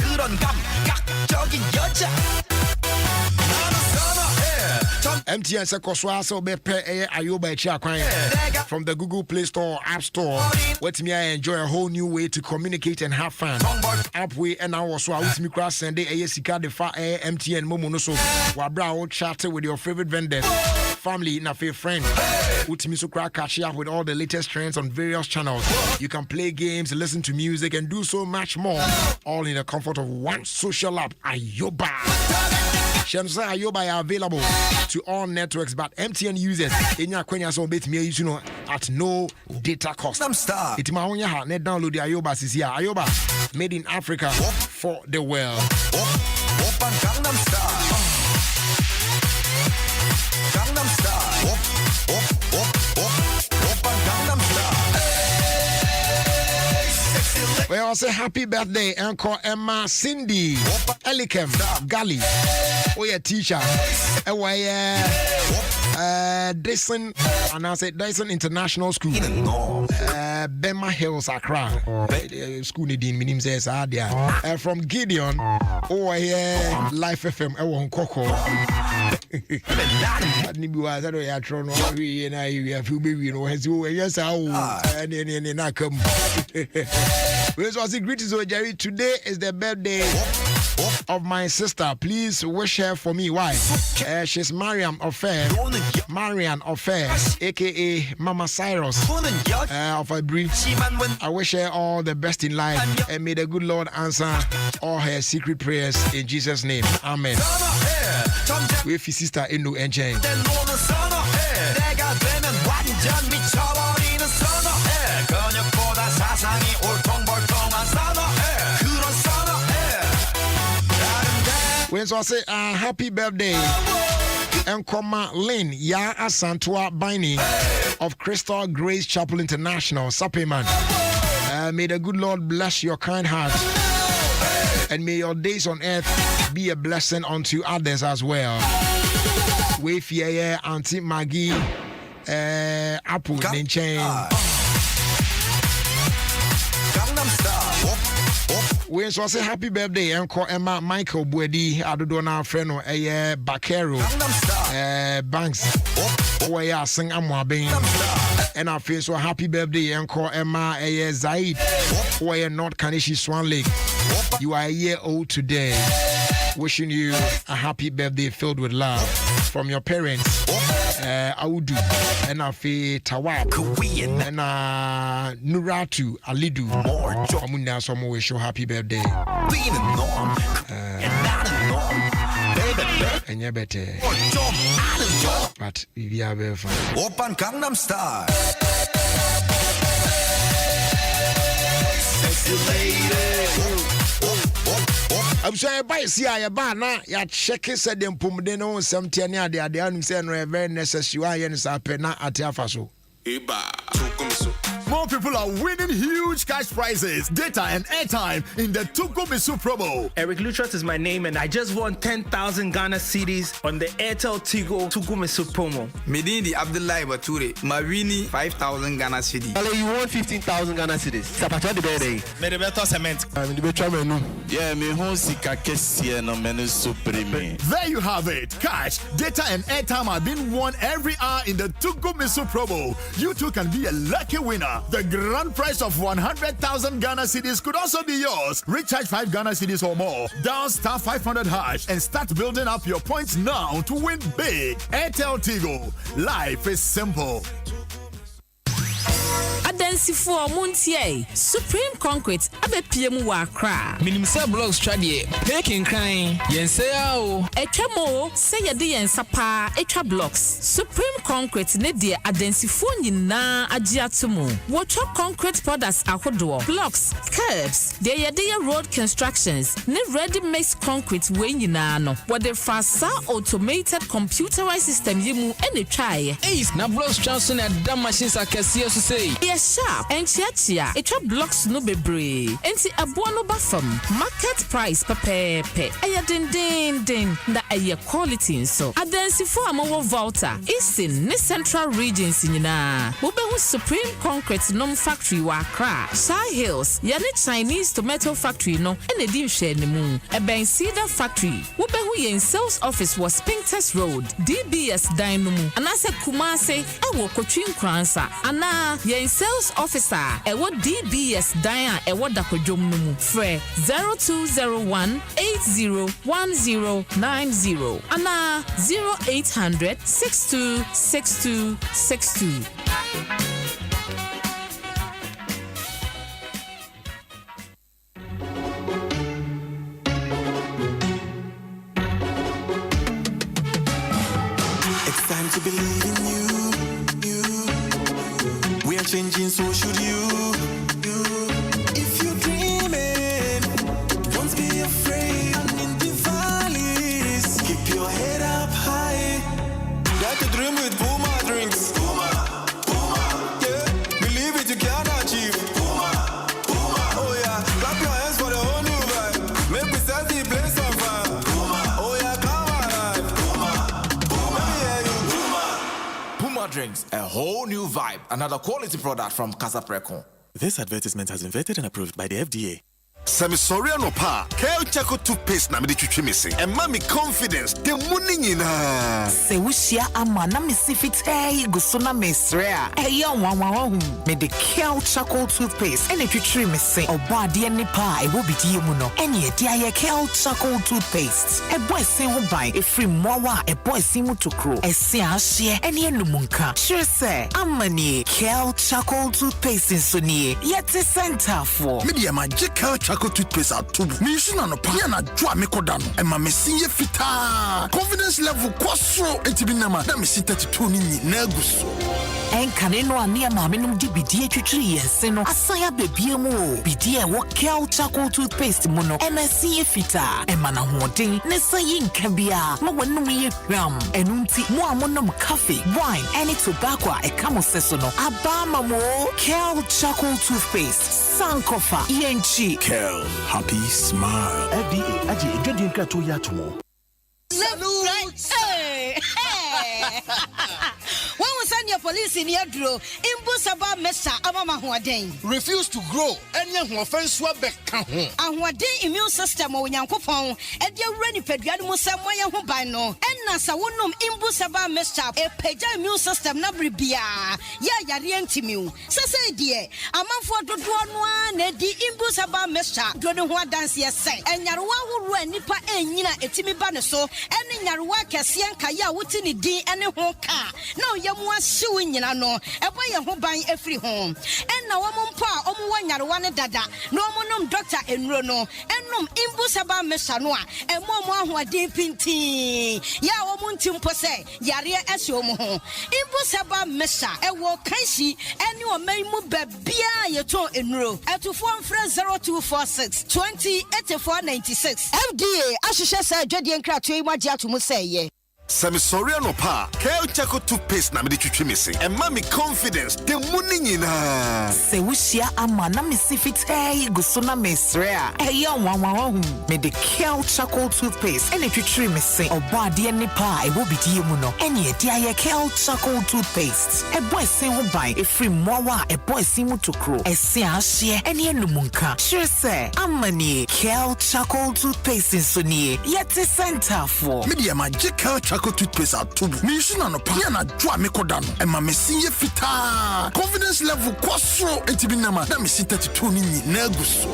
MTN Sekoswa so be pay Ayoba Chiakwan from the Google Play Store, App Store. Let me enjoy a whole new way to communicate and have fun. App way and I was with me cross send the ASICA the far MTN Momo so wabra chat with your favorite vendors, family, and a favorite friend. With me so catch up with all the latest trends on various channels. You can play games, listen to music, and do so much more, all in the comfort of one social app, Ayoba. Shamsa Ayoba are available to all networks, but MTN users in your Kenya so bit me you know at no data cost. It's my own ya net download the Ayoba is here. Ayoba made in Africa for the world. Gangnam Style. Gangnam Style. Well, I say happy birthday, Uncle Emma Cindy Elikem Gali. Oh, yeah, teacher. Dyson, and I said Dyson International School. Bema Hills, Accra. School Nidin, my name says Adia. From Gideon. Oh, yeah, Life FM. I want Coco. Yes, I come. Greetings, Jerry. Today is the birthday of my sister. Please wish her for me. Why? She's Mariam Affair, aka Mama Cyrus of a brief. I wish her all the best in life and may the good Lord answer all her secret prayers in Jesus' name. Amen. With his sister Inu Enjay. When so I say happy birthday and Lynn Ya Asantua Bini of Crystal Grace Chapel International, Sapeman. May the good Lord bless your kind heart and may your days on earth be a blessing unto others as well. With your Auntie Maggie Apple Ninchain. We so say happy birthday Uncle Emma Michael Buedi Adodona Freno Bakero Banks Oya sing Amwaben and our face so happy birthday Uncle Emma Zaid Oya North Kanishi Swan Lake. You are a year old today. Wishing you a happy birthday filled with love from your parents. Audu and Afi Tawab and Nuratu Alidu. Amuna Somo wish you happy birthday. And you better. But we are very fine. Open Gangnam Style. Sexy lady. I'm sorry, by CIA Bana, ya check it said them Pumdeno, some Tiania, the Adian, very necessary, and Sapena at Yafaso. More people are winning huge cash prizes, data and airtime in the Tugo Misu promo. Eric Lutras is my name and I just won 10,000 Ghana cedis on the Airtel Tigo Tugo Misu promo. Medindi Abdullahi Bature, Mawini 5,000 Ghana cedis. Ale, you won 15,000 Ghana cedis. Sapata the birthday. Me the better cement. I'm the better menu. Yeah, me hon sika kesi no menu supreme. There you have it. Cash, data and airtime are being won every hour in the Tugo Misu promo. You too can be be a lucky winner. The grand prize of 100,000 Ghana cedis could also be yours. Recharge 5 Ghana cedis or more. Dial star 500 hash and start building up your points now to win big. Airtel Tigo. Life is simple. Adansifoɔ muntie Supreme Concrete abepiem wɔ Accra. Minim sɛ blocks twadie peking kan yense a o. Etwamo sɛ yɛde yensa pa etwa blocks. Supreme Concrete ne de adansifoɔ nyinaa agye atomo. Wɔtwa concrete products ahodoɔ, blocks, curbs, de yɛde road constructions, ne ready mix concrete we nyinaa no. Wɔde fasa automated computerized system yi mu ene twae. Eis na blocks chanso na da machines akɛseɛ so sei. Yes, sharp and chia etwa blocks no bebre. Enti aboa no ba fam. Market price pepepe. Eya den na eya quality nso. Adansifoɔ amawo Volta, Eastern ne Central regions nyinaa. Wobehu Supreme Concrete nom factory wa Accra. Shy Hills, yane Chinese tomato factory no ene di nhwe ne mu. Eben Cedar factory. Wobehu yen sales office was Pinktest Road, DBS dan no mu. Anase Kumase ewo Kotwin Kransa. Ana yen sales officer ewo DBS dan a ewo dakwadwom no mu. Frɛ 0201 801090 ana 0800 626262. It's time to believe in you. We are changing, so should you. If you're dreaming, don't be afraid. And in the valleys, keep your head up high. Dare to dream with Puma drinks. Puma. Yeah, believe it, you can achieve. Puma. Oh yeah, clap your hands for the whole new vibe. Make we set the place on fire. Oh yeah, come alive. Let me hear you. Puma drinks, a whole new vibe. Another quality product from Casa Precon. This advertisement has been vetted and approved by the FDA. Samisoriano pa, Kale Chaco toothpaste na me de twitwi me se. And mommy confidence, the money nyina. Se wushia ama na me sifite guso na mesrea. Eya wanwa me de Kale Chaco toothpaste. Ene twitwi me se. Oba de ni pa e wo bidie mu no. Ene de aye Kale Chaco toothpaste. E boy sen ho ban e free mowa e boy sen mu tokro. E se ahye ene enumunka. Sure say amani Kale Chaco toothpaste so nie. Yet center for. Media magic Kale Chaco toothpaste atubu. Me use na no pa ya na dwa me kodano. E ma me sinye fita. Confidence level kwaso etibi na ma. Na me sin 32 ni nyina guso. Enkane no ane ma me num di bidie twitwiri yense no. Asaya bebie mu o. Bidie wo Kale Chaco toothpaste mu no. E ma sinye fita. E ma na hoden ne sayi nka bia. Ma wonum ye hwam. Enunti mo amonom coffee, wine, any tobacco e kamo seso no. Aba ma mo Kale Chaco toothpaste. Sankofa yenchi. Kale, happy smile. FDA aji edwedi nka to ya to mo. Hey. When we send your police in your draw, Imbusaba Mesa Amama Huaden. Refuse to grow any offense back. And what day immune system or Yankopon, and your ready pediatric Samoya Hubano, and Nasa Wunum Imbusaba Mesa, a peja immune system Nabribia. Ya Yarientimu. Sase dear, a month for the one, the Imbusaba Mesa, Dodon dance yes, and Yarwa who ran Nipa and Nina Etimi Banaso, and in Yarwa Cassian Kaya Wutini D and a home car. No, Yamwa suing Yanano, a boy who buying every home. And now one pa, one Yarwana Dada, no monum doctor and Rono, and num Imbusaba Mesanoa, and Momo who are deep in tea. Ya womuntim pose, Yaria Esomo. Imbusaba Mesa, a walk Kansi, and you are may move Bia Yato in row. At to form friend 0246 20 8496. FDA, Ashisha said, Jedi and Cratui, my dear to Musay. Samisoriano pa, Kale Chaco toothpaste na me de twitwi me se. And mommy confidence, the money nyina. Se wushia ama na me sifite guso na mesrea. Eya wanwa me de Kale Chaco toothpaste. Ene twitwi me se. Oba de ni pa e wo bidie mu no. Ene de aye Kale Chaco toothpaste. E boy sen ho ban e free mowa e boy sen mu tokro. E se ahye ene enumunka. Sure say amani Kale Chaco toothpaste so nie. Yet center for. Media magic Kale Chaco Ako toothpaste atubu. Me issue no pa na dwa me koda no. E ma me sinye fita. Confidence level kwaso entibi nama. Na me sin 32 ni na guso.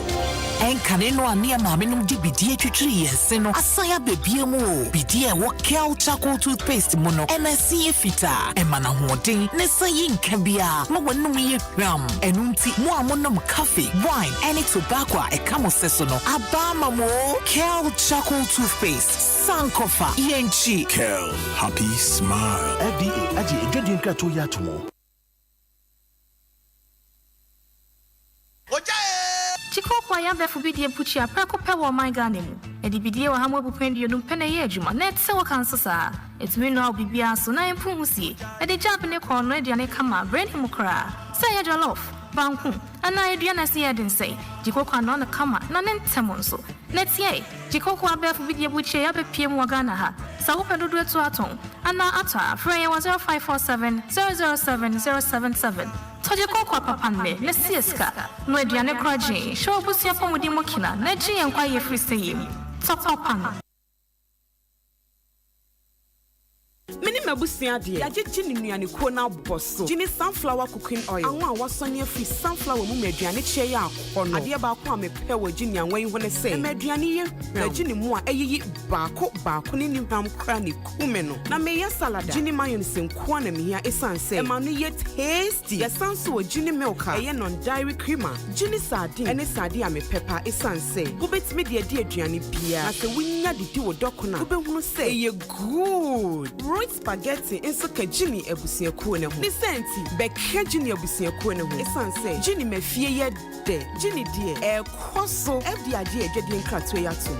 Enkane no ane ma me no di bidie twitwiri yense no. Asaya bebie mu o. Bidie wo Kel charcoal toothpaste mu no. E ma sinye fita. E ma na hoden ne sayi nka bia. Mo wonum ye hwam. Enu nti mo amonom coffee, wine, any tobacco e kamo seso no. Abama mo Kel charcoal toothpaste. Sankofa yenchi. Kel, happy smile. FDA aji ejodi nka to ya tomo. Chiko kwa ya befu bidie puchi aprako pe wo my ganemu. E di bidie wa hamwe bupendi yodum pene ye adwuma. Na etse wo kan sasa. Etumi no bibia so na empu husie. E di jab ne ko no aduane kama brain him kra. Say ya jollof. Banku. Ana aduane se ya den say. Jiko kwa no na kama na ne ntemo nso. Netie. Jiko kwa befu bidie puchi ya bepiem wa Ghana ha. Sa wo pedodo etu aton. Ana ata frey 0547 007 077. Toje kwa papa me na sieska no aduane kraje show busia pomudi mokina na ji enkwa ye free say top papa Mini mabusua de ya jeje ni nuane ko na boso gini sunflower cooking oil anwa wasone free sunflower mu maduane che ya akọ no ade ba ko amepe wa gini anwan yi ho ne say maduane ye na gini mu a eyiyi baako ni ni hwam kra ni kume no na me ya salad gini mayonnaise nko na me hia esanse e ma no ye tasty ya sanso wa gini milk e non dairy creamer gini sardine ene sardine amepepa esanse go betime de aduane bia na se wunya didi wo dokona go behunu say ye good spaghetti inso ka Jimmy ebusiakuo ne ho. Ni senti be ka Jimmy ebusiakuo ne ho. Esanse Jimmy mafie ye de. Jimmy die e koso FD ade adwede nkrato ya to.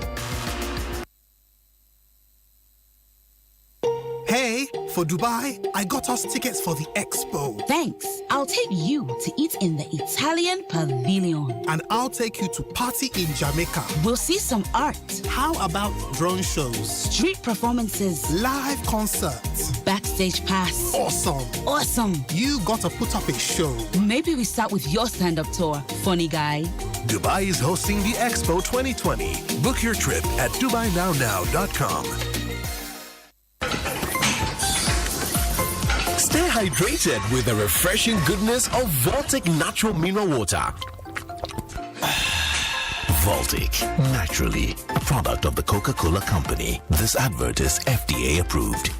Hey, for Dubai, I got us tickets for the expo. Thanks. I'll take you to eat in the Italian pavilion. And I'll take you to party in Jamaica. We'll see some art. How about drone shows? Street performances. Live concerts. Backstage pass. Awesome. You got to put up a show. Maybe we start with your stand-up tour, funny guy. Dubai is hosting the Expo 2020. Book your trip at DubaiNowNow.com. Stay hydrated with the refreshing goodness of Voltic Natural Mineral Water. Voltic, naturally, a product of the Coca-Cola Company. This advert is FDA approved.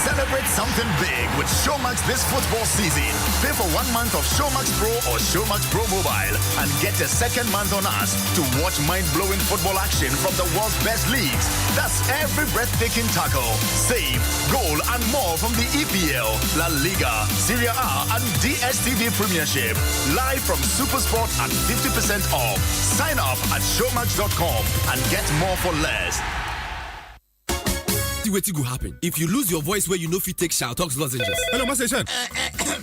Celebrate something big with Showmax this football season. Pay for 1 month of Showmax Pro or Showmax Pro Mobile and get a second month on us to watch mind-blowing football action from the world's best leagues. That's every breathtaking tackle, save, goal, and more from the EPL, La Liga, Serie A, and DStv Premiership. Live from Supersport at 50% off. Sign up at showmax.com and get more for less. What will happen if you lose your voice where you know if you take Shaltox lozenges? Hello, Master Shen.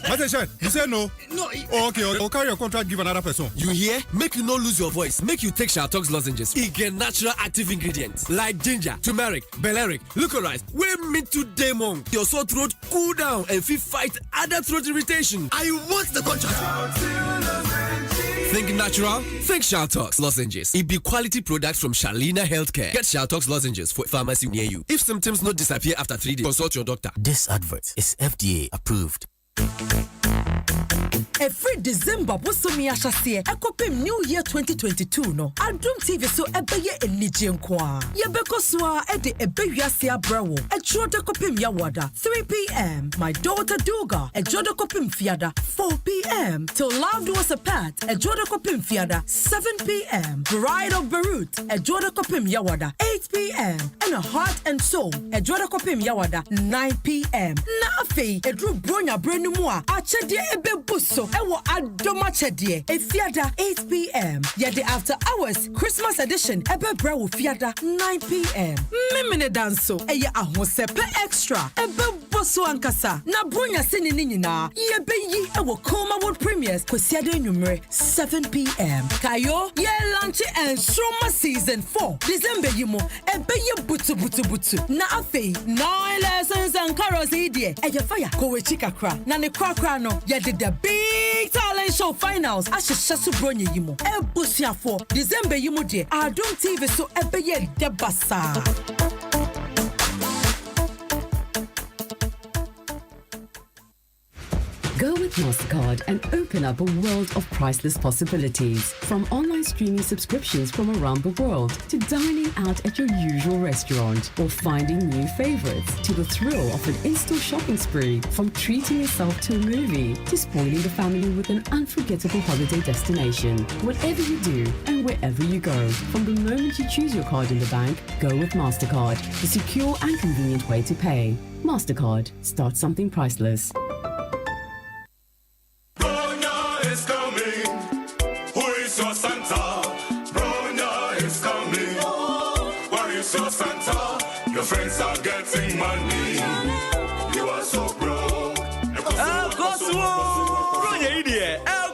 Master Shen, you say no? No. Oh, okay, I'll carry your contract, give another person. You hear? Make you not lose your voice. Make you take Shaltox lozenges. It get natural active ingredients like ginger, turmeric, valeric, licorice. We meet today, mong. Your sore throat cool down and fit fight other throat irritation. I want the contract. Think natural? Think Shaltox lozenges. It be quality products from Shalina Healthcare. Get Shaltox lozenges for pharmacy near you. If symptoms not disappear after 3 days, consult your doctor. This advert is FDA approved. Every December, Bosomi Ashase, Ekopim New Year 2022 no. Adom TV so ebeye enije nkwa. Yebeko swa ede ebeyase abrawo. Ejoda kopim yawada 3 p.m. My daughter Duga, ejoda kopim fiada 4 p.m. Till Loved Was Apart, ejoda kopim fiada 7 p.m. Bride of Beirut, ejoda kopim yawada 8 p.m. And a Heart and Soul, ejoda kopim yawada 9 p.m. Nafi, edru bronya brenumwa, achede ebe buso. Ewo Adom achede, fiada 8 p.m. Yede After Hours, Christmas edition, ebe brewo fiada 9 p.m. Mimene danso, eye ahosepe extra, ebe buso ankasa. Na bronya sini ninyina, yebe yi ewo Comawood Premiers, kwesiade numere 7 p.m. Kayo, ye lunch and Stroma season 4. December yimo, ebe ye butu. Na afe, 9 lessons and carols. finals idea. E ye fire ko we chikakra. Na ne kwakra no ye did the big talent show finals. Ahyehyɛ so bronye yimo. Ebusiafo December yimo de. Adom TV so ebeye de basa. Go with MasterCard and open up a world of priceless possibilities. From online streaming subscriptions from around the world to dining out at your usual restaurant or finding new favorites to the thrill of an in-store shopping spree. From treating yourself to a movie to spoiling the family with an unforgettable holiday destination. Whatever you do and wherever you go, from the moment you choose your card in the bank, go with MasterCard, the secure and convenient way to pay. MasterCard, start something priceless. Friends are getting money. You are so broke. El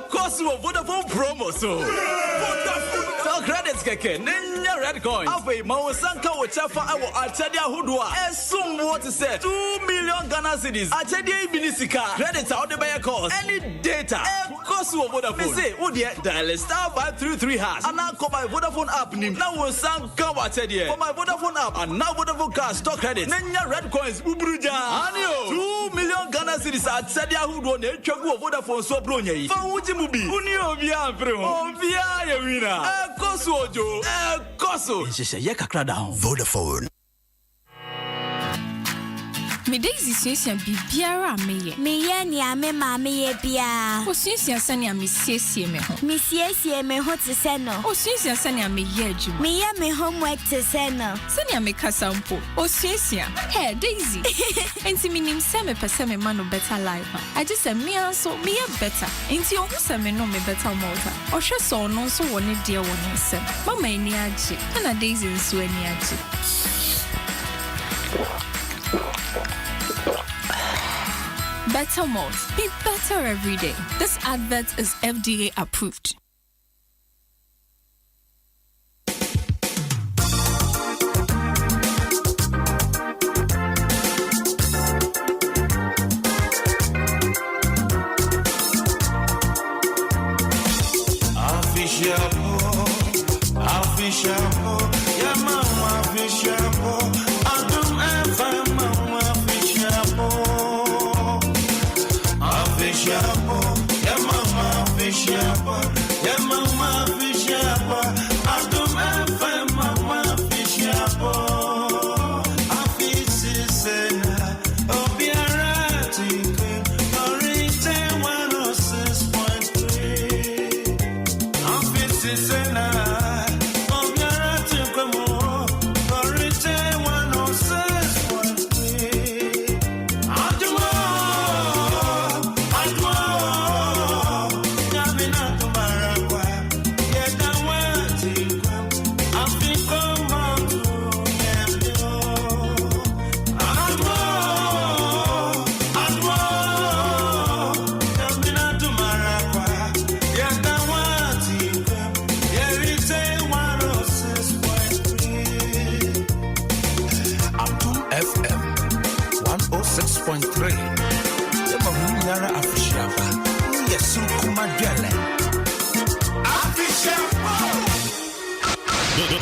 Cosmo, Vodafone promo so. Vodafone credits keke. Nenya red coin. Ave mawasanka wachafa awo achadia hudwa. Esum what to say. 2 million Ghana cedis. Achadia ibinisika. Credits out the buyer cost. Any data. El Cosmo Vodafone. Me say, udie dial *533#. And now call my Vodafone app nim. Now wasanka wachadia. For my Vodafone app and now Vodafone cash stock credits. Nenya red coins. Ubruja. Anio. 2 million Ghana cedis. Achadia hudwa. Ne chagua Vodafone so bronye. For uji mubi. Uni obia bro. Obia ye wina. El Cosmo jo. El Cosmo. Ye kakra down. Vodafone. Me Daisy Susan bibiara meye. Meye ni ame ma meye bia. O Susan sani me siesie me ho. Me siesie me ho te se no. O Susan sani me ye adwuma. Me ye me homework te se no. Sani me kasa mpo. O Susan. Hey Daisy. Enti minim se me pese me ma no better life. I just say me also me ye better. Enti o hu se me no me better malta. O hwe so no so woni de woni se. Mama eni agi. Na Daisy nso eni agi. Better malt. Be better every day. This advert is FDA approved.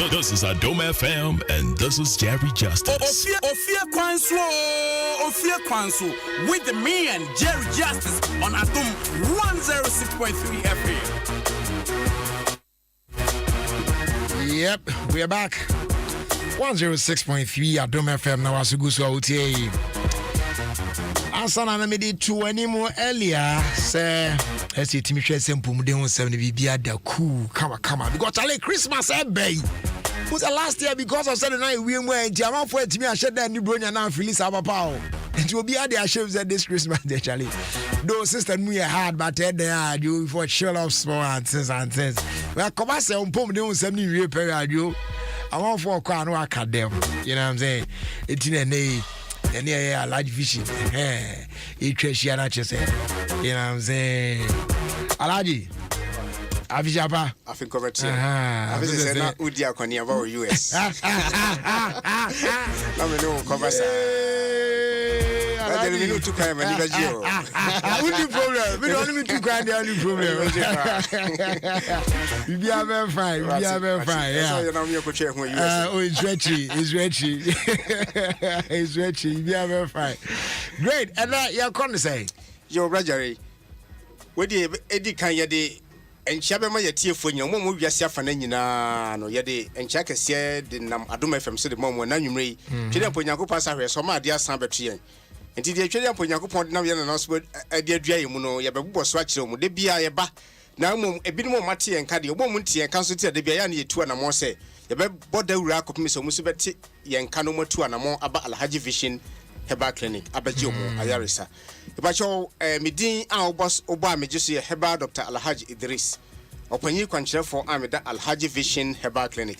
This is Adom FM, and this is Jerry Justice. OfieKwanso with me and Jerry Justice on Adom 106.3 FM. Yep, we are back. 106.3 Adom FM. Now, as you go to Asana made it to anymore earlier. Say, let's see, Timmy Shed Sempu Mudeon 70 BBA da cool. Come on, because I Christmas, bay. Was the last year because of Saturday night we went to Jamon for it to me. I said that new brother now Phyllis Abapao. And to be at the shows at this Christmas, actually. Those sister me hard, but they are you for show off small answers and says, well, come on, say, Pom doing 70 year period. You I want for a car, no academ. You know what I'm saying? It's in a name. And yeah, large fishing. It trashy and I say, you know what I'm saying? Alaji. Avijapa. I think over here. I think it's not Udia Konya about US. Let me know conversa. me no too kind man never you. I wouldn't problem. We don't need to kind the only problem. You be very fine. You be very fine. Yeah. So you coach here when you. Oh, it's retchy. It's retchy. It's retchy. You be very fine. Great. And you're going to say, yo, Rajari, where the Eddie can you de and Shabama Yatia for your mom will be a Safanina, no, Yade, and Chaka said, the Adom FM said the mom when you may. Children Ponyaku pass her, so my dear Sambatri. And did the children Ponyaku Pont now and announcement a dear Jamuno, Yabu Swatch, de Bia Ba. Now, a bit more Matti and Caddy, a woman tea and consulted the Biani 2 and more say. The body rack of Miss Musibet, Yan Canoma 2 and more about Alhaji Vision. Herbal Clinic, Abajomo, Ayarisa. About your Medin, our boss Obama, just a Herbal Dr. Alhaji Idris. Open you control for Amida Alhaji Vision Herbal Clinic.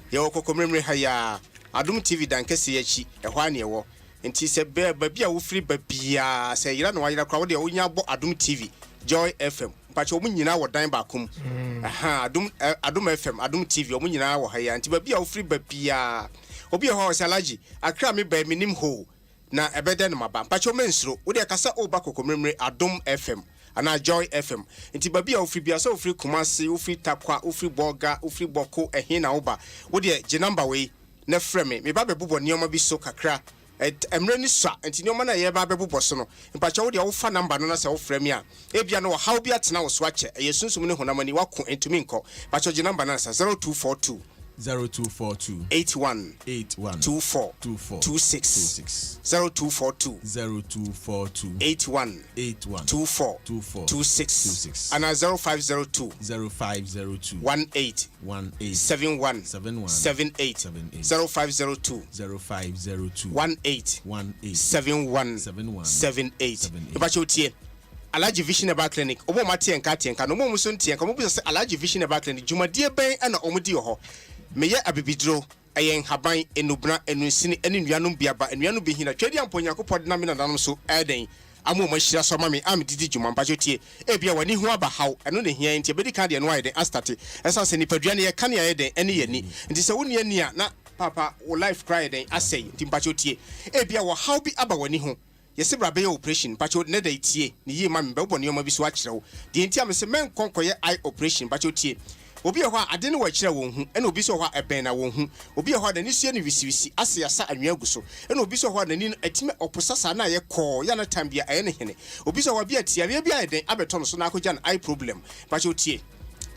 Yoko memory haya Adom TV Dankesi, a 1 year war. And he said, Bear, baby, I will free babia. Say, you don't know why you're crowded on your Adom TV, Joy FM. But you mean you know what dime back home. Aha, Adom FM, Adom TV, or when you know haya, and baby, I'll free babia. Obi a horse allergy, I cram me by minim ho. Na ebeden maba pacho mensro wo de kasa oba kokomemre Adom FM ana Joy FM nti babi a ofri bia so ofri Kumasi ofri Takwa ofri Boga ofri Boko ehin na oba wo de je number we na frame me ba bebubo nioma bi so kakra emre ni swa nti nioma na ye ba bebubo so no pacho wo de wo fa number no na se wo frame a e bia no wo how bia tena wo so ache ye sunsum ne honamani wako entumi nko pacho je number na sa 0242 0242 81 24 26 0242 81 24 26 and 0502 18 71 78 0502 18 71 78 Ibachotie Alhaji Vision Herbal Clinic obo mate enka tenka no mo muso ntenka mo bisa Alhaji Vision Herbal Clinic jumadie ben na omudi ho meye abibidro ayen haban enubra enusini enuanum biaba enuanum behina twedi amponya kopod na me nanom so eden amu mo hira so mame am didi juma mpachotie ebia wani hu aba haw eno ne hia ntia bedi kan de no ayeden astate esa se nipadua ne ye kan ayeden ene yani nti se woni ani na papa wo life cry den asay nti mpachotie ebia wo haw bi aba wani hu yesi bra be operation pacho ne da itie ni yi ma me be boni oma bi so akyerewo de ntia me se men konkoye eye operation pacho tie obi ho ade ne wa kyerɛ won hu ena obi so ho eben na won hu obi ho da ni sue ne wisiwisi ase yasa anwea gu so ena obi so ho da ni atime oposasa na ye kɔ ya na tambia aye ne hene obi so ho bia tiare bia eden abeto no so na akogya na eye problem pacho tie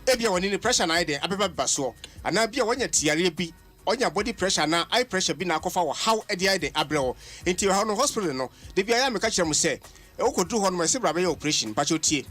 ebia woni ne pressure na eden abeba baso ana bia wonya tiare bi onya body pressure na eye pressure bi na akofa wo how ede eye den abrɛwo enti ho no hospital no de bia ya me ka kyerɛ mu sɛ okodu ho no me se bra be operation pacho tie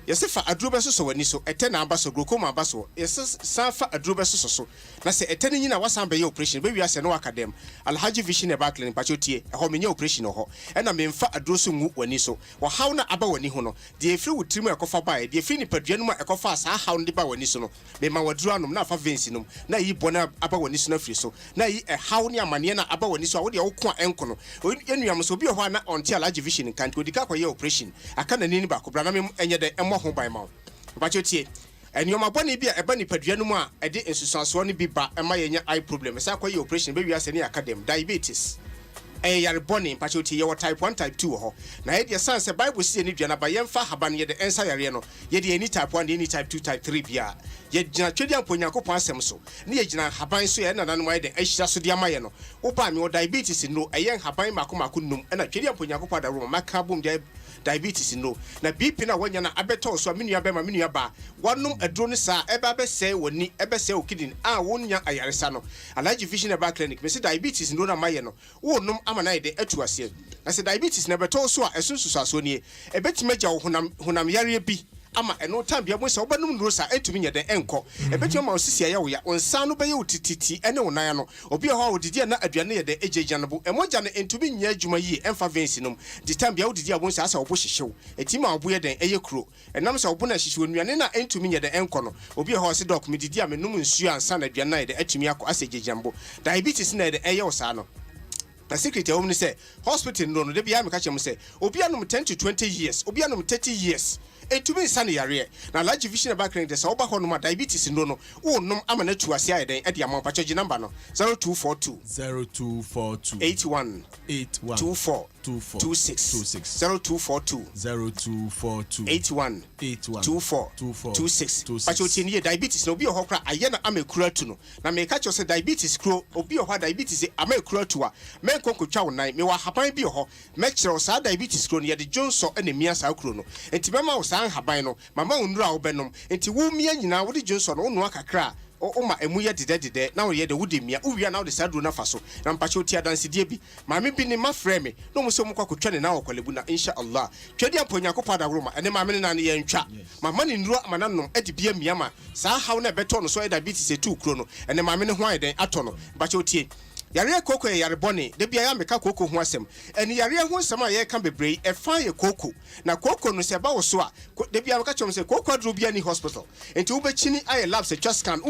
yesi fa aduro beso so wani so ete na aba so glaucoma aba so yesi sa fa aduro beso so na se ete ni nyina wasan be operation be wiase no academ Alhaji Vision Herbal Clinic pachotie ho menye operation ho e na me mfa aduro so ngu wani so wo haw na aba wani ho no de efri wutrimu ekofa bae de efri ni padua no ma ekofa sa haw ndi ba wani so no me ma waduro anom na fa veins nom na yi bona aba wani so na fri so na yi haw ni amane na aba wani so a wo de wo ko enko no enuam so bi ho na onti Alhaji Vision kan ko dika kwa ye operation aka na ni ba ko bra na me enye de ho by mouth bachotie enioma boni bia eba ni padua no mu a ede ensusanso no bi ba ema yenya eye problem sa kwa ye operation be wiase ne academy diabetes yare boni bachotie ye type 1 type 2 ho na ye de sense bible sie ni dua na ba yemfa haban ye de ensa yare no ye de any type 1 any type 2 type 3 bia ye gina twedi amponya kopon asem so ne ye gina haban so ye na nanom ye de ahira so de amaye no wo ba mi o diabetes no eye haban makomako num na twedi amponya kopon da ro maka bom de diabetes no na BP na wanya na abeto so amenu aba ma menu aba wanum aduro ne sa eba be se woni ebe se okidin a wonya ayaresa no Alhaji Vision Herbal Clinic me se diabetes no na maye no wonum amana ide atuase na se diabetes na beto so a esunsuso aso nie ebetimaja honam yare bi ama eno tambia mo se obanum nuro sa etumi nyede enko ebetuma ma osisi ya wo ya onsan no be ye utititi ene wonan no obi ho odidi na aduane ye de ejeja no bo emoja no entumi nya adwuma yi emfa vensi nom di tambia odidi abon sa asa obo hyehyew etima obo ye den eye kuro enam sa obo na hyehyew nuane na entumi nyede enko no obi ho se dok me didi amenum nsu ansa na aduane na ye de atumi akọ asa ejeja mbo diabetes na ye de eye wo sa no the secret home say hospital no de bia me ka chem say obi anom 10 to 20 years obi anom 30 years etumi nsane yare na Alhaji Vision Herbal Clinic de sa oba ho no diabetes no no wonnom amana tuase ayeden e de ampa charge number no 0242 0242 81 81 24 26 0242 81 24 26 Pacho nie diabetes no obi ohokra aye na amekura tu no na me ka cho se diabetes kro obi ohwa diabetes amekura tu a me nkonkotwa wonan me wa haban bi oho me kire sa diabetes kro no ye de Johnson ene mia sa kro no enti mema wo san haban no mama onura wo benom enti wo mia nyina wo de Johnson no no akakra oma emu ye dede na wo ye de wudi mia uwia na wo de sadro na faso na mpacho ti adanse die bi maame bi ni mafrɛ me no mo so mo kwakotwa ne na wo kwalebu na insha Allah twedi amponya ko pada woro ma ene maame ne na ne ye ntwa mama ni nduro amananom edi bia mia ma saa hawo na beto no so e diabetes e tu kro no ene maame ne ho ayeden ato no mpacho tie yare koko e yare bone de bia ya meka koko ho asem eni yare ho asem a ye ka bebrei e fa ye koko na koko no se ba wo so a de bia meka chom se koko adro bia ni hospital enti wo bechini aye lab se just scan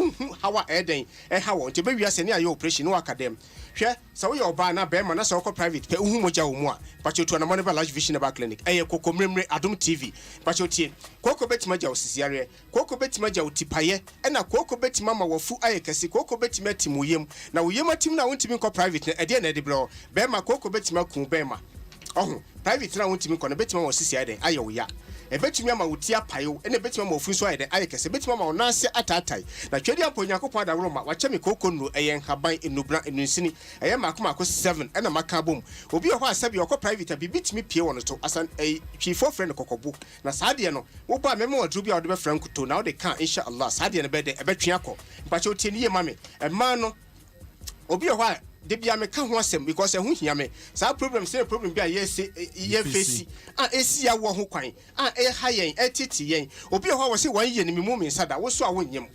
hawa eden e hawo enti be wi ase ne aye operation no academ hwe sa wo ye oba na be ma na sa wo private pe hu moja wo mu a pachotu na moneba large vision ba clinic eye koko mremre Adom TV pachotie koko betima ja osisiare koko betima ja otipaye e na koko betima ma wafu aye kesi koko betima timuyem na woyem atim na wontimi ko private na ede na ede bro be ma koko betima ku be ma oh private na wontimi ko na betima wo osisiare den aye wo ya e betumi ama wotia payo ene betumi ama ofunso ayede ayekese betumi ama onase atatai na twedi amponya kopon da roma wachemi koko nu eyen haban enubra enunsini eye makoma 7 ena maka bom obi ho asabi okọ private bi bitumi pie wono to asan chiefo friend kokobu na saade no wo ba memo odru bia ode be friend kuto na ode kan insha Allah saade no be de ebetwe akọ mpache otie ni ye mame ma no obi ho de bia me ka ho asem because hu hia me sa problem say problem bia ye face esi ya wo ho kwan ha yen etiti yen obi ho wo se wan ye ni mu me sada wo so a wonyem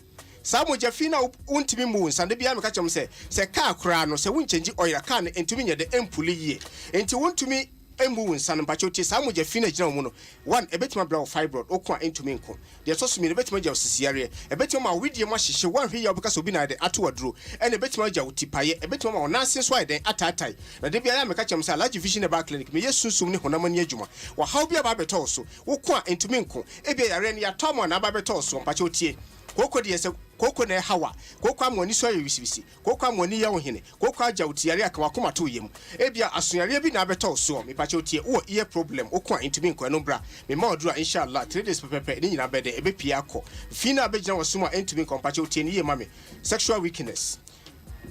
sa mo jafi na wontimi mu nsa de bia me ka chem se ka kura no se wonchange oil ka no entumi nye de empuli yie enti wontumi emu nsan mpachotie sa mo jafi na gina mu no one ebetima bra fibroid okwa entumi nko de so so mi ebetima ja osisiare ebetima ma widie ma hyehye wan hwe ya obeka so bi na de ato aduro ene ebetima ja utipaye ebetima ma onase so ayden atatai na de bia ya meka chem sa large vision ba clinic me yesunsum ne honamani adwuma wa haw bia ba beto so wokwa entumi nko ebia yare ne ya tomo na ba beto so mpachotie koko de se koko na hawa koko amoni so yewisi koko amoni ya wohene koko aja utiare aka wakoma to yem ebia asunyare bi na beto so me pache otie wo ear problem okwa intimi nko no bra me ma odura inshallah 3 days pepe ni nyina bede ebe pia akọ fina abegina wasoma intimi nko pache otie ni ye mame sexual weakness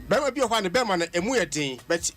bema bi ohwa ne bema na emu ye den but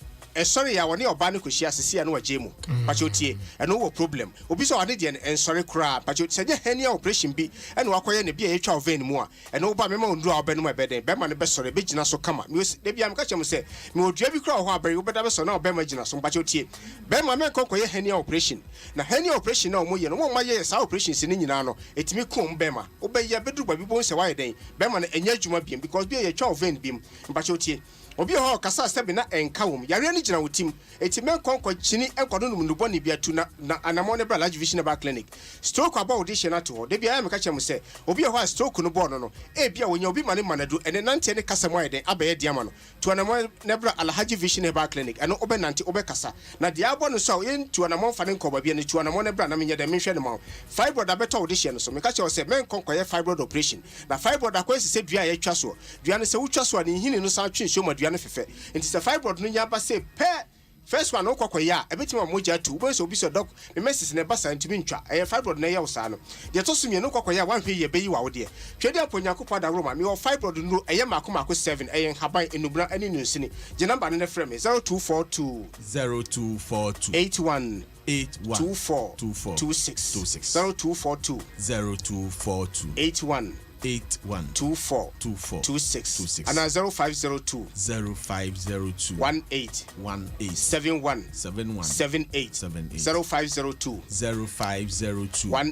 sorry ya woni oba ne koshi asese ya no wajemu pacho tie eno wo problem obi so ade de en sorry kra pacho seje henia operation bi eno wakoye ne bia ye twa oven mu a eno oba mema onduru oba no ebeden be ma ne be sorry be gina so kama me de bia me ka chem se me odua bi kra ho abere obeda be so na oba ma gina so pacho tie be ma me konkoye henia operation na henia operation na omo ye no mo ma ye sa operation se ni nyina no etimi kom be ma obaye bedu ba bi bon se waye den be ma na enya djuma biem because bia ye twa oven biem pacho tie obi ho kasa sebi na enka wom yare ni gina wotim etimen konko chini enkodo no nubo ni bia tu na anamo ne bra large vision ba clinic stroke about audition na to de bia ya meka chem se obi ho stroke no bo no e bia wonya obi mane manadu ene nante ne kasa mo ayden abaye diama no tu anamo ne bra alhaji vision ba clinic eno obe nante obe kasa na dia abo no so yen tu anamo fa ne nkoba bia ne tu anamo ne bra na menye de menhwe ne ma fibroid abeto audition so meka chem se men konko ye fibroid operation na fibroid akwesi se dua ye twa so dua ne se wutwa so ani hini no sa twen show ma dua fefe nti se fibroid no nya ba se pe first one okokoya ebetima moja tu bo so bi so doc me message ne basa ntimi ntwa fibroid na ye usa no de to sumie no kokoya wan hwe ye beyi wa wo de twede aponya ko pada roma me o fibroid no eye makomako 7 eye haban enubra ani nunsini je number ne frɛ me 0242 81 24 26 0242 81 24 26 and 0502 18 71 78 0502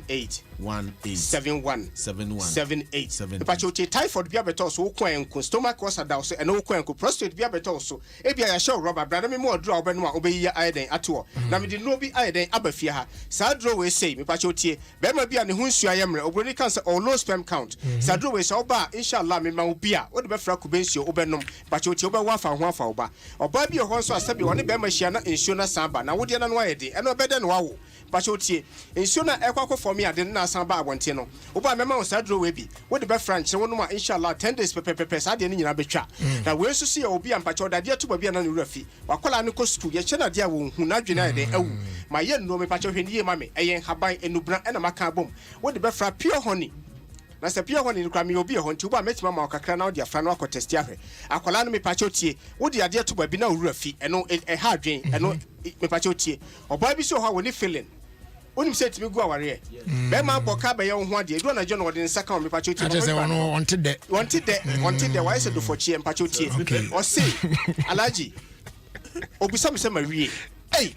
18 71 78 pachote typhoid bia beto so wo enko stomach ulcer da so eno wo enko prostate bia beto so e bia ya show rubber brada me mo odura obenu a obeyi ayeden ato na me di no bi ayeden abafia ha sa dro we say me pachote be ma bia ne ho nsu ayemre obroni cancer or low sperm count sa dro we say oba inshallah me ma obi a wo de be fra kubensuo obenom pachote oba wa fa ho afa oba bi ho nso asabi woni be ma hia na nsuo na samba na wo de na no ayede eno be de no wawo pachote nsuo na ekwakọ for me ade na san ba abonte no oba mema wo sa dro we bi wo de be franch wo no ma inshallah 10 days pepepe sa de ni nyina betwa na we so se obi ampa cho dade to ba bia na ne wurafi wakola ne ko school ye che na de a wo hu na dwena de awu ma ye no me pa cho hwe ni ma me eyen haban enubra na maka bom wo de be fra pure honey na se pure honey ni kwa me obi ho nti wo ba metima ma kakra na wo de afra na ko test ahwe akola no me pa cho tie wo de ade to ba bi na wurafi eno ha dwen eno me pa cho tie oba bi so ho wo ni feeling onim say timi gu aware be ma boka be ye ho ade edu na jono wode nsa kan me pa cho tie I say wanted de why say do for chie pa cho tie o say alaji obisa me say ma wie hey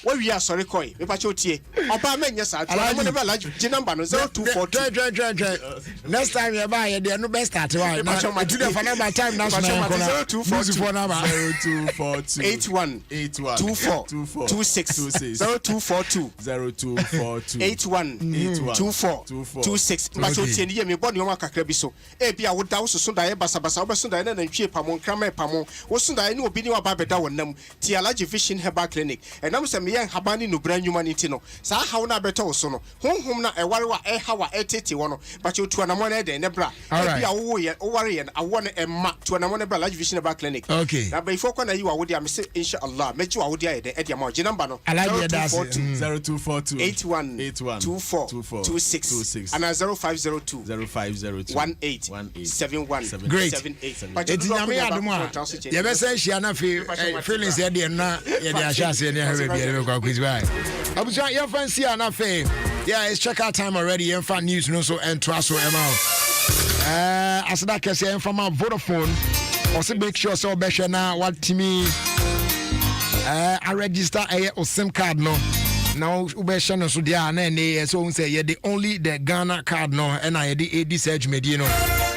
what we are sorry koi me pa cho tie oba ma nya sa to mo ne be alaji ji number no 0242 next time you buy there no best start why na to the for number time na 0242 number 0242 81 24 26 0242 81 24 26 pa cho tie ni me bo ne o kakra bi so e bia wo da wo so da ye basa wo so da ye na ntwie pamo nkrama pamo wo so da ye ni obi ni wa ba beda wonam ti alaji vision herbal clinic enam se me yen habani no bra nwuma ni ti no sa hawo na beto wo so no honhom na eware wa hawa etete wo no ba cho tu na mo na de ne bra e bia wo ye wo ware ye awo na emma tu na mo na bra alaji vision herbal clinic na ba ifo kwa na yi wa wo dia me se inshallah meji wa wo dia ye de e dia ma ji number no 0242 81 24 26 and 0502 18 71 great etinyame adom a ye be say hia na feelings ye de na ye de ahia se ne hebe bia be kwa quiz right abuja ye fancy na fe yeah it's check out time already ye fan news no so and trust so amount asada kese ye from Vodafone also make sure so be hwe na what timi I register a SIM card no now ubesha no so dia na ne so say ye the only the Ghana card no and I the AD Surge Media no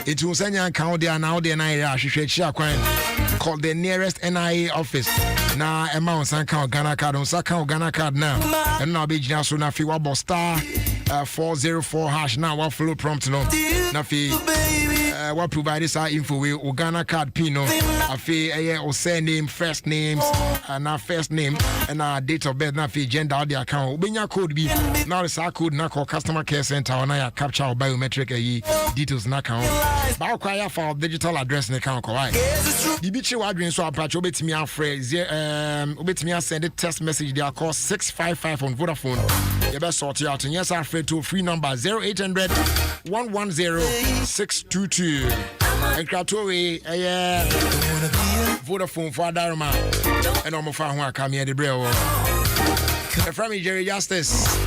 it will send you account there now the NIA hwehwe kwan call the nearest NIA office na amount account Ghana card on account Ghana card now and now be jina so na fi wa star 404 hash now what flow prompt no na fi what provide this info we Ghana card pin no afi or surname first names and our first name and our date of birth na fi gender the account obenya code bi now this code na call customer care center na ya capture biometric details na account ba require for digital address na account why bibi chi wadwen so approach obetimi afre obetimi send a text message they are call 655 on Vodafone you better sort it out and yes afre to free number 0800 110 622 Ekratowe Vodafone for Daruma and I'm fa ho come here the brew from Jerry Justice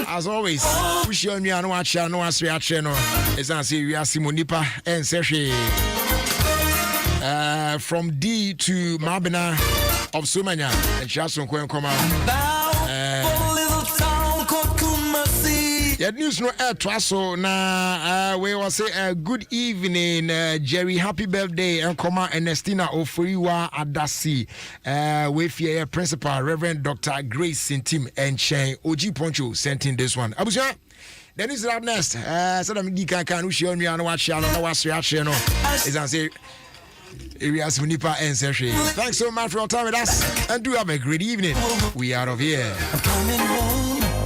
as always wish you no watch no asri ache no esan say we are Simonipa and Seshe from D to Mabina of Sumanya and Jason Kwenkoma yeah, news no air twaso na we will say good evening Jerry, happy birthday and Koma Ernestina Ofuriwa Adasi we fear principal Reverend Dr. Grace Sintim and Chen Oji Poncho sent in this one abuja. Then is up next so that me can show me and watch no was reaction no is and say areas Munipa and Seshe. Thanks so much for your time with us and do have a great evening. We out of here.